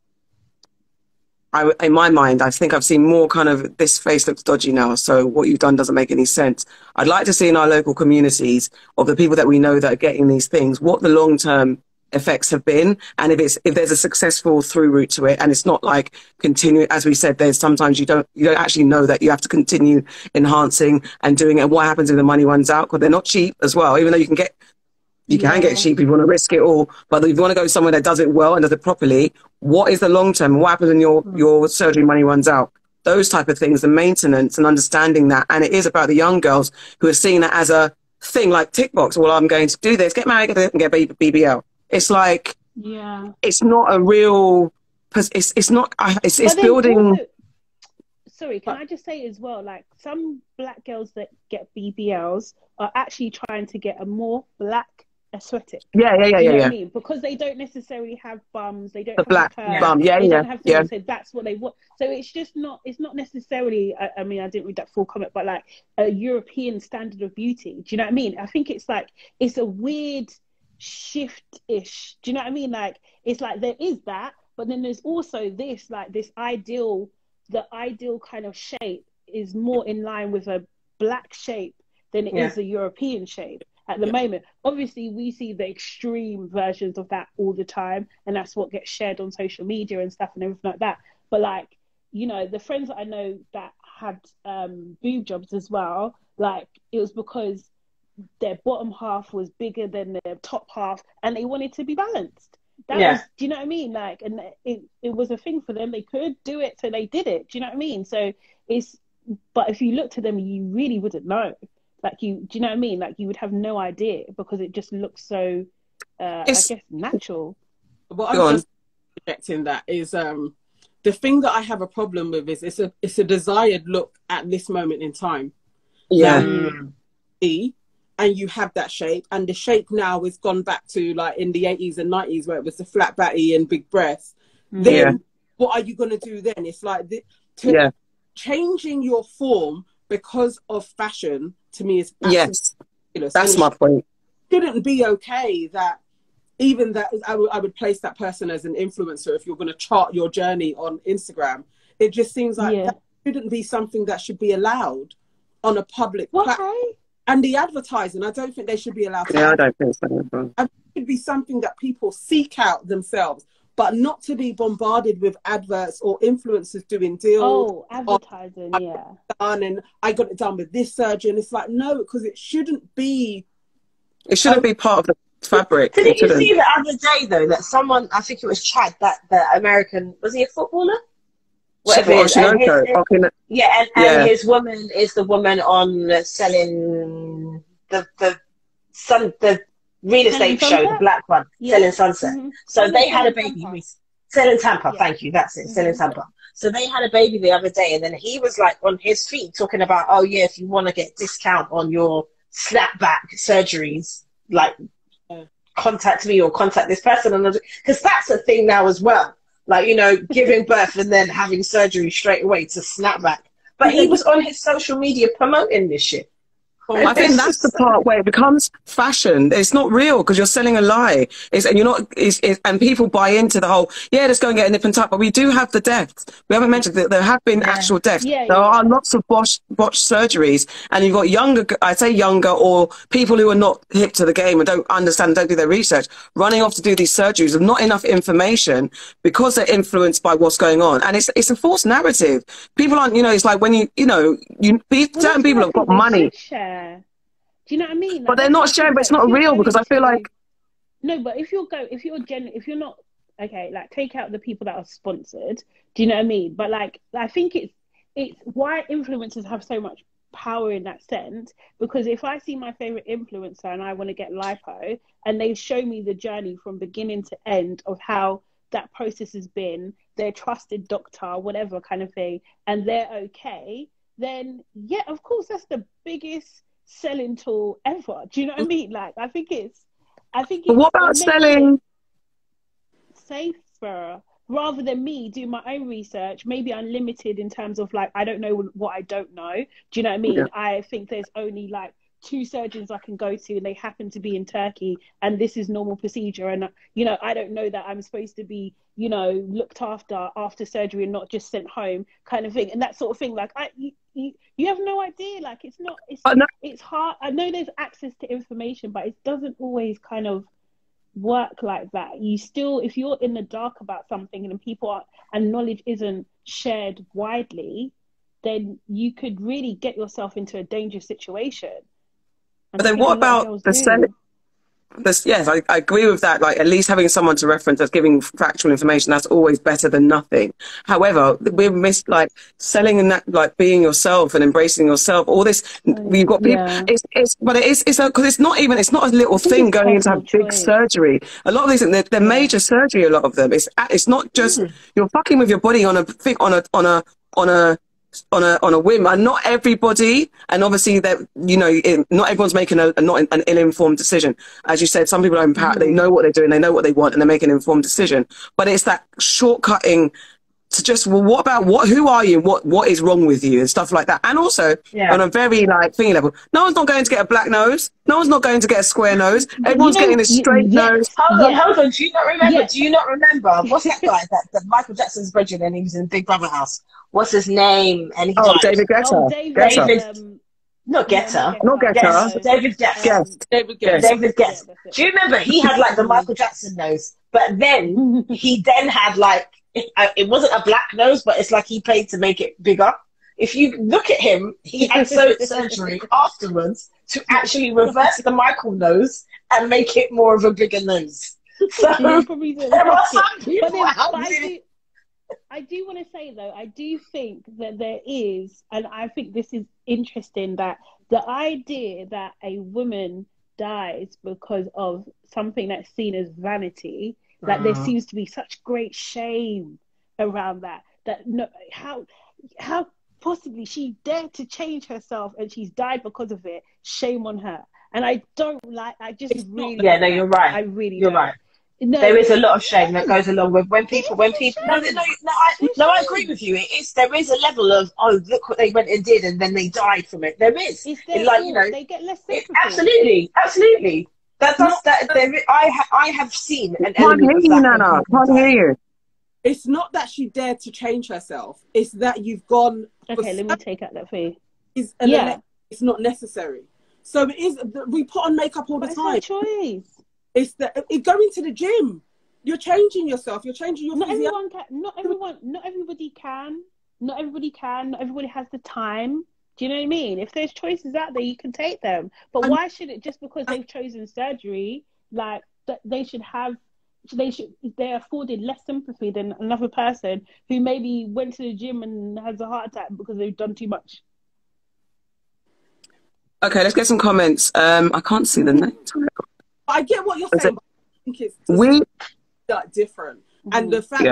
in my mind, I think I've seen more kind of, this face looks dodgy now, so what you've done doesn't make any sense. I'd like to see in our local communities of the people that we know that are getting these things, what the long-term effects have been, and if there's a successful through route to it, and it's not like continue, as we said, there's sometimes you don't actually know that you have to continue enhancing and doing it, and what happens if the money runs out, because they're not cheap as well, even though you can get cheap if you want to risk it all, but if you want to go somewhere that does it well and does it properly, what is the long term, what happens when your surgery money runs out? Those type of things, the maintenance and understanding that. And it is about the young girls who are seeing that as a thing, like tick box. Well, I'm going to do this, get married, and get a BBL. It's like, it's not a real, it's not, it's building. Also, sorry, can I just say as well, like some black girls that get BBLs are actually trying to get a more black aesthetic. Yeah. You know what I mean? Because they don't necessarily have bums, they don't have black bum. They don't have things, so that's what they want. So it's just not, it's not necessarily, I mean, I didn't read that full comment, but like a European standard of beauty. Do you know what I mean? I think it's like, it's a weird shift-ish. Do you know what I mean? Like, it's like there is that, but then there's also this, like this ideal, the ideal kind of shape is more in line with a black shape than it is a European shape at the moment. Obviously, we see the extreme versions of that all the time, and that's what gets shared on social media and stuff and everything like that. But like, the friends that I know that had boob jobs as well, like it was because their bottom half was bigger than their top half, and they wanted to be balanced. That was, do you know what I mean? Like, and it was a thing for them. They could do it, so they did it. Do you know what I mean? So but if you looked at them, you really wouldn't know. Like, do you know what I mean? Like, you would have no idea because it just looks so, I guess, natural. What I'm just projecting that is the thing that I have a problem with is it's a desired look at this moment in time. And you have that shape, and the shape now has gone back to like in the 80s and 90s where it was the flat batty and big breasts. Then what are you going to do then? It's like changing your form because of fashion to me is ridiculous. That's my point. It shouldn't be okay that even that I would place that person as an influencer if you're going to chart your journey on Instagram. It just seems like that shouldn't be something that should be allowed on a public platform. And the advertising, I don't think they should be allowed to. I don't think so. It should be something that people seek out themselves, but not to be bombarded with adverts or influencers doing deals. Oh, advertising, and I got it done with this surgeon. It's like, no, because it shouldn't be. It shouldn't be part of the fabric. Didn't you Shouldn't. see the other day though that someone, I think it was Chad, that the American, was he a footballer? Whatever it is. And Yeah. his woman is the woman on selling the real estate show, the black one, Selling Sunset. So they had a baby. Selling Tampa, thank you, that's it, Selling Tampa. So they had a baby the other day, and then he was like on his feet talking about, oh yeah, if you want to get discount on your snapback surgeries, like contact me or contact this person, and because that's a thing now as well. Like, you know, giving birth and then having surgery straight away to snapback. But he was on his social media promoting this shit. I think that's the part where it becomes fashion. It's not real because you're selling a lie. And people buy into the whole, let's go and get a nip and tuck. But we do have the deaths. We haven't mentioned that there have been actual deaths. There are lots of botched surgeries, and you've got younger or people who are not hip to the game and don't understand, don't do their research, running off to do these surgeries with not enough information because they're influenced by what's going on. And it's a false narrative. People aren't, it's like when certain people have got money. Do you know what I mean? Like, but they're not sharing, but it's not real because I feel like... No, but if you're not, okay, like take out the people that are sponsored, do you know what I mean? But like, I think it's why influencers have so much power in that sense, because if I see my favorite influencer and I want to get lipo and they show me the journey from beginning to end of how that process has been, their trusted doctor, whatever kind of thing, and they're okay, then yeah, of course, that's the biggest selling tool ever. Do you know what I mean? Like, I think it's but what about selling safer rather than me do my own research? Maybe I'm limited in terms of like, I don't know what I don't know. Do you know what I mean? I think there's only like 2 surgeons I can go to and they happen to be in Turkey and this is normal procedure, and I don't know that I'm supposed to be looked after surgery and not just sent home kind of thing, and that sort of thing. Like, you have no idea. Like, it's hard. I know there's access to information, but it doesn't always kind of work like that. You still, if you're in the dark about something and knowledge isn't shared widely, then you could really get yourself into a dangerous situation. But then what about the selling? Yes, I agree with that. Like, at least having someone to reference that's giving factual information, that's always better than nothing. However, we've missed like selling and that, like being yourself and embracing yourself. All this, we've got people. It's because it's not a little thing going into have big surgery. A lot of these, they're major surgery. A lot of them. It's not just you're fucking with your body on a whim, and not everybody, and obviously that not everyone's making not an ill-informed decision. As you said, some people are empowered, they know what they're doing, they know what they want, and they're making an informed decision. But it's that shortcutting to just, who are you, what is wrong with you, and stuff like that. And also on a very like thingy level, no one's not going to get a black nose, no one's not going to get a square nose, everyone's getting a straight nose. Hold on, do you not remember what's that guy that Michael Jackson's brethren, and he was in Big Brother house? What's his name? And he died. David Guetta. Not Guetta. Not Guetta. David Guetta. David Guetta. David Guetta. Do you remember he had like the Michael Jackson nose, but then he had like it wasn't a black nose, but it's like he paid to make it bigger. If you look at him, he had surgery afterwards to actually reverse the Michael nose and make it more of a bigger nose. So there are some people out there. I do want to say, though, I do think that there is, and I think this is interesting, that the idea that a woman dies because of something that's seen as vanity, that there seems to be such great shame around that how possibly she dared to change herself and she's died because of it. Shame on her. And I don't like, I just it's really... Yeah, no, you're right. I really You're don't. right. No, there is a lot of shame that goes along with when people I agree with you. There is a level of, oh, look what they went and did and then they died from it. There is. They get less sympathy. Absolutely. I have seen an element of that. Nana. Can't hear you. It's not that she dared to change herself. It's that you've gone. Okay, let me take out that for you. It's not necessary. So it is. We put on makeup all the time. It's her choice. It's going to the gym. You're changing yourself. You're changing your. Not everyone can. Not everybody can. Not everybody has the time. Do you know what I mean? If there's choices out there, you can take them. But why should it, just because they've chosen surgery, like they should have. They're afforded less sympathy than another person who maybe went to the gym and has a heart attack because they've done too much. Okay, let's get some comments. I can't see the name. I get what you're saying, but I think it's that different. And the fact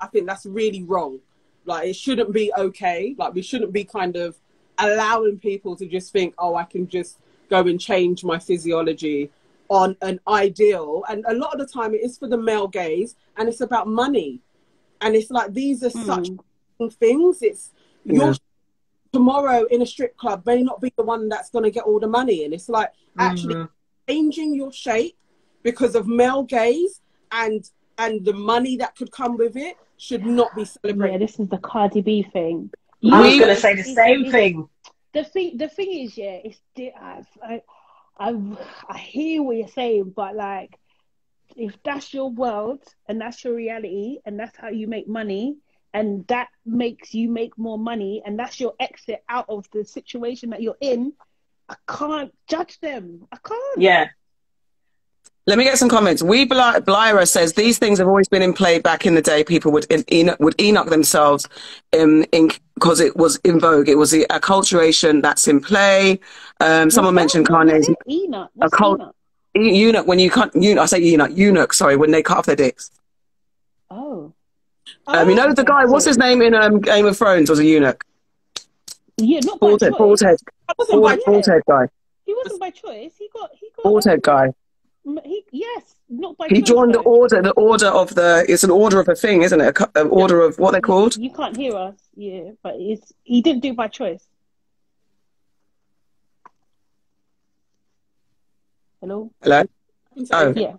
I think that's really wrong. Like, it shouldn't be okay. Like, we shouldn't be kind of allowing people to just think, oh, I can just go and change my physiology on an ideal. And a lot of the time it is for the male gaze, and it's about money. And it's like, these are such things. It's your tomorrow in a strip club may not be the one that's going to get all the money. And it's like, actually changing your shape because of male gaze and the money that could come with it should not be celebrated. Yeah, this is the Cardi B thing. I was going to say the same thing. The thing is, I hear what you're saying, but like, if that's your world and that's your reality and that's how you make money and that makes you make more money and that's your exit out of the situation that you're in, I can't judge them. I can't. Yeah. Let me get some comments. Blyra says these things have always been in play back in the day. People would Enoch themselves because it was in vogue. It was a acculturation that's in play. Someone mentioned Kanye's Enoch. Eunuch. When you can't, I say eunuch. Sorry, when they cut off their dicks. Oh. You know the guy. What's his name in Game of Thrones? Was a eunuch. Yeah, not by choice. Bald head guy. He wasn't by choice. He got bald head guy. Yes, not by. He joined the order. The order of it's an order of a thing, isn't it? An order of what they're called. You can't hear us, yeah, but he didn't do it by choice. Hello. Oh yeah.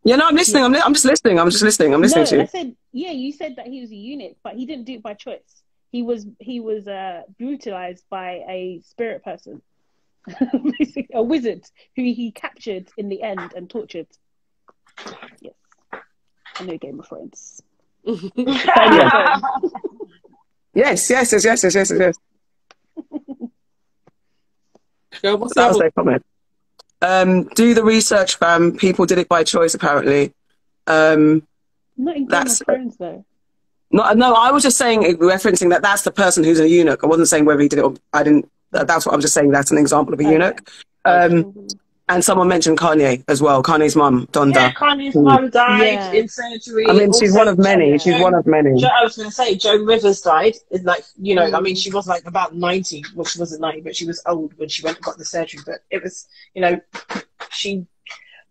Yeah, no, I'm listening. I'm just listening. I'm listening to you. I said, yeah, you said that he was a eunuch, but he didn't do it by choice. He was brutalized by a spirit person. Basically, a wizard who he captured in the end and tortured. Yes, I know Game of Thrones. Yes. Girl, what's that was their comment. Do the research, fam. People did it by choice, apparently. Not in Game of Thrones, though. No, I was just saying, referencing that's the person who's a eunuch. I wasn't saying whether he did it or I didn't. That's what I'm just saying. That's an example of a eunuch. And someone mentioned Kanye as well. Kanye's mum, Donda. Yeah, Kanye's mum died in surgery. I mean, she's one of many. She's one of many. I was going to say, Joan Rivers died. It's like, I mean, she was like about 90. Well, she wasn't 90, but she was old when she went and got the surgery. But it was, she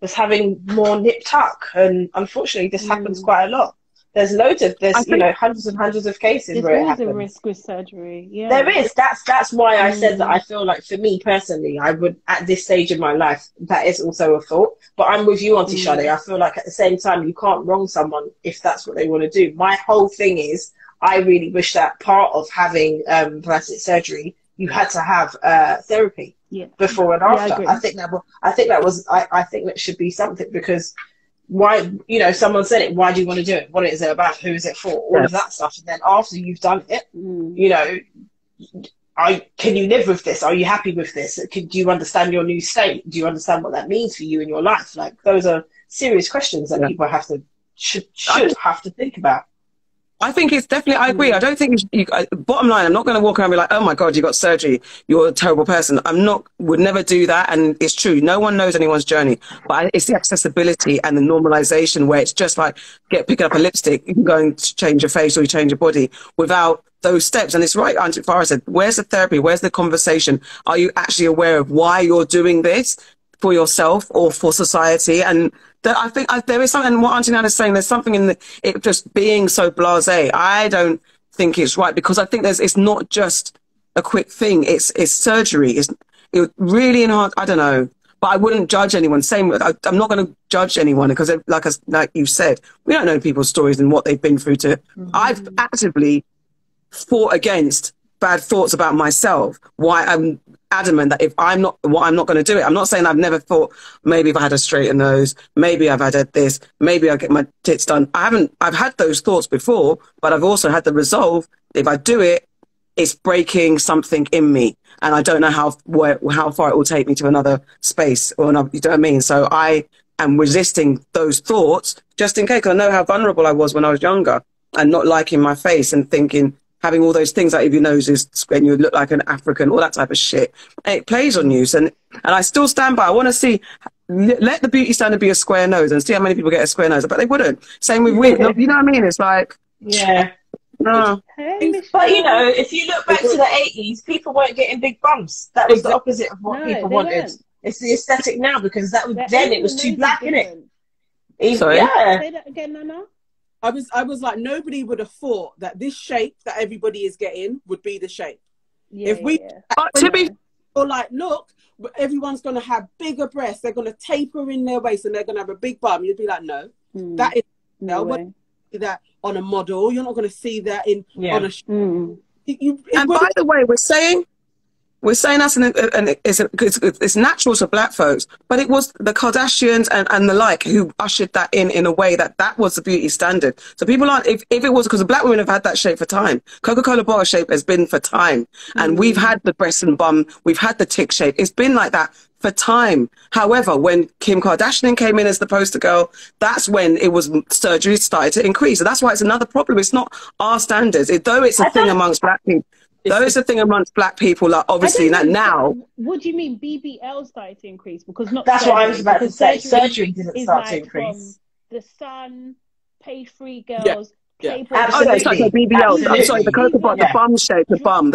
was having more nip tuck. And unfortunately, this happens quite a lot. There's hundreds and hundreds of cases where it happens. There's a risk with surgery. Yeah, there is. That's why I said that. I feel like for me personally, I would at this stage in my life, that is also a thought. But I'm with you, Auntie Sade. I feel like at the same time, you can't wrong someone if that's what they want to do. My whole thing is, I really wish that part of having plastic surgery, you had to have therapy before and after. I think that should be something because. Why, someone said it, why do you want to do it? What is it about? Who is it for? All of that stuff. And then after you've done it, can you live with this? Are you happy with this? Do you understand your new state? Do you understand what that means for you in your life? Like, those are serious questions that people should have to think about. I think it's definitely, I agree. I don't think bottom line, I'm not going to walk around and be like, oh my God, you got surgery. You're a terrible person. Would never do that. And it's true. No one knows anyone's journey, but it's the accessibility and the normalization where it's just like picking up a lipstick. You can go and change your face or you change your body without those steps. And it's right, Auntie Farah said, where's the therapy? Where's the conversation? Are you actually aware of why you're doing this for yourself or for society? And I think there is something, what Auntie Nana is saying, there's something in it just being so blasé. I don't think it's right because I think it's not just a quick thing. It's surgery. It's really hard. I don't know, but I wouldn't judge anyone. I'm not going to judge anyone because like you said, we don't know people's stories and what they've been through I've actively fought against bad thoughts about myself. Why I'm adamant that if I'm not going to do it. I'm not saying I've never thought maybe if I had a straighter nose, maybe I've had this, maybe I'll get my tits done. I've had those thoughts before, but I've also had the resolve. If I do it, it's breaking something in me. and I don't know how far it will take me to another space or another, you know what I mean? So I am resisting those thoughts just in case. I know how vulnerable I was when I was younger and not liking my face and thinking, having all those things like if your nose is and you look like an African, all that type of shit. It plays on you. And I still stand by. I want to see, let the beauty standard be a square nose and see how many people get a square nose. But they wouldn't. Same with wig. You know what I mean? It's like, yeah. No. But you know, if you look back to the 80s, people weren't getting big bumps. That was the opposite of what people wanted. Weren't. It's the aesthetic now because then it was too black, innit? Sorry? Yeah. Say that again, Nana. I was like, nobody would have thought that this shape that everybody is getting would be the shape. Yeah, if we to be or like, look, everyone's gonna have bigger breasts, they're gonna taper in their waist and they're gonna have a big bum, you'd be like, no, that is no way. That on a model, you're not gonna see that on a and by the way, we're saying that's it's natural to black folks, but it was the Kardashians and the like who ushered that in a way that was the beauty standard. So people aren't, if it was because the black women have had that shape for time. Coca-Cola bottle shape has been for time. And we've had the breast and bum, we've had the tick shape. It's been like that for time. However, when Kim Kardashian came in as the poster girl, that's when surgery started to increase. So that's why it's another problem. It's not our standards. Though it's a thing amongst black people. Though it's a thing amongst black people, like obviously now. What do you mean BBL started to increase? Because not that's what I was about to say. Surgery didn't start to increase. From the Sun, page 3 girls, Playboy. Absolutely. BBLs. I'm sorry, the the bum shape, the bum.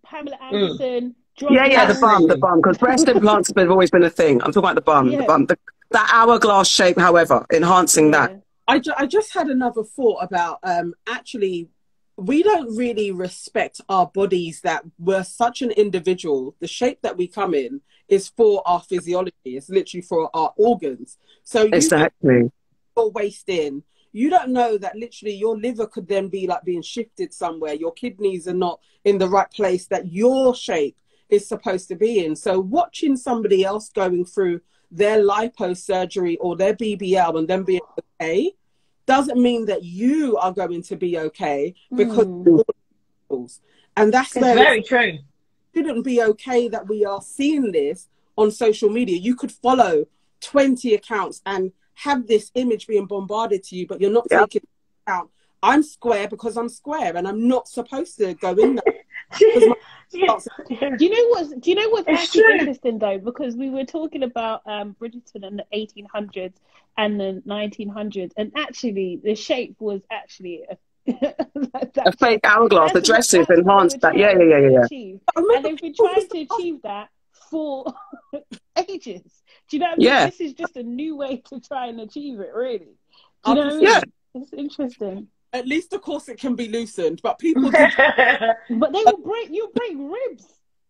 Pamela Anderson. The bum. Because breast implants have always been a thing. I'm talking about the bum. That hourglass shape, however, enhancing that. I just had another thought about actually. We don't really respect our bodies that we're such an individual. The shape that we come in is for our physiology. It's literally for our organs. So exactly. Your waist in. You don't know that literally your liver could then be like being shifted somewhere. Your kidneys are not in the right place that your shape is supposed to be in. So watching somebody else going through their liposurgery or their BBL and then being okay doesn't mean that you are going to be okay because and that's very true. It shouldn't be okay that we are seeing this on social media. You could follow 20 accounts and have this image being bombarded to you, but you're not taking into account. I'm square because I'm square and I'm not supposed to go in there. Do you know what's actually interesting though? Because we were talking about Bridgerton in the 1800s and the 1900s, and actually the shape was actually a fake hourglass. The dresses enhanced that. Yeah. And they've been trying to achieve that for ages. Do you know what I mean? Yeah. This is just a new way to try and achieve it, really. Do you know what I mean? Yeah. It's interesting. At least, of course, it can be loosened, but people do. But they will break ribs.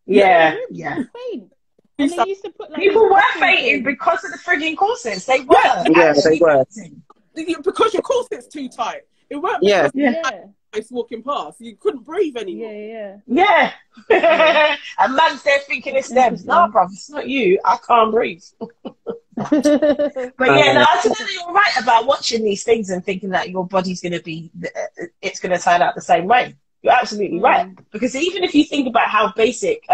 Yeah. And they used to put like people were fainting because of the frigging corsets. They were. Yeah, they were. Because your corset's too tight. It weren't because it's walking past. You couldn't breathe anymore. Yeah. And man's there thinking it's them. No, bruv, it's not you. I can't breathe. But yeah, no, absolutely, you're right about watching these things and thinking that your body's going to be, it's going to turn out the same way. You're absolutely right. Because even if you think about how basic,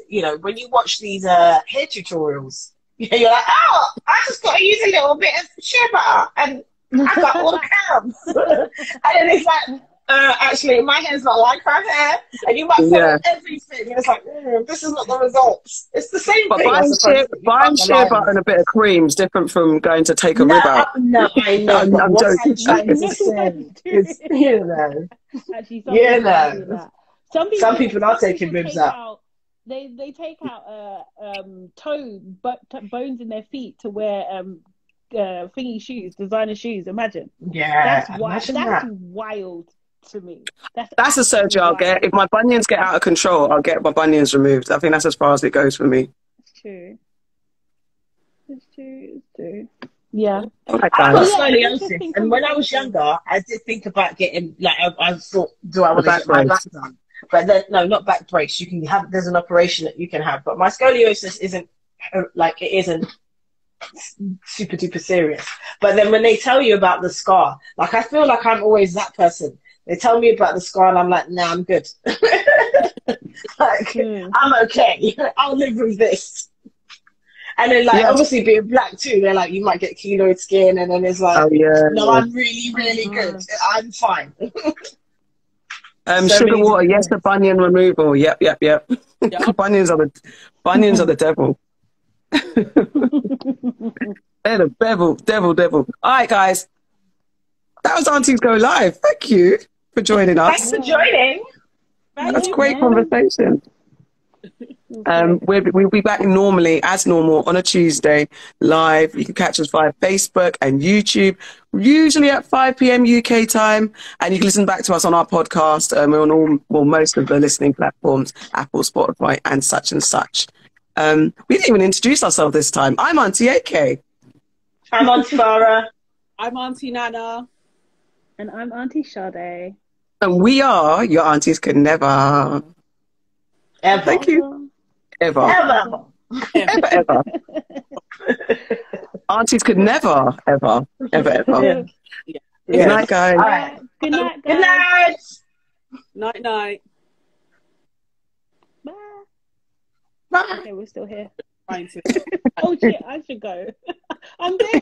you know, when you watch these hair tutorials, you're like, oh, I just got to use a little bit of shea butter and I got all cams. And then it's like, actually, my hair's not like her hair, and you might follow everything. And it's like, this is not the results. It's the same but thing. Buying shea butter and a bit of cream is different from going to take a rib out. No, I know. I'm joking. Some people are taking ribs out. They take out bones in their feet to wear thingy shoes, designer shoes. Imagine. Yeah, that's wild to me. That's a surgery I'll get. If my bunions get out of control, I'll get my bunions removed. I think that's as far as it goes for me. It's true. Yeah. I've got scoliosis, and when I was younger, I did think about getting, like, I thought, do I want to get my back done? But then, no, not back brace. You can have, there's an operation that you can have, but my scoliosis isn't, like, it isn't super duper serious. But then when they tell you about the scar, like, I feel like I'm always that person. They tell me about the scar and I'm like, nah, I'm good. Like, I'm okay. I'll live with this. And then, like, obviously being black too, they're like, you might get keloid skin, and then it's like, no, I'm really, really good. I'm fine. Sugar water, yes, the bunion removal. Yep. Bunions are the devil. They're the devil. All right, guys. That was Aunties Go Live. Thank you for joining us. Thanks for joining. That's a great conversation. We'll be back as normal on a Tuesday live. You can catch us via Facebook and YouTube, usually at 5 p.m. UK time, and you can listen back to us on our podcast. We're on most of the listening platforms, Apple, Spotify, and such and such. We didn't even introduce ourselves this time. I'm Auntie AK. I'm Auntie Farah. I'm Auntie Nana. And I'm Auntie Sade. And we are Your Aunties Can Never. Ever. Thank you. Ever. Aunties could never, ever. Yeah. Good night, guys. All right. Good night, guys. Good night. Night. Bye. Okay, we're still here. Oh shit, I should go. I'm there.